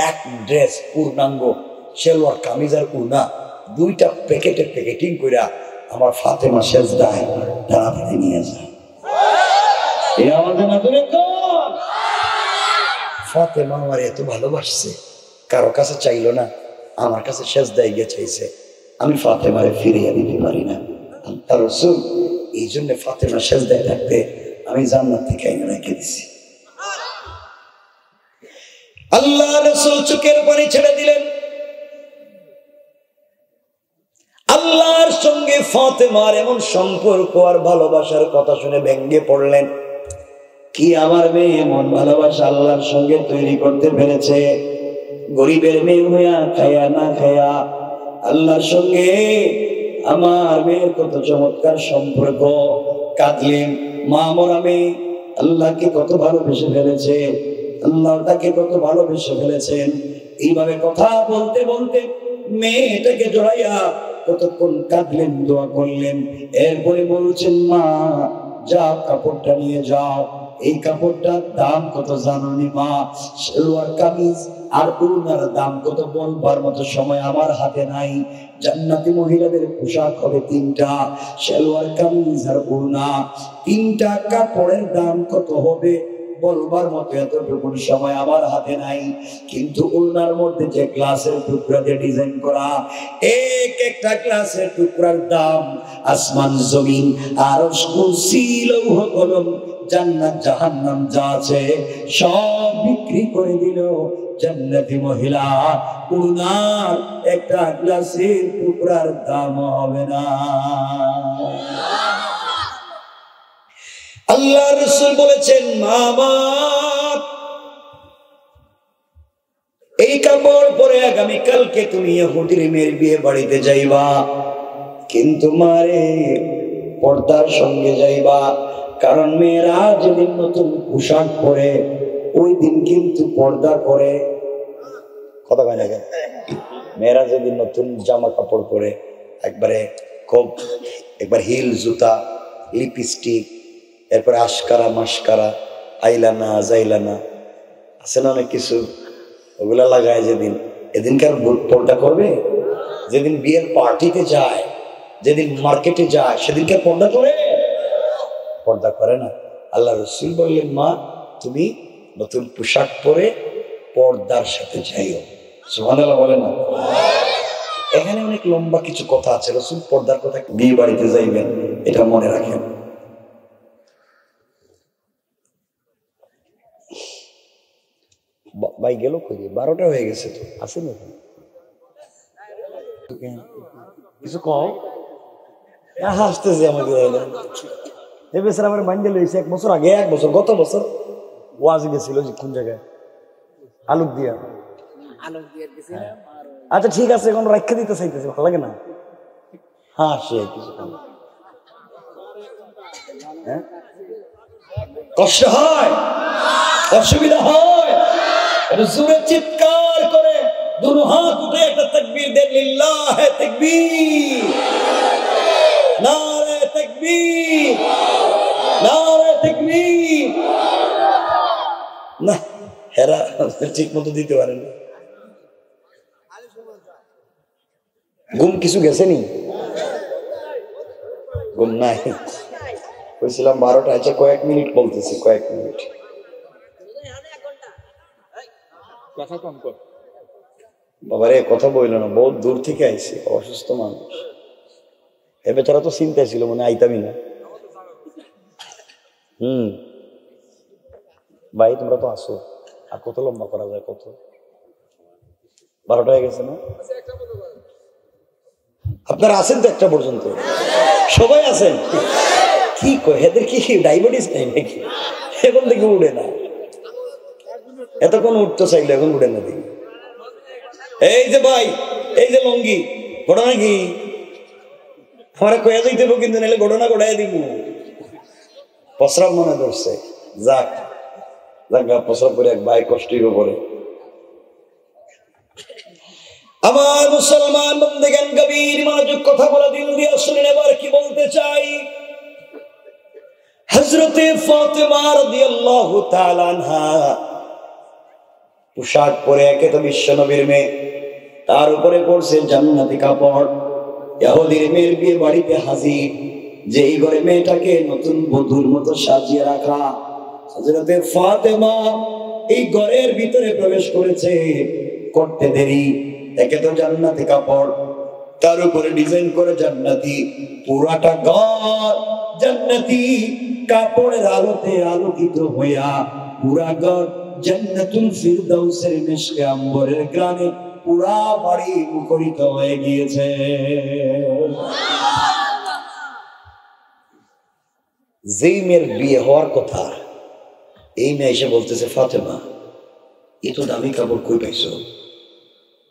এক ড্রেস পূর্ণাঙ্গ সেলোয়ার কামিজার উনা দুইটা প্যাকেটিং কইরা আমার ফাতেমা সেজদায় তাড়াতাড়ি নিয়ে যায়। এই আমাদের নাদুরে কোন ফাতেমা আমার এত ভালোবাসছে, কারো কাছে চাইলো না, আমার কাছে সেজদায় গিয়ে চাইছে। আমি ফাতেমারে ফিরিয়ে দিতে পারি না। আল্লাহ রাসূল এই জন্য ফাতেমা সেজদায় থাকতে আমি জান্নাত থেকে এনে রেখে দিছি। আল্লাহ রাসূল চোখের পানি ছেড়ে দিলেন। আল্লাহর সঙ্গে ফাতেমার এমন সম্পর্ক আর ভালোবাসার কথা শুনে ভেঙ্গে পড়লেন। কি আমার মেয়ে এমন ভালোবাসা আল্লাহর সঙ্গে তৈরি করতে পেরেছে? গরিবের মেয়ে হইয়া খায়া না খায়া আল্লাহর সঙ্গে আমার মেয়ের কত চমৎকার সম্পর্ক। কাঁদলেন, মা মরা মেয়ে আল্লাহকে কত ভালোবেসে ফেলেছে, আল্লাহ তাকে কত ভালোবেসে ফেলেছেন। এইভাবে কথা বলতে বলতে মেয়েটাকে জড়াইয়া কতক্ষণ কাঁদলেন, দোয়া করলেন। এরপরে বলছেন, মা যাও কাপড়টা নিয়ে যাও। এই কাপড়টার দাম কত জানোনি মা? সেলোয়ার কামিজ আর উড়নার দাম কত বলবার মতো সময় আমার হাতে নাই। জান্নাতি মহিলাদের পোশাক হবে তিনটা, সেলোয়ার কামিজ আর উড়না। তিনটা কাপড়ের দাম কত হবে বলবার মতো এতটুকু সময় আমার হাতে নাই। কিন্তু উড়নার মধ্যে যে গ্লাসের টুকরা দিয়ে ডিজাইন করা, এক একটা গ্লাসের টুকরার দাম আসমান জমিন আরশ কুরসি লৌহ কলম জান্নাত জাহান্নাম যা আছে সব বিক্রি করে দিল। জান্নাতি মহিলা উড়নার একটা গ্লাসের টুকরার দাম হবে না। আল্লাহ রাসূল বলেছেন, মামা এই কাপড় পরে আগামীকালকে তুমি ইহুদির মেয়ের বিয়ে বাড়িতে যাইবা, কিন্তু মারে পর্দার সঙ্গে যাইবা। কারণ মেয়েরা যেদিন নতুন পোশাক পরে ওই দিন কিন্তু পর্দা করে। কথা কয় না কেন? মেয়েরা যেদিন নতুন জামা কাপড় পরে একবার হিল জুতা, লিপস্টিক, এরপরে আশকারা মাস্কারা, আইলানা জাইলানা আছে না অনেক কিছু, ওগুলা লাগায় যেদিন, এদিনকার পর্দা করবে? যেদিন বিয়ের পার্টিতে যায়, যেদিন মার্কেটে যায়, সেদিনকার পর্দা করে? পর্দা করে না। আল্লাহ রাসূল বললেন, মা তুমি নতুন পোশাক পরে পর্দার সাথে যাইও। সুবহানাল্লাহ বলে না? এখানে অনেক লম্বা কিছু কথা আছে। রাসূল পর্দার কথা বিয়ে বাড়িতে যাইবেন, এটা মনে রাখেন। ভাই গেল কই? 12টা হয়ে গেছে তো, আসেন কিছু কম হাসতেছে আমাকে। এই বেচারা আমার মাইন্ডে লইছে 1 বছর আগে, 1 বছর গত বছর ওয়াজ গেছিল যে কোন জায়গায় আলোক দিয়া। আচ্ছা ঠিক আছে, এখন রাখা দিতে চাইতেছে, ভালো লাগে না? হ্যাঁ সে কিছু কষ্ট হয়, অসুবিধা হয়, জোরে চিৎকার করে দুনো হাত উঠে একটা তাকবীর দেন, লিল্লাহে তাকবীর, নারে তাকবীর, নারে তাকবীর। না হেরা ঠিক মতো দিতে পারেন না। ঘুম কিছু গেছে নি? ঘুম নাই? বলছিলাম 12টা, আচ্ছা কয়েক মিনিট বলতেছি, কয়েক মিনিট। বাবারে কথা বললো না, বহুত দূর থেকে আইছি, অসুস্থ মানুষ। এ বেচারা তো চিন্তায় ছিল, মনে আইতামই না। ভাই তোমরা তো আসো, আর কত লম্বা করা যায়? কত 12টা হয়ে গেছে না? আপনারা আছেন তো 1টা পর্যন্ত? সবাই আছেন? কি কয় এদের কি ডায়াবেটিস নাই নাকি? এখন থেকে উঠে না, এতক্ষণ উঠতে চাইলে এখন উঠে না দেখি। এই যে ভাই এই যে লঙ্গি, ঘটনা কি আমরা কয়ে দিতে কিন্তু নাহলে ঘটনা ঘটাই দিব। প্রস্রাব মনে ধরছে, যাক যাক প্রস্রাব করে এক ভাই কষ্টই করে। আমার মুসলমান বন্দেগান গভীর মনোযোগ কথা বলা দিল দিয়ে শুনেন এবার কি বলতে চাই। হযরতে ফাতেমা রাদিয়াল্লাহু তাআলা আনহা পোশাক পরে, একে তো বিশ্ব নবীর মেয়ে, তার উপরে পড়ছে জান্নাতি কাপড়। ইহুদির মেয়ের বিয়ে বাড়িতে হাজির, যেই ঘরে মেয়েটাকে নতুন বধূর মতো সাজিয়ে রাখা, হযরতে ফাতেমা এই ঘরের ভিতরে প্রবেশ করেছে। করতে দেরি, একে তো জান্নাতি কাপড়, তার উপরে ডিজাইন করে জান্নাতি, পুরাটা ঘর জান্নাতি কাপড়ের আলোতে আলোকিত হইয়া পুরা ঘর জান্নাতুল ফিরদাউসের মিশকে আম্বরের গ্রানে পুরা বাড়ি মুখরিত হয়ে গিয়েছে। যেই মেয়ের বিয়ে হওয়ার কথা, এই মেয়ে এসে বলতেছে ফাতেমা এত দামি কাপড় কই পাইছো?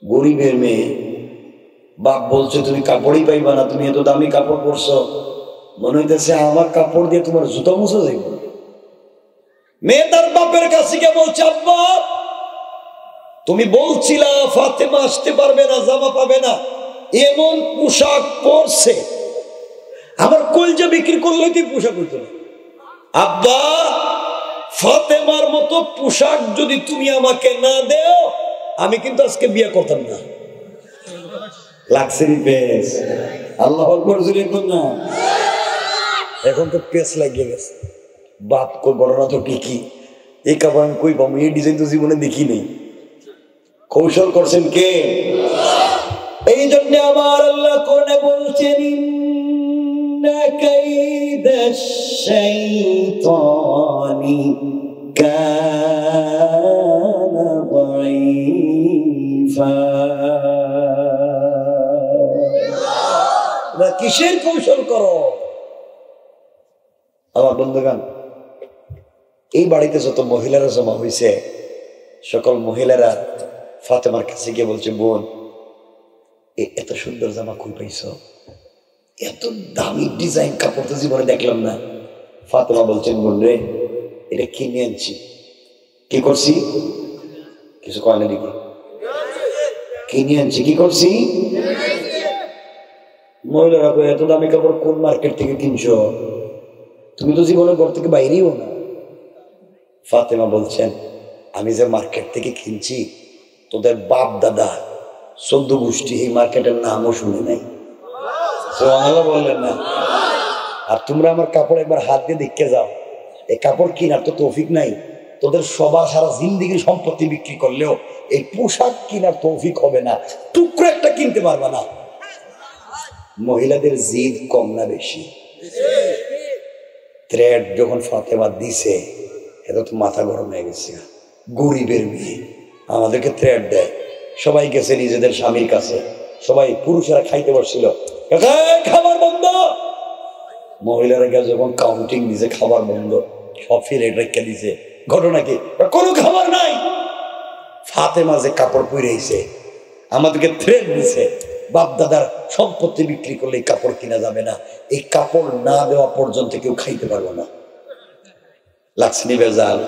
গরিবের মেয়ে, বাপ বলছে তুমি কাপড়ই পাইবা না, তুমি এত দামি কাপড় পরছো, মনে হইতেছে আমার কাপড় দিয়ে তোমার জুতো মুছে যাইব। মেয়ে তার বাপের কাছে গিয়ে বলছে আব্বা তুমি বলছিলা ফাতেমা আসতে পারবে না, জামা পাবে না, এমন পোশাক পরছে, আমার কলজা বিক্রি করলে তুই পোশাক হইতো না। আব্বা ফাতেমার মতো পোশাক যদি তুমি আমাকে না দেও আমি কিন্তু আজকে বিয়ে করতাম না। লাক্সারি পেস, আল্লাহ আকবার জোরে কোন না, এখন তো পেস লাগিয়ে গেছে। বাপ কই ঘটনা তো ঠিকই, এই কাপড় আমি কই পাবো, এই ডিজাইন তো জীবনে দেখি নেই। কৌশল করছেন কে? এই জন্য আমার আল্লাহ কোরআনে বলছেন ইন্না কাইদাশ শাইতানি কানা দাঈফা। না কিসের কৌশল করো? আমার বন্ধুগণ, এই বাড়িতে যত মহিলারা জমা হয়েছে সকল মহিলারা ফাতেমার কাছে গিয়ে বলছে বোন এত সুন্দর জামা কই পাইছো? এত দামি ডিজাইন কাপড় তো জীবনে দেখলাম না। ফাতেমা বলছেন বোন রে এটা কিনে আনছি। কি করছি? কিছু কয় না দেখি, কিনে আনছি। কি করছি? মহিলারা কয় এত দামি কাপড় কোন মার্কেট থেকে কিনছো? তুমি তো জীবনের ঘর থেকে বাইরেও না। ফাতেমা বলছেন আমি যে মার্কেট থেকে কিনছি তোদের বাপ দাদা 14 গোষ্ঠী এই মার্কেটের নামও শুনে নাই। সুবহানাল্লাহ বললেন না? আর তোমরা আমার কাপড় একবার হাত দিয়ে দেখে যাও, এই কাপড় কিনার তো তৌফিক নাই। তোদের সবার সারা জিন্দেগির সম্পত্তি বিক্রি করলেও এই পোশাক কিনার তৌফিক হবে না, টুকরো একটা কিনতে পারবে না। মহিলাদের জিদ কম না বেশি? থ্রেড যখন ফাতেমা দিছে এটা তো মাথা গরম হয়ে গেছে। গরিবের মেয়ে আমাদেরকে থ্রেড দেয়। সবাই গেছে নিজেদের স্বামীর কাছে, সবাই পুরুষেরা খাইতে বসছিল, খাবার বন্ধ। মহিলারা গেছে যখন কাউন্টিং দিছে খাবার বন্ধ, সব ফিরে রেখে দিছে। ঘটনা কি? কোনো খাবার নাই। ফাতেমা যে কাপড় পরেছে আমাদেরকে থ্রেড দিছে, বাপ দাদার সম্পত্তি বিক্রি করলে এই কাপড় কিনা যাবে না, এই কাপড় না দেওয়া পর্যন্ত কেউ খাইতে পারবো না। লাগছে নি বেজাল?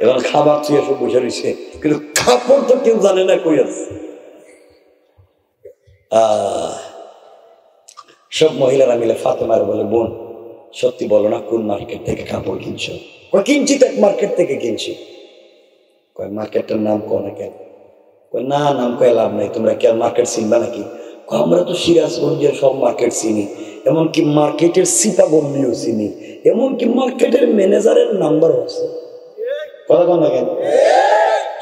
এবং খাবার চেয়ে সব বসে রয়েছে, কিন্তু কাপড় তো কেউ জানে না কই আছে। সব মহিলারা মিলে ফাতেমার বলে বোন সত্যি বলো না কোন মার্কেট থেকে কাপড় কিনছো? কিনছি তো মার্কেট থেকে কিনছি। কয় মার্কেটটার নাম কো না কেন? না নাম কয়ে লাভ নাই, তোমরা কি আর মার্কেট চিনবা নাকি? আমরা তো সিরাজগঞ্জের সব মার্কেট চিনি, এমনকি মার্কেটের সীতাবন্দিও চিনি, এমনকি মার্কেটের ম্যানেজারের নাম্বারও আছে। কথা কন না কেন?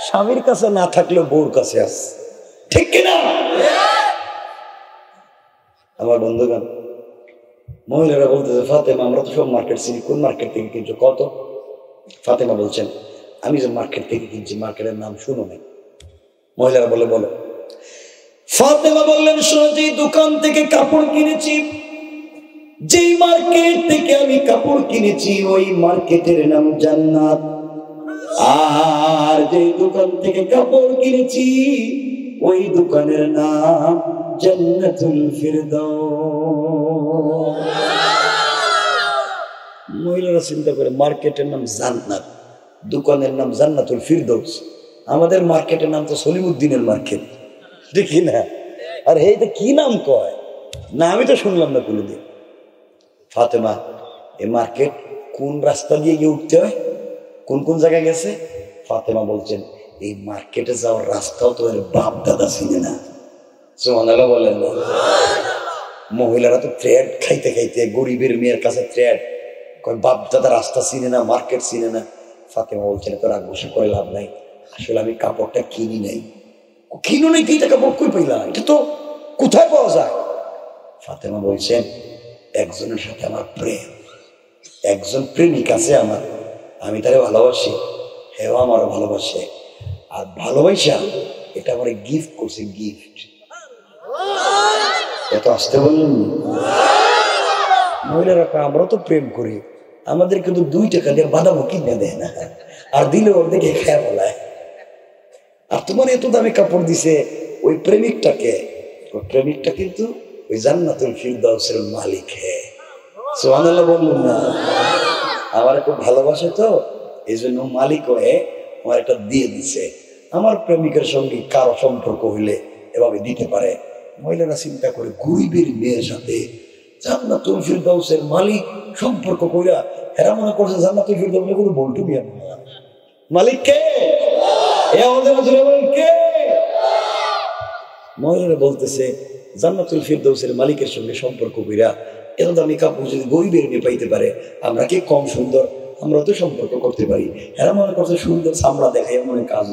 স্বামীর কাছে না থাকলেও বউর কাছে আছে, ঠিক কিনা? আমার বন্ধুগণ, মহিলারা বলতেছে ফাতেমা আমরা তো সব মার্কেট চিনি, কোন মার্কেট থেকে কিনছো কত? ফাতেমা বলছেন আমি যে মার্কেট থেকে কিনছি মার্কেটের নাম শুনো নাই। মহিলারা বলে বলো। ফাতেমা বললেন শোনো, যে দোকান থেকে কাপড় কিনেছি, যেই মার্কেট থেকে আমি কাপড় কিনেছি ওই মার্কেটের নাম জান্নাত। আর যে দোকান থেকে কাপড় কিনেছি ওই দোকানের নাম জান্নাতুল ফিরদাউস। মহিলারা চিন্তা করে মার্কেটের নাম জান্নাত, দোকানের নাম জান্নাতুল ফিরদাউস। আমাদের মার্কেটের নাম তো সলিমুদ্দিনের মার্কেট, দেখি না? আর এইটা কি নাম কয় না, আমি তো শুনলাম না কোনোদিন। ফাতেমা, এই মার্কেট কোন রাস্তা দিয়ে গিয়ে উঠতে হয়, কোন কোন জায়গায় গেছে? ফাতেমা বলছেন, এই মার্কেটে যাওয়ার রাস্তাও তো এর বাপ দাদা চিনে না। সুবহানাল্লাহ বলেন না? মহিলারা তো থ্রেড খাইতে খাইতে, গরিবের মেয়ের কাছে থ্রেড, কয় বাপ দাদা রাস্তা চিনে না, মার্কেট চিনে না। ফাতেমা বলছেন, তো রাগ বসে করে লাভ নাই, আসলে আমি কাপড়টা কিনি নাই। কিনো নাই? এইটা কাপড় কই পাইলা? এটা তো কোথায় পাওয়া যায়? ফাতেমা বলছেন, একজনের সাথে আমার প্রেম, একজন প্রেমিক আছে আমার, আমি তারে ভালোবাসি, হেও আমারও ভালোবাসে, আর ভালোবাসা এটা আমার গিফট করছে, গিফট। এত আসতে বললেন? মহিলারা আমরা তো প্রেম করি, আমাদের কিন্তু 2 টাকা দিয়ে বাদামও কিনে দেয় না, আর দিলে ওর দেখে খেয়া বলায়। আর তোমার এত দামে কাপড় দিছে ওই প্রেমিকটাকে, ওই প্রেমিকটা কিন্তু ওই জান্নাতুল ফিরদাউসের মালিক। সুবহানাল্লাহ বললেন না? আমার খুব ভালোবাসে তো, এই জন্য মালিক হয়ে আমার একটা দিয়ে দিছে। আমার প্রেমিকের সঙ্গে কারো সম্পর্ক হইলে এভাবে দিতে পারে। মহিলারা চিন্তা করে, গরিবের মেয়ের সাথে জান্নাতুল ফিরদাউসের মালিক সম্পর্ক কইরা এরা মনে করছে জান্নাতুল ফিরদাউসের কোনো বল্টু বিয়া না। মালিক কে? মহিলারা বলতেছে, জান্নাতুল ফিরদাউসের মালিকের সঙ্গে সম্পর্ক কইরা এত দামি কাপড় যদি গরিবের মেয়ে পাইতে পারে, আমরা কি কম সুন্দর? আমরা তো সম্পর্ক করতে পারি। এরা মনে করছে সুন্দর চামড়া দেখাই মনে কাজ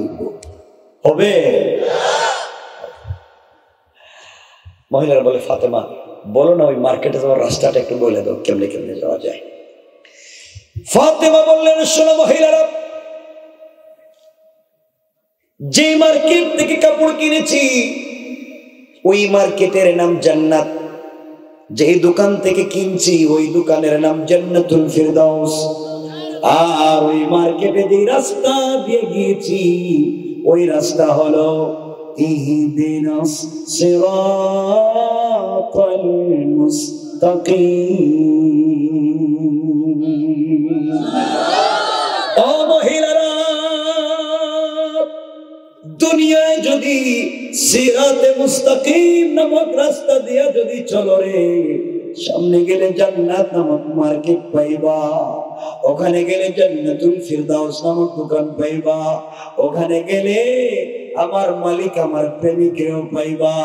হবে। মহিলারা বলে, ফাতেমা বলো না ওই মার্কেটে যাওয়ার রাস্তাটা একটু বলে দাও, কেমনে কেমনে যাওয়া যায়। ফাতেমা বললেন, শোনো মহিলারা, যে মার্কেট থেকে কাপড় কিনেছি ওই মার্কেটের নাম জান্নাত, যে দোকান থেকে কিনছি ওই দোকানের নাম জান্নাতুল ফিরদাউস। আর ওই মার্কেটে যে রাস্তা দিয়ে গিয়েছি ওই রাস্তা হলো ইহদিনাস সিরাতাল মুস্তাকিম। ও মহিলারা, দুনিয়ায় যদি সিরাতে মুস্তাকিম নামক রাস্তা দিয়া যদি চলো রে, সামনে গেলে জান্নাত নামক মার্কেট পাইবা, ওখানে গেলে জান্নাতুল ফিরদাউস নামক দোকান পাইবা, ওখানে গেলে আমার মালিক আমার প্রেমিকেও পাইবা,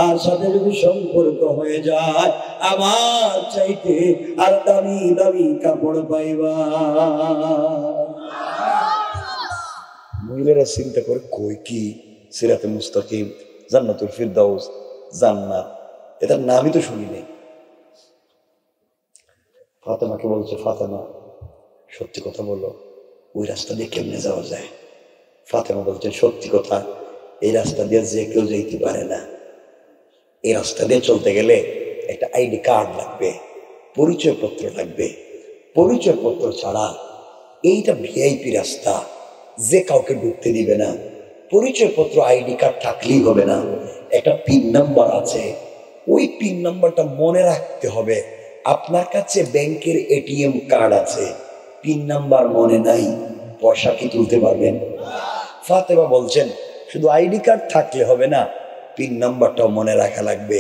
আর সাথে যদি সম্পর্ক হয়ে যায় আমার চাইতে আর দামি দামি কাপড় পাইবা। মহিলারা চিন্তা করে, কই কি সিরাতে মুস্তাকিম, জান্নাতুল ফিরদাউস, জান্নাত, এটার নামই তো শুনি নেই। ফাতেমাকে বলছে, ফাতেমা সত্যি কথা বলো, ওই রাস্তা দিয়ে কেমনে যাওয়া যায়? ফাতেমা বলছেন, সত্যি কথা, এই রাস্তা দিয়ে যে কেউ যেতে পারে না। এই রাস্তা দিয়ে চলতে গেলে একটা আইডি কার্ড লাগবে, পরিচয়পত্র লাগবে। পরিচয়পত্র ছাড়া এইটা ভিআইপি রাস্তা, যে কাউকে ঢুকতে দিবে না। পরিচয়পত্র আইডি কার্ড থাকলেই হবে না, একটা পিন নাম্বার আছে, ওই পিন নাম্বারটা মনে রাখতে হবে। আপনার কাছে ব্যাংকের এটিএম কার্ড আছে, পিন নাম্বার মনে নাই, পয়সা কি তুলতে পারবেন? ফাতেমা বলছেন, শুধু আইডি কার্ড থাকলে হবে না, পিন নাম্বারটাও মনে রাখা লাগবে।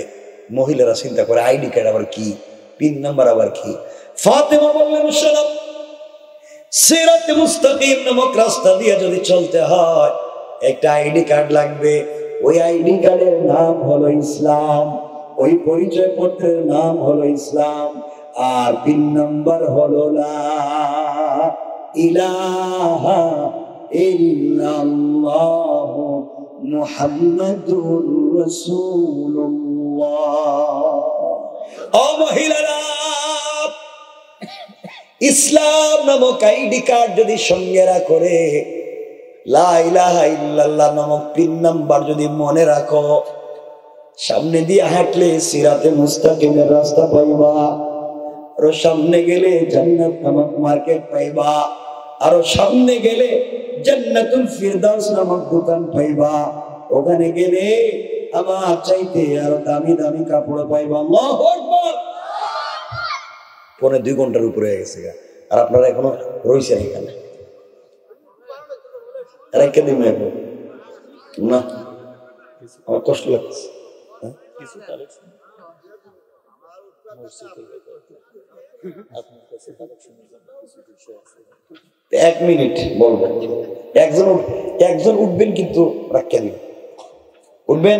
মহিলারা চিন্তা করে, আইডি কার্ড আবার কি, পিন নাম্বার আবার কি? ফাতেমা বললেন, শোনো, সিরাতে মুস্তাকিম নামক রাস্তা দিয়ে যদি চলতে হয় একটা আইডি কার্ড লাগবে। ওই আইডি কার্ডের নাম হলো ইসলাম, ওই পরিচয় পত্রের নাম হলো ইসলাম, আর পিন নাম্বার হলো লা ইলাহা ইল্লাল্লাহ মুহাম্মাদুর রাসূলুল্লাহ। ও মহিলারা, ইসলাম নামক আইডি কার্ড যদি সঙ্গে করে, লা ইলাহা ইল্লাল্লাহ নামক পিন নাম্বার যদি মনে রাখো, সামনে দিয়ে হাঁটলে সিরাতে মুস্তাকিমের রাস্তা পাইবা, আরো সামনে গেলে জান্নাত নামক মার্কেট পাইবা, আরো সামনে গেলে জান্নাতুল ফিরদাউস নামক দোকান পাইবা, ওখানে গেলে আমার চাইতে আরো দামি দামি কাপড় পাইব। আল্লাহু আকবার। 2.5 ঘন্টার উপরে হয়ে গেছে, আর আপনারা এখনো রয়েছেন এখানে। না, আমার কষ্ট লাগছে। 1 মিনিট বলবেন, একজন উঠবেন, কিন্তু রাখেন উঠবেন।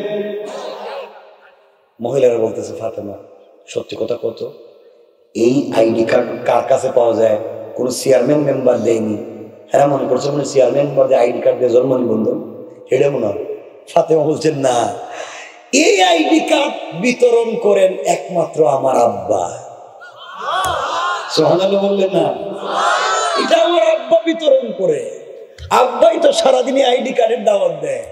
মহিলারা বলতেছে, ফাতেমা সত্যি কথা কত, এই আইডি কার্ড কার কাছে পাওয়া যায়? কোন চেয়ারম্যান মেম্বার দেয়নি। হ্যাঁ, মনে করছে মনে চেয়ারম্যান মেম্বার দিয়ে আইডি কার্ড দিয়ে জন্ম নিবন্ধন, এটা মনে হয়। ফাতেমা বলছেন, না, এই আইডি কার্ড বিতরণ করেন একমাত্র আমার আব্বা। সুবহানাল্লাহ বললেন না? এটা আমার আব্বা বিতরণ করে। আব্বাই তো সারাদিনে আইডি কার্ডের দাওয়াত দেয়,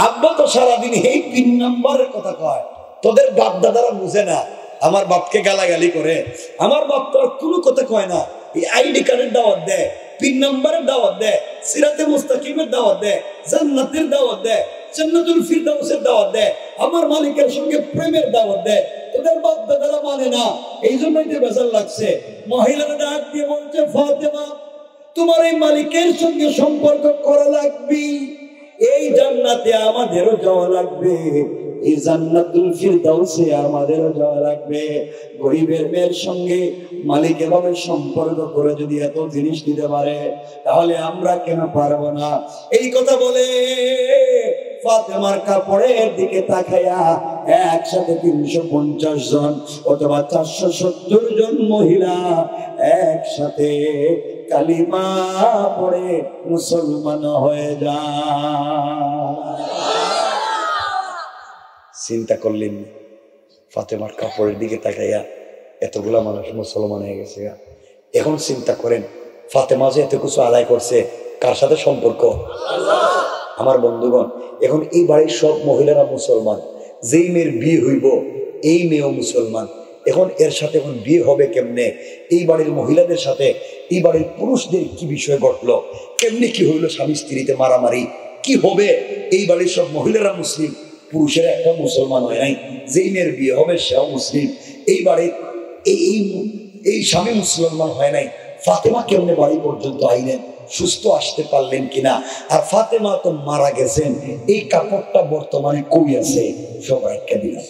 আব্বা তো সারাদিন এই পিন নাম্বারের কথা কয়। তোদের বাপ দাদারা বুঝে না, আমার বাপকে গালাগালি করে। আমার বাপ তো আর কোনো কথা কয় না, এই আইডি কার্ডের দাওয়াত দেয়, পিন নাম্বারের দাওয়াত দেয়, সিরাতে মুস্তাকিমের দাওয়াত দেয়, জান্নাতের দাওয়াত দেয়, জান্নাতুল ফিরদাউসের দাওয়াত দেয়, আমার মালিকের সঙ্গে প্রেমের দাওয়াত দেয়। তোদের বাপ দাদারা মানে না, এই জন্যই তো বেজার লাগছে। মহিলারা ডাক দিয়ে বলছে, ফাতেমা তোমার এই মালিকের সঙ্গে সম্পর্ক করা লাগবে, এই জান্নাতে আমাদেরও যাওয়া লাগবে, এই জান্নাতুল ফিরদাউসে আমাদেরও যাওয়া লাগবে। গরিবের মেয়ের সঙ্গে মালিক এভাবে সম্পর্ক করে যদি এত জিনিস দিতে পারে, তাহলে আমরা কেন পারবো না? এই কথা বলে ফাতেমার কাপড়ের দিকে তাকাইয়া একসাথে 350 জন অথবা 470 জন মহিলা একসাথে কালিমা পড়ে মুসলমান হয়ে যায়। চিন্তা করলেন, ফাতেমার কাপড়ের দিকে তাকাইয়া এতগুলা মানুষ মুসলমান হয়ে গেছে। এখন চিন্তা করেন, ফাতেমা যে এত কিছু আদায় করছে, কার সাথে সম্পর্ক? আমার বন্ধুগণ, এখন এই বাড়ির সব মহিলারা মুসলমান, যেই মেয়ের বিয়ে হইব এই মেয়েও মুসলমান। এখন এর সাথে এখন বিয়ে হবে কেমনে? এই বাড়ির মহিলাদের সাথে এই বাড়ির পুরুষদের কি বিষয় ঘটলো, কেমনে কি হইলো, স্বামী স্ত্রীতে মারামারি কি হবে? এই বাড়ির সব মহিলারা মুসলিম, পুরুষের একটা মুসলমান হয় নাই, যেই মেয়ের বিয়ে হবে সেও মুসলিম। এই বাড়ির এই স্বামী মুসলমান হয় নাই, ফাতেমা কেমনে বাড়ি পর্যন্ত আইলেন, সুস্থ আসতে পারলেন কিনা? আর ফাতেমা তো মারা গেছেন, এই কাপড়টা বর্তমানে কই আছে? সবাই একটা দিলাম।